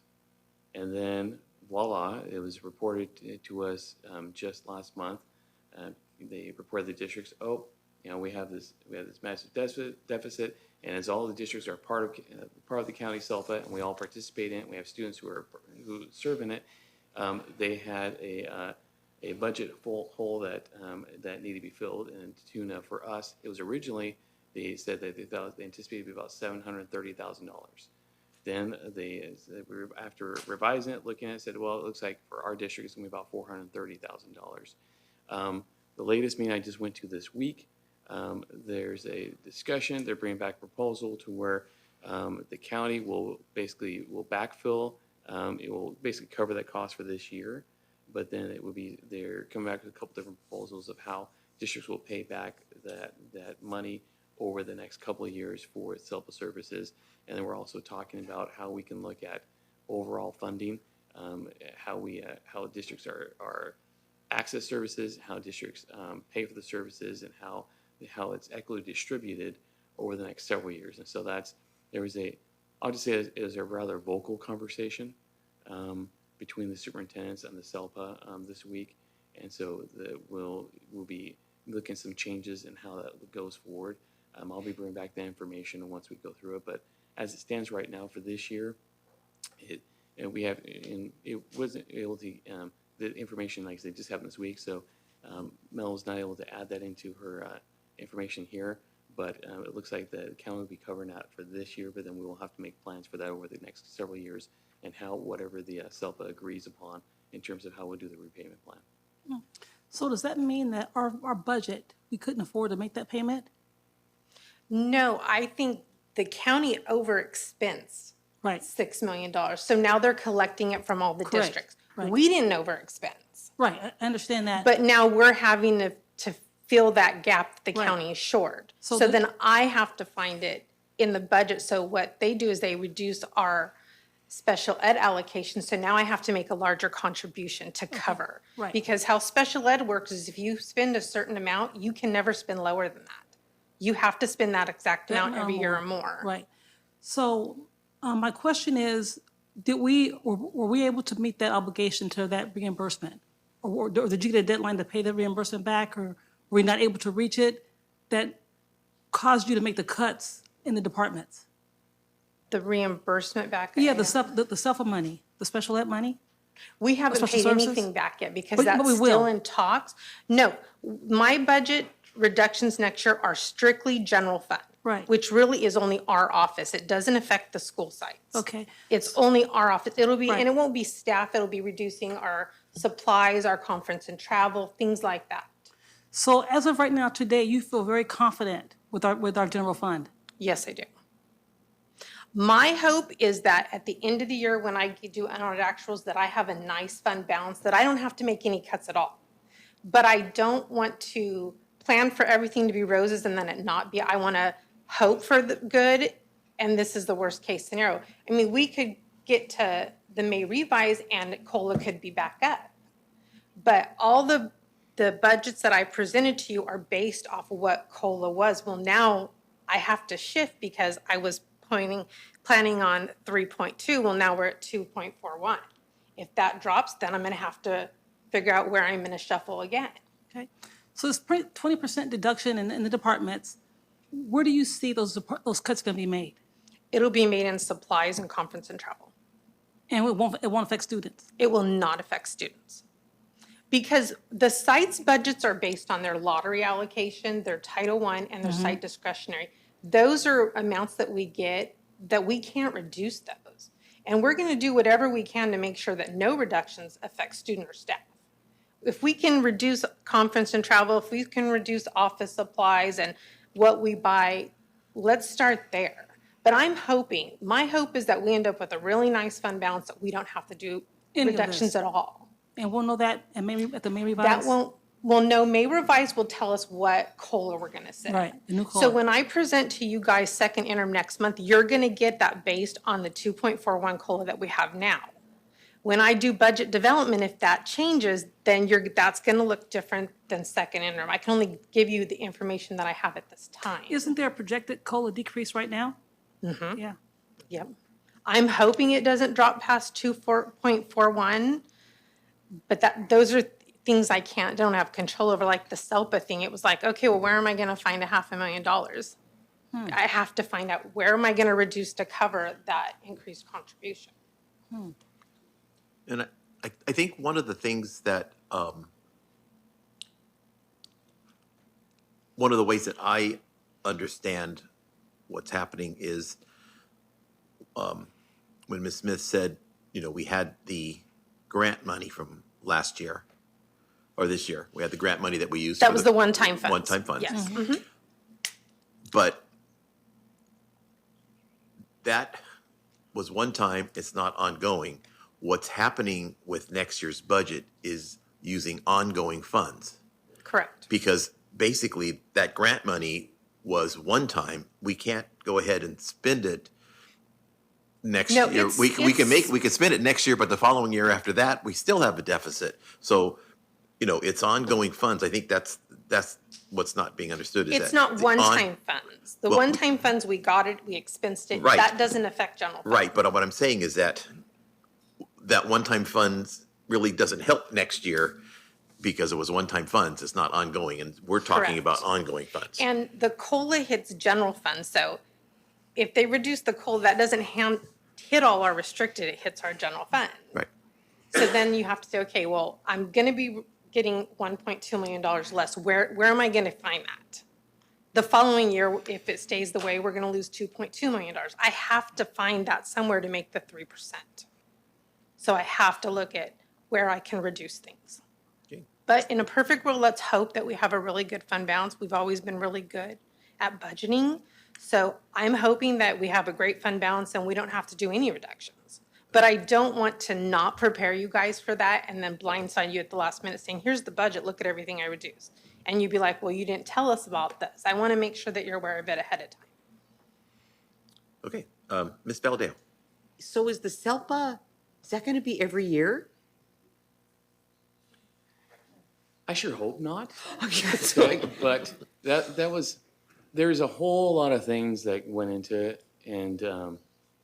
And then, voila, it was reported to us just last month. They reported the districts, we have this massive deficit, and as all the districts are part of the county SELPA, and we all participate in it, we have students who are who serve in it, they had a budget hole that needed to be filled. And to tune up for us, it was originally, they said that they anticipated to be about $730,000. Then after revising it, looking at it, said, well, it looks like for our district, it's going to be about $430,000. The latest meeting I just went to this week, there's a discussion. They're bringing back a proposal to where the county will backfill. It will basically cover that cost for this year, but then it will be, they're coming back with a couple different proposals of how districts will pay back that money over the next couple of years for SELPA services. And then we're also talking about how we can look at overall funding, how districts are access services, how districts pay for the services, and how it's equitably distributed over the next several years. And so I'll just say it is a rather vocal conversation between the superintendents and the SELPA this week. And so we'll be looking at some changes in how that goes forward. I'll be bringing back the information once we go through it. But as it stands right now for this year, it wasn't able to, the information, like I said, just happened this week. So Mel was not able to add that into her information here. But it looks like the county will be covering that for this year, but then we will have to make plans for that over the next several years and whatever the SELPA agrees upon in terms of how we'll do the repayment plan. So does that mean that our budget, we couldn't afford to make that payment? No, I think the county overexpensed $6 million. So now they're collecting it from all the Correct. districts. Right. We didn't overexpense. Right, I understand that. But now we're having to fill that gap that the county is short. So then I have to find it in the budget. So what they do is they reduce our special ed allocation. So now I have to make a larger contribution to cover. Right. Because how special ed works is if you spend a certain amount, you can never spend lower than that. You have to spend that exact amount every year or more. Right. So my question is, were we able to meet that obligation to that reimbursement? Or did you get a deadline to pay the reimbursement back, or were we not able to reach it that caused you to make the cuts in the departments? The reimbursement back? Yeah, the SELPA money, the special ed money? We haven't paid anything back yet because that's still in talks. No, my budget reductions next year are strictly general fund. Right. Which really is only our office. It doesn't affect the school sites. Okay. It's only our office. It'll be, and it won't be staff, it'll be reducing our supplies, our conference and travel, things like that. So as of right now, today, you feel very confident with our general fund? Yes, I do. My hope is that at the end of the year, when I do unaudited actuals, that I have a nice fund balance, that I don't have to make any cuts at all. But I don't want to plan for everything to be roses and then it not be. I want to hope for the good, and this is the worst case scenario. I mean, we could get to the May revise and COLA could be back up. But all the budgets that I presented to you are based off of what COLA was. Well, now I have to shift because I was planning on 3.2. Well, now we're at 2.41. If that drops, then I'm going to have to figure out where I'm going to shuffle again. Okay. So this 20% deduction in the departments, where do you see those cuts going to be made? It'll be made in supplies and conference and travel. And it won't affect students? It will not affect students. Because the site's budgets are based on their lottery allocation, their Title I, and their site discretionary. Those are amounts that we get that we can't reduce those. And we're going to do whatever we can to make sure that no reductions affect student or staff. If we can reduce conference and travel, if we can reduce office supplies and what we buy, let's start there. But my hope is that we end up with a really nice fund balance that we don't have to do reductions at all. And we'll know that at the May revise? May revise will tell us what COLA we're going to set. Right, the new COLA. So when I present to you guys second interim next month, you're going to get that based on the 2.41 COLA that we have now. When I do budget development, if that changes, then that's going to look different than second interim. I can only give you the information that I have at this time. Isn't there a projected COLA decrease right now? Mm-hmm. Yeah. Yep. I'm hoping it doesn't drop past 2.41, but those are things I don't have control over, like the SELPA thing. It was like, okay, well, where am I going to find $500,000? I have to find out where am I going to reduce to cover that increased contribution. And I think one of the things that, one of the ways that I understand what's happening is when Ms. Smith said, you know, we had the grant money from last year or this year. We had the grant money that we used. That for was the one-time funds. One-time funds. Yes. But that was one time, it's not ongoing. What's happening with next year's budget is using ongoing funds. Correct. Because basically that grant money was one time. We can't go ahead and spend it next No, year. We can spend it next year, but the following year after that, we still have a deficit. So, you know, it's ongoing funds. I think that's what's not being understood. Is It's that not the one-time funds. The Well, one-time funds, we got it, we expensed it. Right. That doesn't affect general fund. Right, but what I'm saying is that that one-time funds really doesn't help next year because it was one-time funds. It's not ongoing, and we're talking Correct. about ongoing funds. And the COLA hits general fund, so if they reduce the COLA, that doesn't hit all our restricted, it hits our general fund. Right. So then you have to say, okay, well, I'm gonna be getting $1.2 million less. Where am I gonna find that? The following year, if it stays the way, we're gonna lose $2.2 million. I have to find that somewhere to make the 3%. So I have to look at where I can reduce things. Okay. But in a perfect world, let's hope that we have a really good fund balance. We've always been really good at budgeting. So I'm hoping that we have a great fund balance and we don't have to do any reductions. But I don't want to not prepare you guys for that and then blindside you at the last minute saying, here's the budget, look at everything I reduced. And you'd be like, well, you didn't tell us about this. I want to make sure that you're aware of it ahead of time. Okay, Ms. Belladale. So is the SELPA, is that going to be every year? I sure hope not. But that was, there's a whole lot of things that went into it. And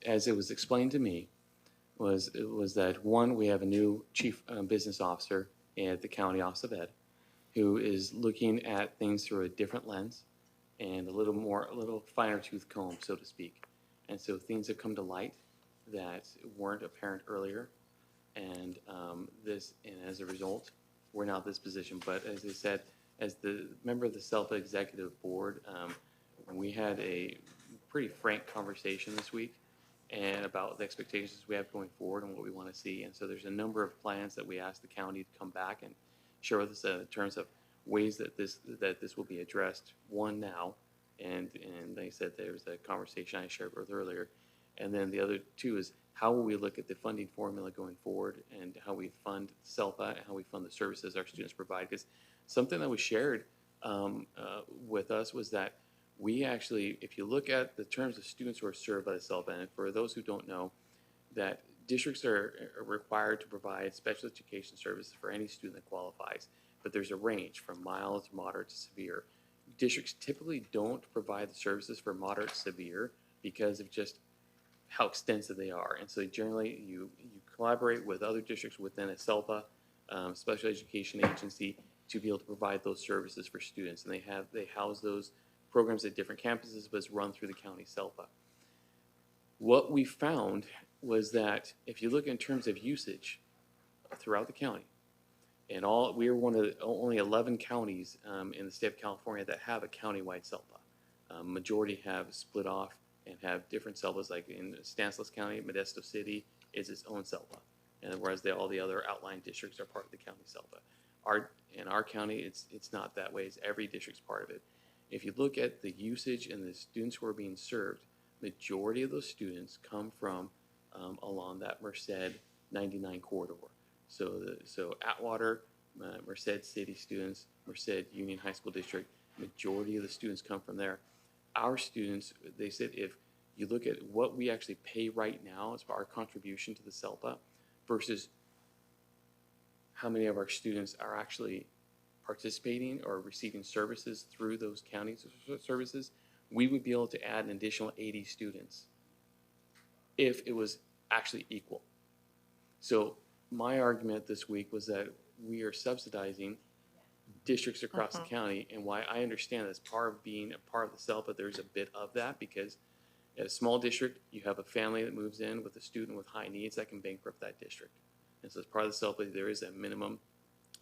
as it was explained to me, was that one, we have a new chief business officer at the County Office of Ed who is looking at things through a different lens and a little finer tooth comb, so to speak. And so things have come to light that weren't apparent earlier. And as a result, we're now in this position. But as I said, as the member of the SELPA Executive Board, we had a pretty frank conversation this week and about the expectations we have going forward and what we want to see. And so there's a number of plans that we asked the county to come back and share with us in terms of ways that this will be addressed. One now, and they said there was a conversation I shared with earlier. And then the other two is how will we look at the funding formula going forward and how we fund SELPA and how we fund the services our students provide. Because something that was shared with us was that we actually, if you look at the terms of students who are served by the SELPA, and for those who don't know, that districts are required to provide special education services for any student that qualifies, but there's a range from mild to moderate to severe. Districts typically don't provide the services for moderate to severe because of just how extensive they are. And so generally you collaborate with other districts within a SELPA, special education agency, to be able to provide those services for students. And they house those programs at different campuses, but it's run through the county SELPA. What we found was that if you look in terms of usage throughout the county, and we are one of the only 11 counties in the state of California that have a countywide SELPA. Majority have split off and have different SELPAs, like in Stanislaus County, Modesto City is its own SELPA, and whereas all the other outlying districts are part of the county SELPA. In our county, it's not that way. It's every district's part of it. If you look at the usage and the students who are being served, majority of those students come from along that Merced 99 corridor. So Atwater, Merced City students, Merced Union High School District, majority of the students come from there. Our students, they said, if you look at what we actually pay right now as our contribution to the SELPA versus how many of our students are actually participating or receiving services through those county services, we would be able to add an additional 80 students if it was actually equal. So my argument this week was that we are subsidizing districts across the county, and why I understand as part of being a part of the SELPA, there's a bit of that, because at a small district, you have a family that moves in with a student with high needs that can bankrupt that district. And so as part of the SELPA, there is a minimum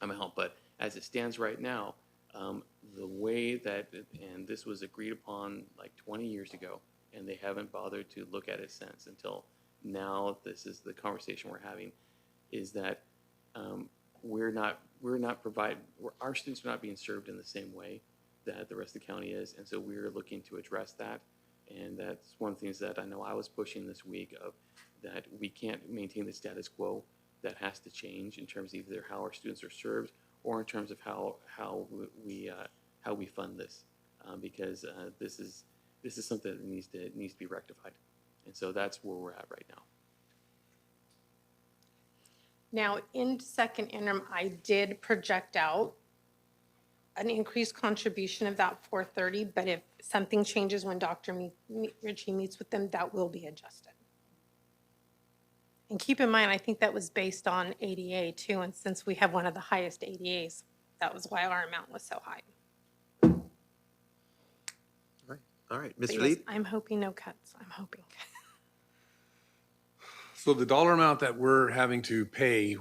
amount, but as it stands right now, the way that, and this was agreed upon like 20 years ago, and they haven't bothered to look at it since until now, this is the conversation we're having, is that our students are not being served in the same way that the rest of the county is, and so we're looking to address that. And that's one of the things that I know I was pushing this week of that we can't maintain the status quo. That has to change in terms of either how our students are served or in terms of how we fund this, because this is something that needs to be rectified, and so that's where we're at right now. Now, in second interim, I did project out an increased contribution of that 430, but if something changes when Dr. Ritchie meets with them, that will be adjusted. And keep in mind, I think that was based on ADA too, and since we have one of the highest ADAs, that was why our amount was so high. All right, But Mr. yes, Lee? I'm hoping no cuts, I'm hoping. So the dollar amount that we're having to pay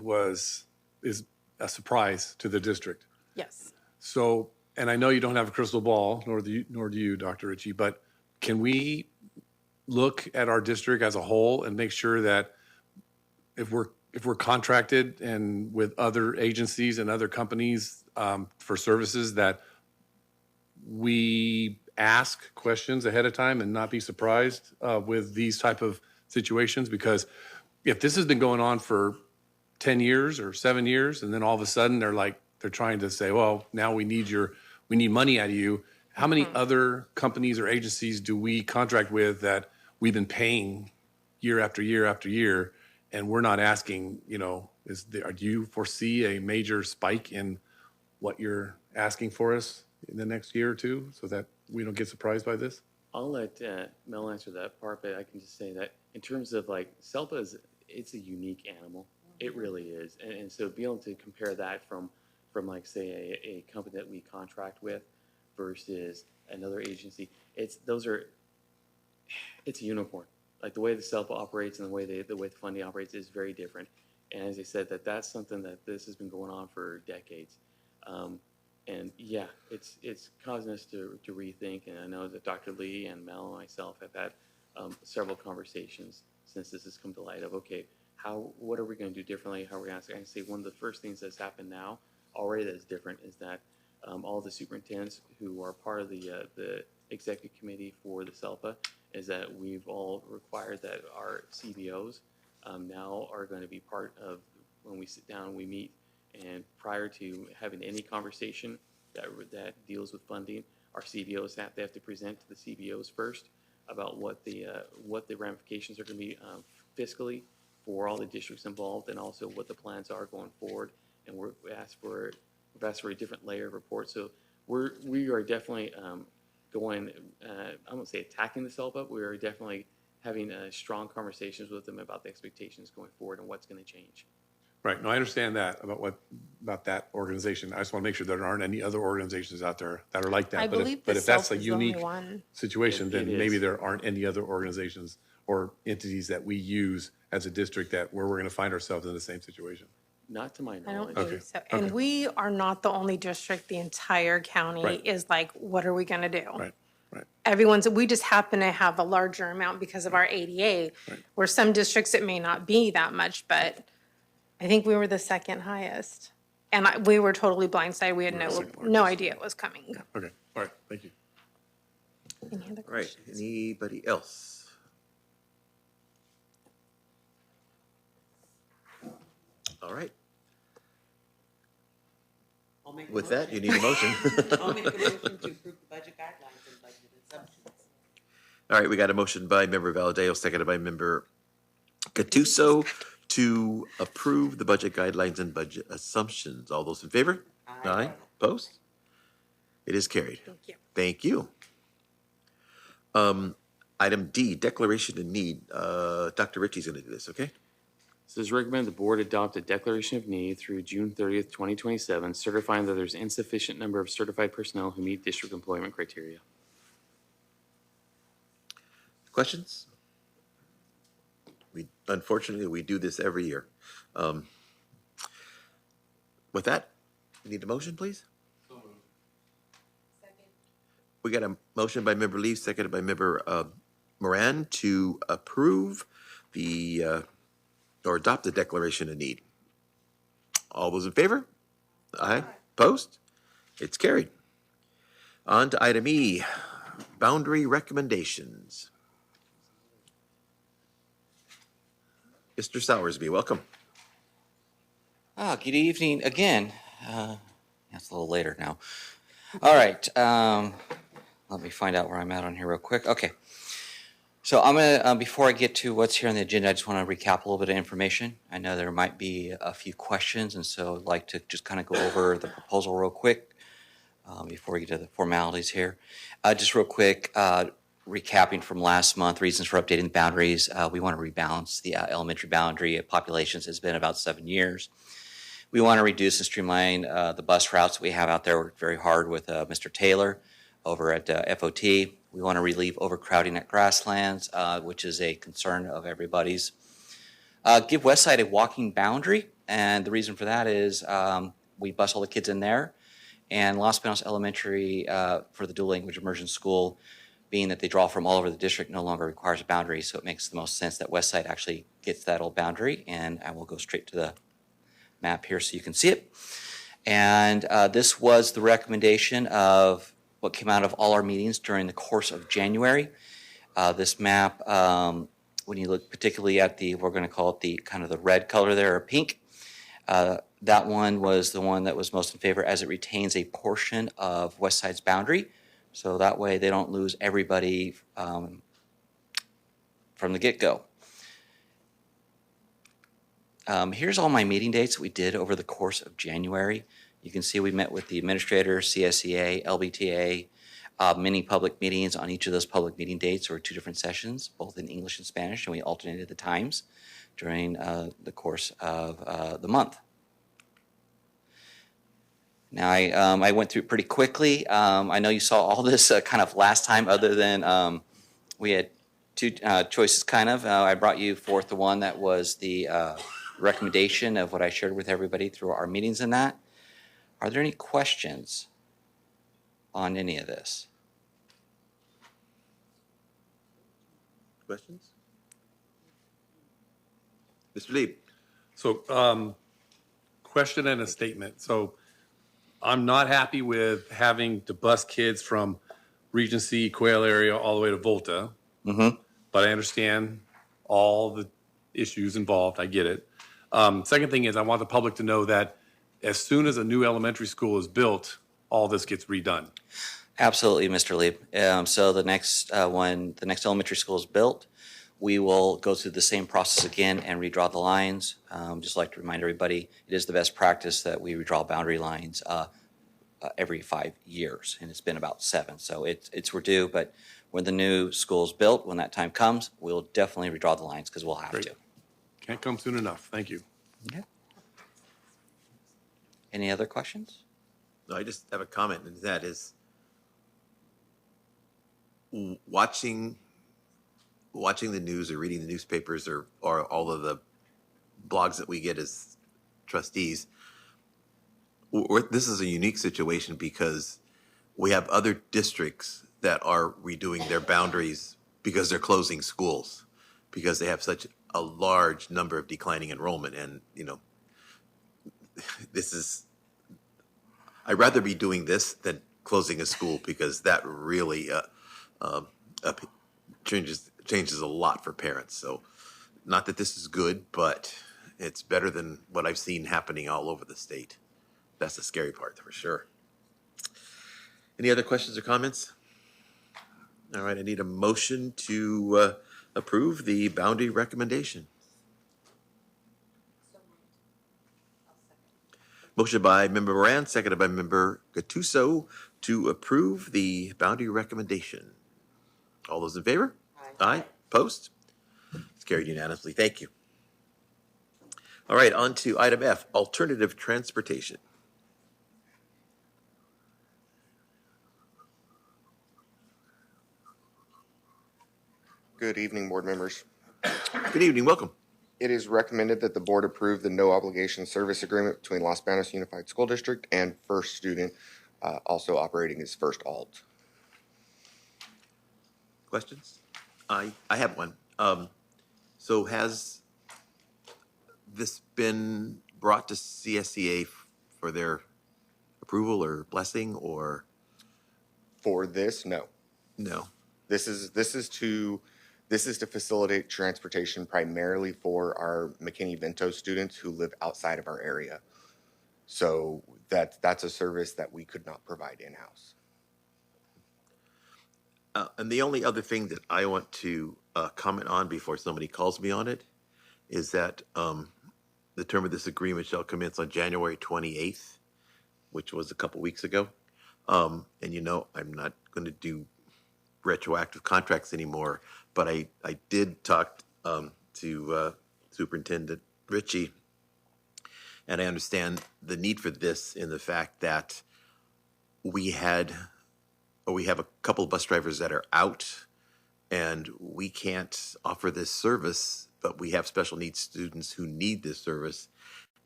is a surprise to the district. Yes. So, and I know you don't have a crystal ball, nor do you, Dr. Ritchie, but can we look at our district as a whole and make sure that if we're contracted and with other agencies and other companies for services, that we ask questions ahead of time and not be surprised with these type of situations? Because if this has been going on for 10 years or 7 years, and then all of a sudden they're trying to say, well, now we need money out of you. How many other companies or agencies do we contract with that we've been paying year after year after year, and we're not asking, do you foresee a major spike in what you're asking for us in the next year or two so that we don't get surprised by this? I'll let Mel answer that part, but I can just say that in terms of like SELPA, it's a unique animal. It really is, and so be able to compare that from like say a company that we contract with versus another agency, it's a unicorn. Like the way the SELPA operates and the way the funding operates is very different. And as I said, that's something that this has been going on for decades. And yeah, it's causing us to rethink. And I know that Dr. Lee and Mel and myself have had several conversations since this has come to light of, okay, what are we going to do differently? How are we going to say one of the first things that's happened now already that's different is that all the superintendents who are part of the executive committee for the SELPA is that we've all required that our CBOs now are going to be part of when we sit down and we meet. And prior to having any conversation that deals with funding, our CBOs have to present to the CBOs first about what the ramifications are going to be fiscally for all the districts involved, and also what the plans are going forward. And we've asked for a different layer of report. So we are definitely going. I won't say attacking the SELPA, but we are definitely having strong conversations with them about the expectations going forward and what's going to change. Right. No, I understand that about that organization. I just want to make sure there aren't any other organizations out there that are like that. I believe but if that's a is the only unique one. situation, then It maybe is. there aren't any other organizations or entities that we use as a district where we're going to find ourselves in the same situation. Not to my I knowledge. don't think so. And we are not the only district. The entire county Right. is like, what are we going to do? Right. We just happen to have a larger amount because of our ADA, where some districts it may not be that much, but I think we were the second highest. And we were totally blindsided. We had no idea it was coming. Okay. All right. Thank you. Any other All right, anybody else? All right. With that, you need a motion. I'll make a motion to approve the budget guidelines and budget assumptions. All right, we got a motion by member Valadeo, seconded by member Gattuso to approve the budget guidelines and budget assumptions. All those in favor? Aye. Opposed? It is carried. Thank you. Thank you. Item D, declaration of need. Dr. Ritchie's going to do this, okay? So it's recommended the board adopt a declaration of need through June 30th, 2027, certifying that there's insufficient number of certified personnel who meet district employment criteria. Questions? Unfortunately, we do this every year. With that, we need a motion, please? We got a motion by member Lee, seconded by member Moran to approve or adopt the declaration of need. All those in favor? Aye. Opposed? It's carried. On to item E, boundary recommendations. Mr. Sowersby, welcome. Good evening again. It's a little later now. All right. Let me find out where I'm at on here real quick. Okay. So I'm going to, before I get to what's here on the agenda, I just want to recap a little bit of information. I know there might be a few questions, and so I'd like to just kind of go over the proposal real quick before we get to the formalities here. Just real quick, recapping from last month, reasons for updating the boundaries. We want to rebalance the elementary boundary of populations. It's been about 7 years. We want to reduce and streamline the bus routes that we have out there. Worked very hard with Mr. Taylor over at FOT. We want to relieve overcrowding at grasslands, which is a concern of everybody's. Give Westside a walking boundary, and the reason for that is we bus all the kids in there, and Los Banos Elementary for the dual language immersion school, being that they draw from all over the district, no longer requires a boundary, so it makes the most sense that Westside actually gets that old boundary, and I will go straight to the map here so you can see it. And this was the recommendation of what came out of all our meetings during the course of January. This map, when you look particularly at we're going to call it the kind of the red color there, or pink, that one was the one that was most in favor as it retains a portion of Westside's boundary. So that way they don't lose everybody from the get-go. Here's all my meeting dates we did over the course of January. You can see we met with the administrator, CSEA, LBTA, many public meetings on each of those public meeting dates. There were 2 different sessions, both in English and Spanish, and we alternated the times during the course of the month. Now, I went through it pretty quickly. I know you saw all this kind of last time, other than we had 2 choices kind of. I brought you forth the one that was the recommendation of what I shared with everybody through our meetings in that. Are there any questions on any of this? Questions? Mr. Lee. So, question and a statement. So, I'm not happy with having to bus kids from Regency, Quail area, all the way to Volta. Mm-hmm. But I understand all the issues involved. I get it. Second thing is I want the public to know that as soon as a new elementary school is built, all this gets redone. Absolutely, Mr. Lee. So the next when the next elementary school is built, we will go through the same process again and redraw the lines. Just like to remind everybody, it is the best practice that we redraw boundary lines every 5 years, and it's been about 7. So we're due, but when the new school is built, when that time comes, we'll definitely redraw the lines because we'll have Great. to. Can't come soon enough. Thank you. Okay. Any other questions? No, I just have a comment, and that is watching the news or reading the newspapers or all of the blogs that we get as trustees. This is a unique situation because we have other districts that are redoing their boundaries because they're closing schools, because they have such a large number of declining enrollment. And, I'd rather be doing this than closing a school, because that really changes a lot for parents. So not that this is good, but it's better than what I've seen happening all over the state. That's the scary part for sure. Any other questions or comments? All right, I need a motion to approve the boundary recommendation. Motion by member Moran, seconded by member Gattuso to approve the boundary recommendation. All those in favor? Aye. Opposed? It's carried unanimously. Thank you. All right, on to item F, alternative transportation. Good evening, board members. Good evening, welcome. It is recommended that the board approve the no obligation service agreement between Los Banos Unified School District and First Student, also operating as First Alt. Questions? I have one. So has this been brought to CSEA for their approval or blessing or? For this, no. No. This is to facilitate transportation primarily for our McKinney-Vento students who live outside of our area. So that's a service that we could not provide in-house. And the only other thing that I want to comment on before somebody calls me on it is that the term of this agreement shall commence on January 28th, which was a couple weeks ago. And I'm not going to do retroactive contracts anymore, but I did talk to Superintendent Ritchie, and I understand the need for this in the fact that we have a couple of bus drivers that are out, and we can't offer this service, but we have special needs students who need this service.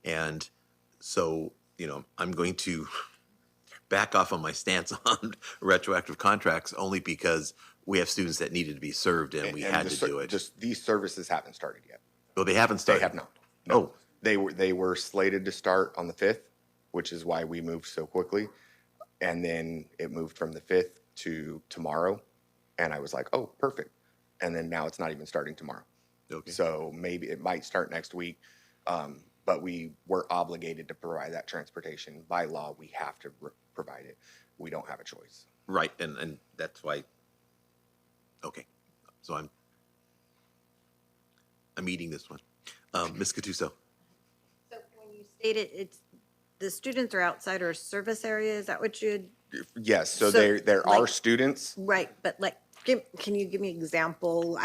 And so, I'm going to back off on my stance on retroactive contracts only because we have students that needed to be served and we had to do it. Just these services haven't started yet. Well, they haven't started? They have not. No. They were slated to start on the 5th, which is why we moved so quickly. And then it moved from the 5th to tomorrow. And I was like, oh, perfect. And then now it's not even starting tomorrow. Okay. So maybe it might start next week. But we were obligated to provide that transportation. By law, we have to provide it. We don't have a choice. Right, and that's why, okay. So I'm eating this one. Ms. Gattuso. So when you stated it's, the students are outside our service area, is that what you'd? Yes, so So, there like- are students, Right, but can you give me an example?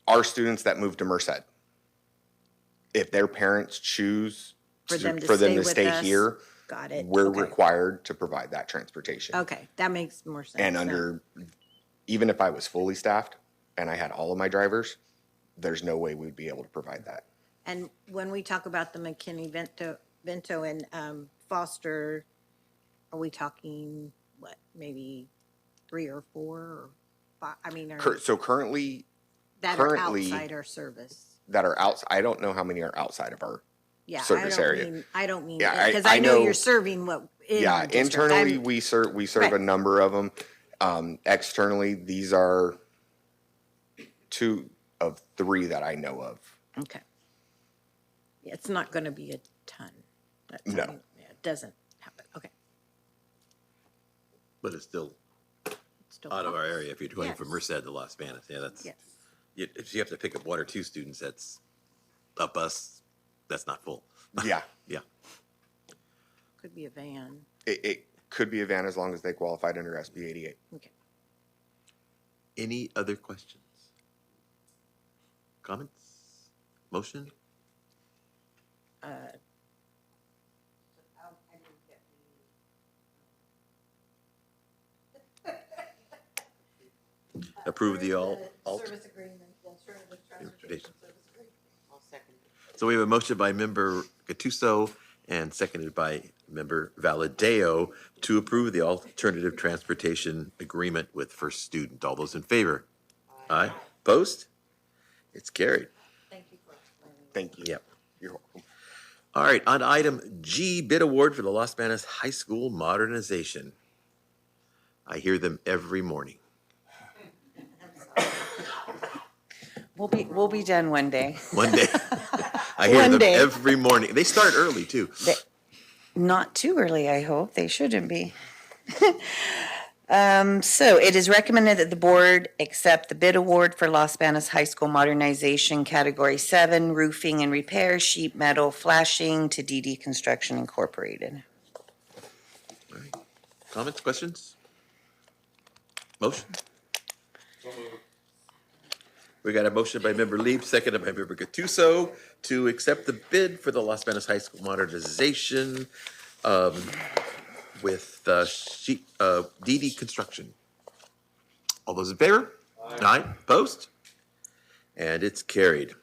our students that move to Merced. If their parents choose For them to for them stay to with stay us? here, Got it. we're Okay. required to provide that transportation. Okay, that makes more sense. And now. even if I was fully staffed and I had all of my drivers, there's no way we'd be able to provide that. And when we talk about the McKinney-Vento and Foster, are we talking, maybe 3 or 4 or 5? I mean, So currently, that are outside our service? that are outside, I don't know how many are outside of our Yeah, service area. I don't mean, Yeah, because I I know know- you're serving what in Yeah, our district. internally, I'm- we serve Right. a number of them. Externally, these are 2 of 3 that I know of. Okay. Yeah, it's not going to be a ton. No. Yeah, it doesn't happen. Okay. But it's still out of our area if you're going from Merced to Las Banas. Yeah, that's, if you have to pick up 1 or 2 students, that's a bus, that's not full. Yeah. Yeah. Could be a van. It could be a van as long as they qualified under SB 88. Okay. Any other questions? Comments? Motion? Approve the alt? Service agreement, alternative transportation So we have a motion by member Gattuso and seconded by member Valadeo to approve the alternative transportation agreement with First Student. All those in favor? Aye. Opposed? It's carried. Thank you. Yep. You're welcome. All right, on to item G, bid award for the Las Banas High School modernization. I hear them every morning. We'll be done one day. One day. I hear One them day. every morning. They start early, too. Not too early, I hope. They shouldn't be. So it is recommended that the board accept the bid award for Las Banas High School modernization, Category 7, roofing and repair, sheet metal, flashing to DD Construction Incorporated. All right. Comments, questions? Motion? We got a motion by member Lieb, seconded by member Gattuso to accept the bid for the Las Banas High School modernization with DD Construction. All those in favor? Aye. Opposed? And it's carried.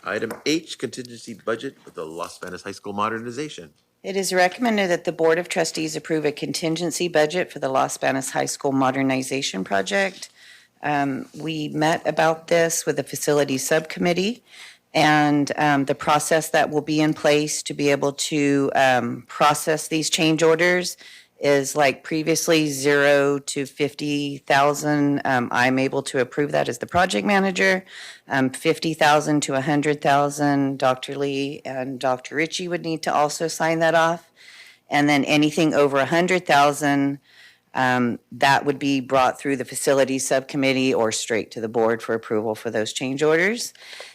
Item H, contingency budget for the Los Banos High School modernization. It is recommended that the Board of Trustees approve a contingency budget for the Los Banos High School modernization project. We met about this with the facility subcommittee, and the process that will be in place to be able to process these change orders is like previously 0 to 50,000. I'm able to approve that as the project manager. 50,000 to 100,000, Dr. Lee and Dr. Ritchie would need to also sign that off. And then anything over 100,000, that would be brought through the facilities subcommittee or straight to the board for approval for those change orders.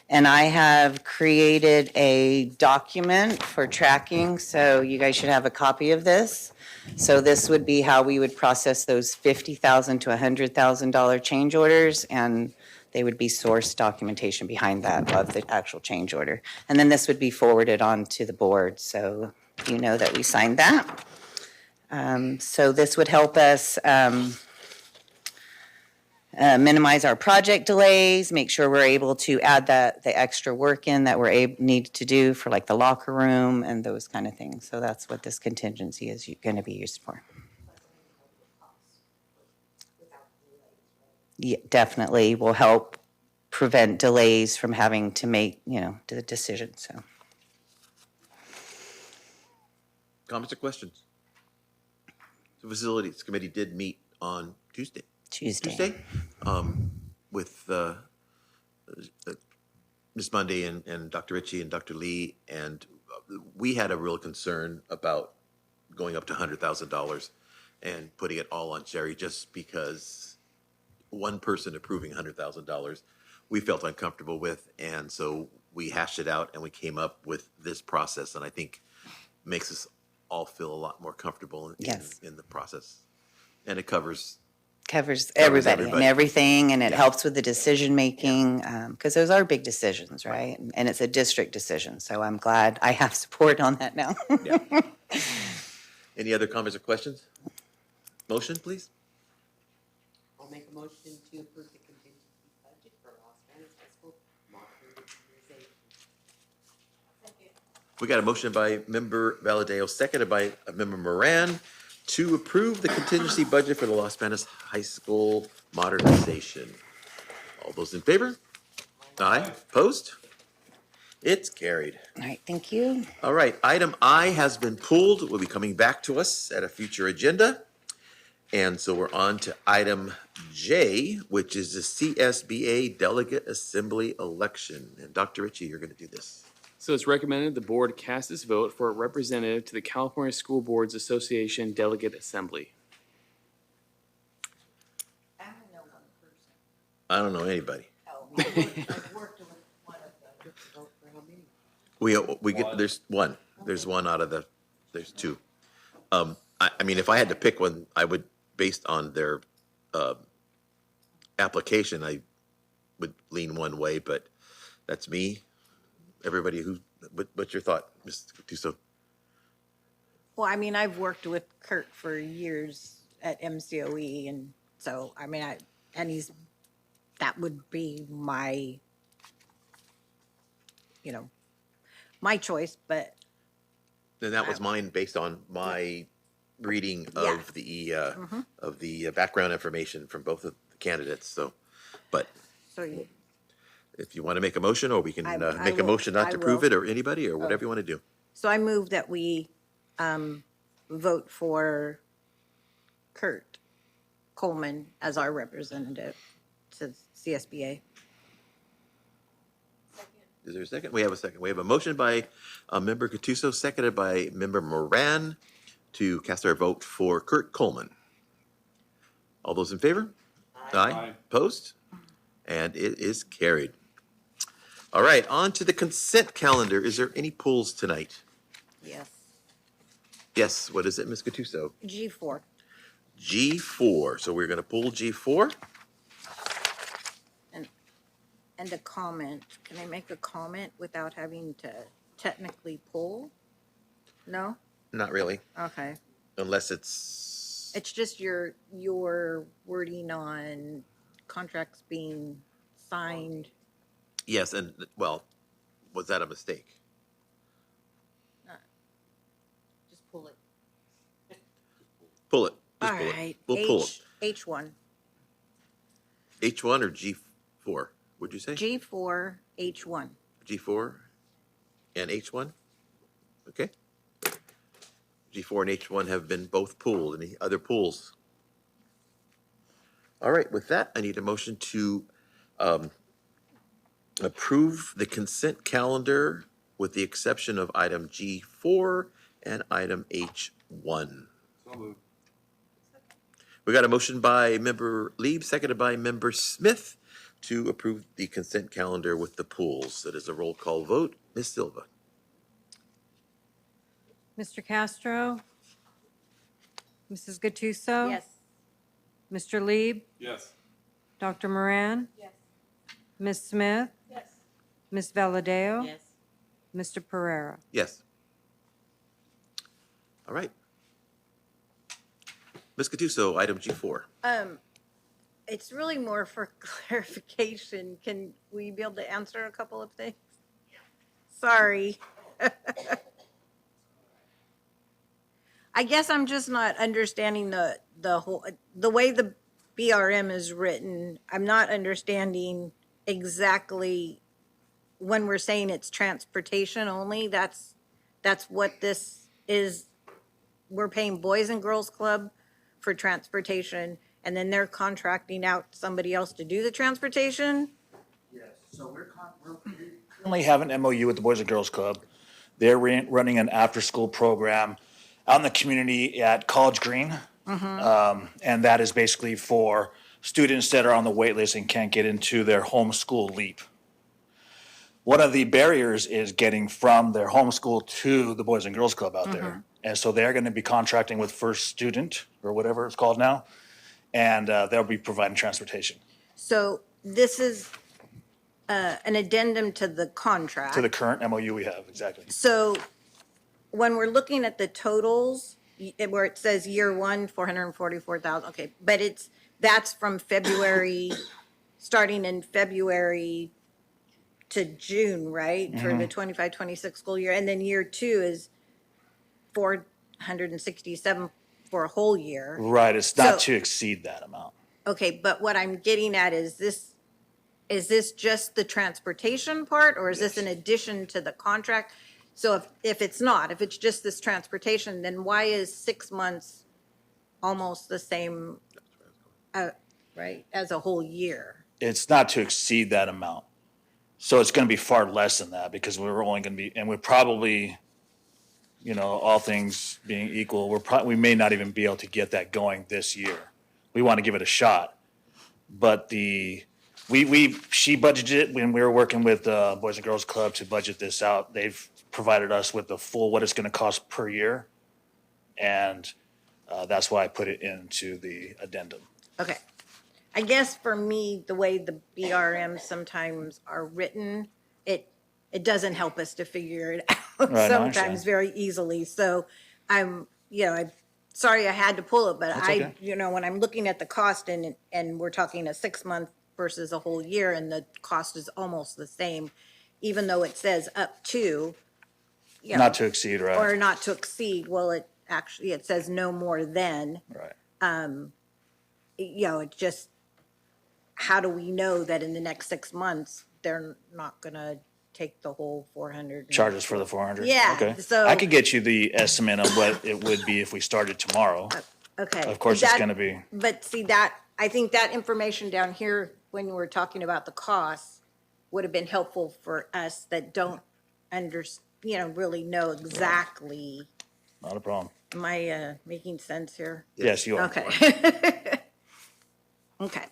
And I have created a document for tracking, so you guys should have a copy of this. So this would be how we would process those $50,000 to $100,000 change orders, and they would be source documentation behind that of the actual change order. And then this would be forwarded on to the board, so you know that we signed that. So this would help us minimize our project delays, make sure we're able to add the extra work in that we're need to do for like the locker room and those kind of things. So that's what this contingency is going to be used for. Yeah, definitely will help prevent delays from having to make, the decision. So, Comments or questions? The Facilities Committee did meet on Tuesday, with Ms. Mundy and Dr. Ritchie and Dr. Lee, and we had a real concern about going up to $100,000 and putting it all on Sherry, just because one person approving $100,000 we felt uncomfortable with, and so we hashed it out and we came up with this process, and I think makes us all feel a lot more comfortable in the process, and it covers everybody and everything, and it helps with the decision making, because those are big decisions, right? And it's a district decision, so I'm glad I have support on that now. Any other comments or questions? Motion, please. I'll make a motion to approve the contingency budget for Los Banos High School modernization. We got a motion by Member Valadeo, seconded by Member Moran, to approve the contingency budget for the Los Banos High School modernization. All those in favor? Aye. Opposed? It's carried. All right, thank you. All right, item I has been pulled, will be coming back to us at a future agenda. And so we're on to item J, which is the CSBA Delegate Assembly election. And Dr. Ritchie, you're going to do this. So it's recommended the board cast its vote for a representative to the California School Boards Association Delegate Assembly. I don't know anybody. We get, there's one out of there's two. I mean, if I had to pick one, I would, based on their application, I would lean one way, but that's me. Everybody what's your thought, Ms. Tuso? Well, I mean, I've worked with Kurt for years at MCOE, and so, I mean, that would be my, my choice, but. Then that was mine based on my reading of the background information from both of the candidates, so, but. So you. If you want to make a motion, or we can make a motion not to approve it, or anybody, or whatever you want to do. So I move that we vote for Kurt Coleman as our representative to CSBA. Is there a second? We have a second. We have a motion by Member Gattuso, seconded by Member Moran, to cast our vote for Kurt Coleman. All those in favor? Aye. Opposed? And it is carried. All right, on to the consent calendar. Is there any pulls tonight? Yes. Yes, what is it, Ms. Gattuso? G4. G4, so we're gonna pull G4. And a comment. Can I make a comment without having to technically pull? No? Not really, Okay. unless it's, It's just your wording on contracts being signed. yes, and, well, was that a mistake? Just pull it. Pull it. All Just pull it. right. We'll pull it. H1. H1 or G4? Would you say? G4, H1. G4 and H1? Okay. G4 and H1 have been both pulled. Any other pulls? All right, with that, I need a motion to approve the consent calendar with the exception of item G4 and item H1. We got a motion by member Lieb, seconded by member Smith to approve the consent calendar with the pools. That is a roll call vote. Ms. Silva. Mr. Castro? Mrs. Gattuso? Yes. Mr. Lieb? Yes. Dr. Moran? Yes. Ms. Smith? Yes. Ms. Valadeo? Yes. Mr. Pereira? Yes. All right. Ms. Gattuso, item G4. It's really more for clarification. Can we be able to answer a couple of things? Sorry. I guess I'm just not understanding the way the BRM is written. I'm not understanding exactly when we're saying it's transportation only. That's what this is. We're paying Boys and Girls Club for transportation, and then they're contracting out somebody else to do the transportation? Yes, so we currently have an MOU with the Boys and Girls Club. They're running an after-school program out in the community at College Green. And that is basically for students that are on the wait list and can't get into their homeschool LEAP. One of the barriers is getting from their homeschool to the Boys and Girls Club out there. And so they're going to be contracting with First Student, or whatever it's called now, and they'll be providing transportation. So this is an addendum to the contract. To the current MOU we have, exactly. So when we're looking at the totals, where it says year one, 444,000, okay, but that's from February, starting in February to June, right? For the 25-26 school year, and then year two is 467 for a whole year. Right, it's not So- to exceed that amount. Okay, but what I'm getting at is this just the transportation part, or is this in addition to the contract? So if it's not, if it's just this transportation, then why is 6 months almost the same, right, as a whole year? It's not to exceed that amount. So it's going to be far less than that because we're only going to be, and we're probably, all things being equal, we may not even be able to get that going this year. We want to give it a shot. But she budgeted it when we were working with Boys and Girls Club to budget this out. They've provided us with the full, what it's going to cost per year. And that's why I put it into the addendum. Okay. I guess for me, the way the BRMs sometimes are written, it doesn't help us to figure it out Right, I sometimes understand. very easily. So I'm sorry I had to pull it, but That's okay. when I'm looking at the cost and we're talking a 6 month versus a whole year, and the cost is almost the same, even though it says up to, Not to exceed, right? or not to exceed. Well, it says no more than. Right. It's just, how do we know that in the next 6 months, they're not gonna take the whole 400? Charges for the 400? Yeah, Okay. so- I could get you the estimate on what it would be if we started tomorrow. Okay. Of course, it's going to be, But see, I think that information down here, when we're talking about the costs, would have been helpful for us that don't really know exactly. not a problem. Am I making sense here? Yes, you are. Okay. Okay.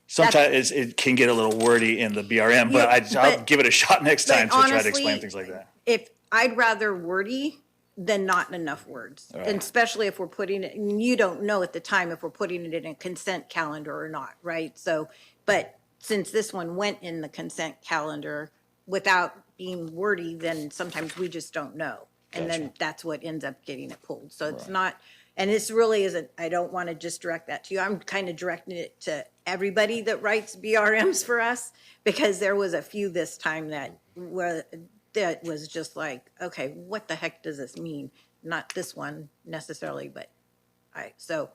Sometimes it can get a little wordy in the BRM, but I'll give it a shot next time to try to honestly, explain things like that. If I'd rather wordy than not enough words, Right. and especially if we're putting it, and you don't know at the time if we're putting it in a consent calendar or not, right? So, but since this one went in the consent calendar without being wordy, then sometimes we just don't know. And then that's what ends up getting it pulled. So it's not, and this really isn't, I don't want to just direct that to you. I'm kind of directing it to everybody that writes BRMs for us, because there was a few this time that were that was just like, okay, what the heck does this mean? Not this one necessarily, but so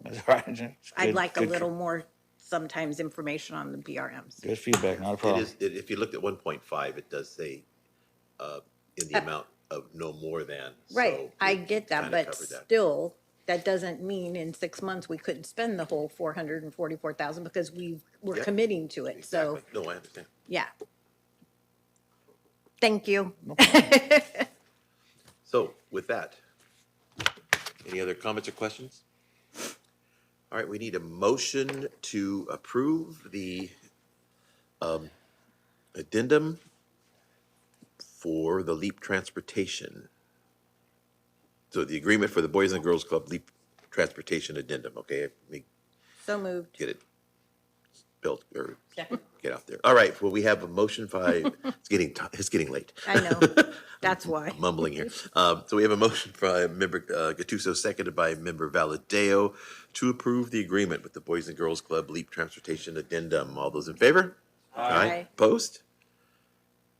I'd like a little more sometimes information on the BRMs. Good feedback, not a It problem. is, if you looked at 1.5, it does say in the amount of no more than. Right, so I it get that, kinda but covered that. still, that doesn't mean in 6 months we couldn't spend the whole 444,000 because we're Yep. committing to it, so, Exactly. No, I understand. yeah. Thank you. So with that, any other comments or questions? All right, we need a motion to approve the addendum for the LEAP transportation. So the agreement for the Boys and Girls Club LEAP transportation addendum, okay? Let me So moved. get it built or Second. get out there. All right, well, we have a motion by, it's getting late. I know, that's why. Mumbling here. So we have a motion by member Gattuso, seconded by member Valadeo, to approve the agreement with the Boys and Girls Club LEAP transportation addendum. All those in favor? Aye. Opposed?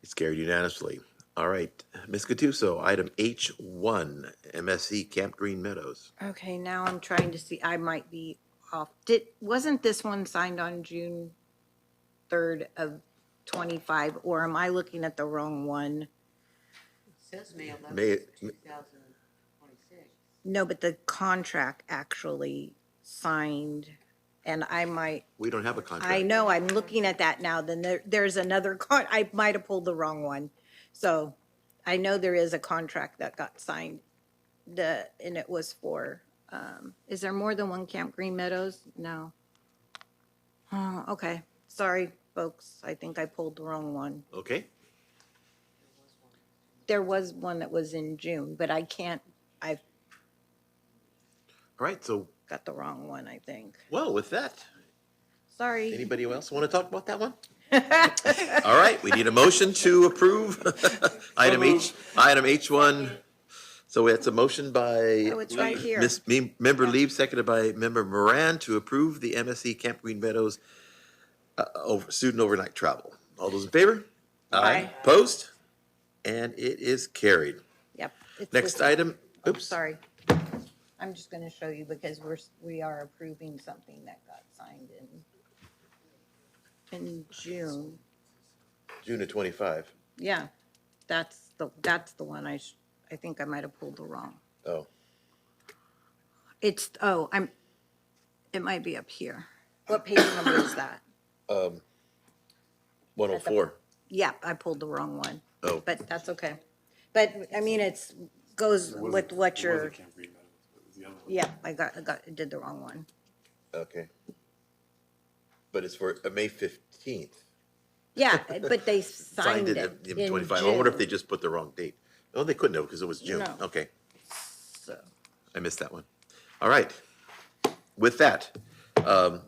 It's carried unanimously. All right, Ms. Gattuso, item H1, MSC Camp Green Meadows. Okay, now I'm trying to see, I might be off. Wasn't this one signed on June 3rd of 25, or am I looking at the wrong one? Says May May- 2026. No, but the contract actually signed, and I might, We don't have a contract. I know, I'm looking at that now, then there's another I might have pulled the wrong one. So I know there is a contract that got signed, and it was for, is there more than one Camp Green Meadows? No. Oh, okay, sorry, folks, I think I pulled the wrong one. Okay, There was one that was in June, but I've all right, so, got the wrong one, I think. well, with that, Sorry. anybody else want to talk about that one? All right, we need a motion to approve item H1. So it's a motion by Oh, it's right here. Member Lieb, seconded by Member Moran, to approve the MSC Camp Green Meadows student overnight travel. All those in favor? Aye. Opposed? And it is carried. Yep. it's Next this one. item, Oh, oops. sorry. I'm just gonna show you because we are approving something that got signed in June. June of 25. Yeah, that's the one I think I might have pulled the wrong. Oh, It might be up here. What page number is that? 104. Yeah, I pulled the wrong one, Oh, but that's okay. But, I mean, goes with what you're, yeah, I did the wrong one. okay. But it's for May 15th. Yeah, but they signed it in in 25. I wonder if June. they just put the wrong date. Oh, they couldn't have because it was June. No. Okay, So, I missed that one. All right. With that,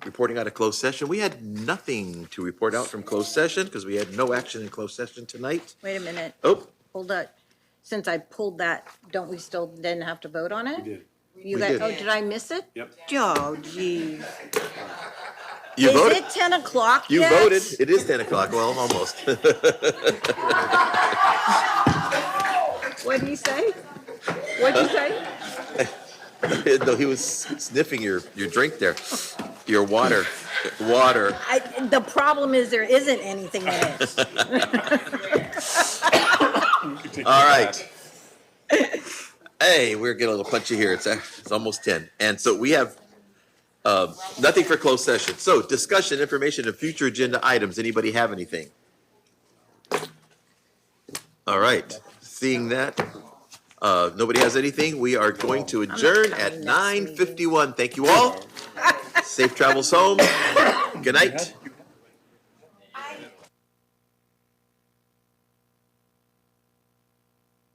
reporting out of closed session, we had nothing to report out from closed session because we had no action in closed session tonight. wait a minute, Oh, hold up. Since I pulled that, don't we still then have to vote on it? We did. You We guys, did. oh, did I miss it? Yep. Oh, geez. you voted? Is it 10 o'clock You yet? voted. It is 10 o'clock. Well, almost. What'd he say? What'd you say? No, he was sniffing your drink there, your water. The problem is there isn't anything in it. All right. Hey, we're getting a little punchy here. It's almost 10. And so we have nothing for closed session. So discussion, information, and future agenda items. Anybody have anything? All right. Seeing that, nobody has anything. We are going to adjourn at 9:51. Thank you all. Safe travels home. Good night.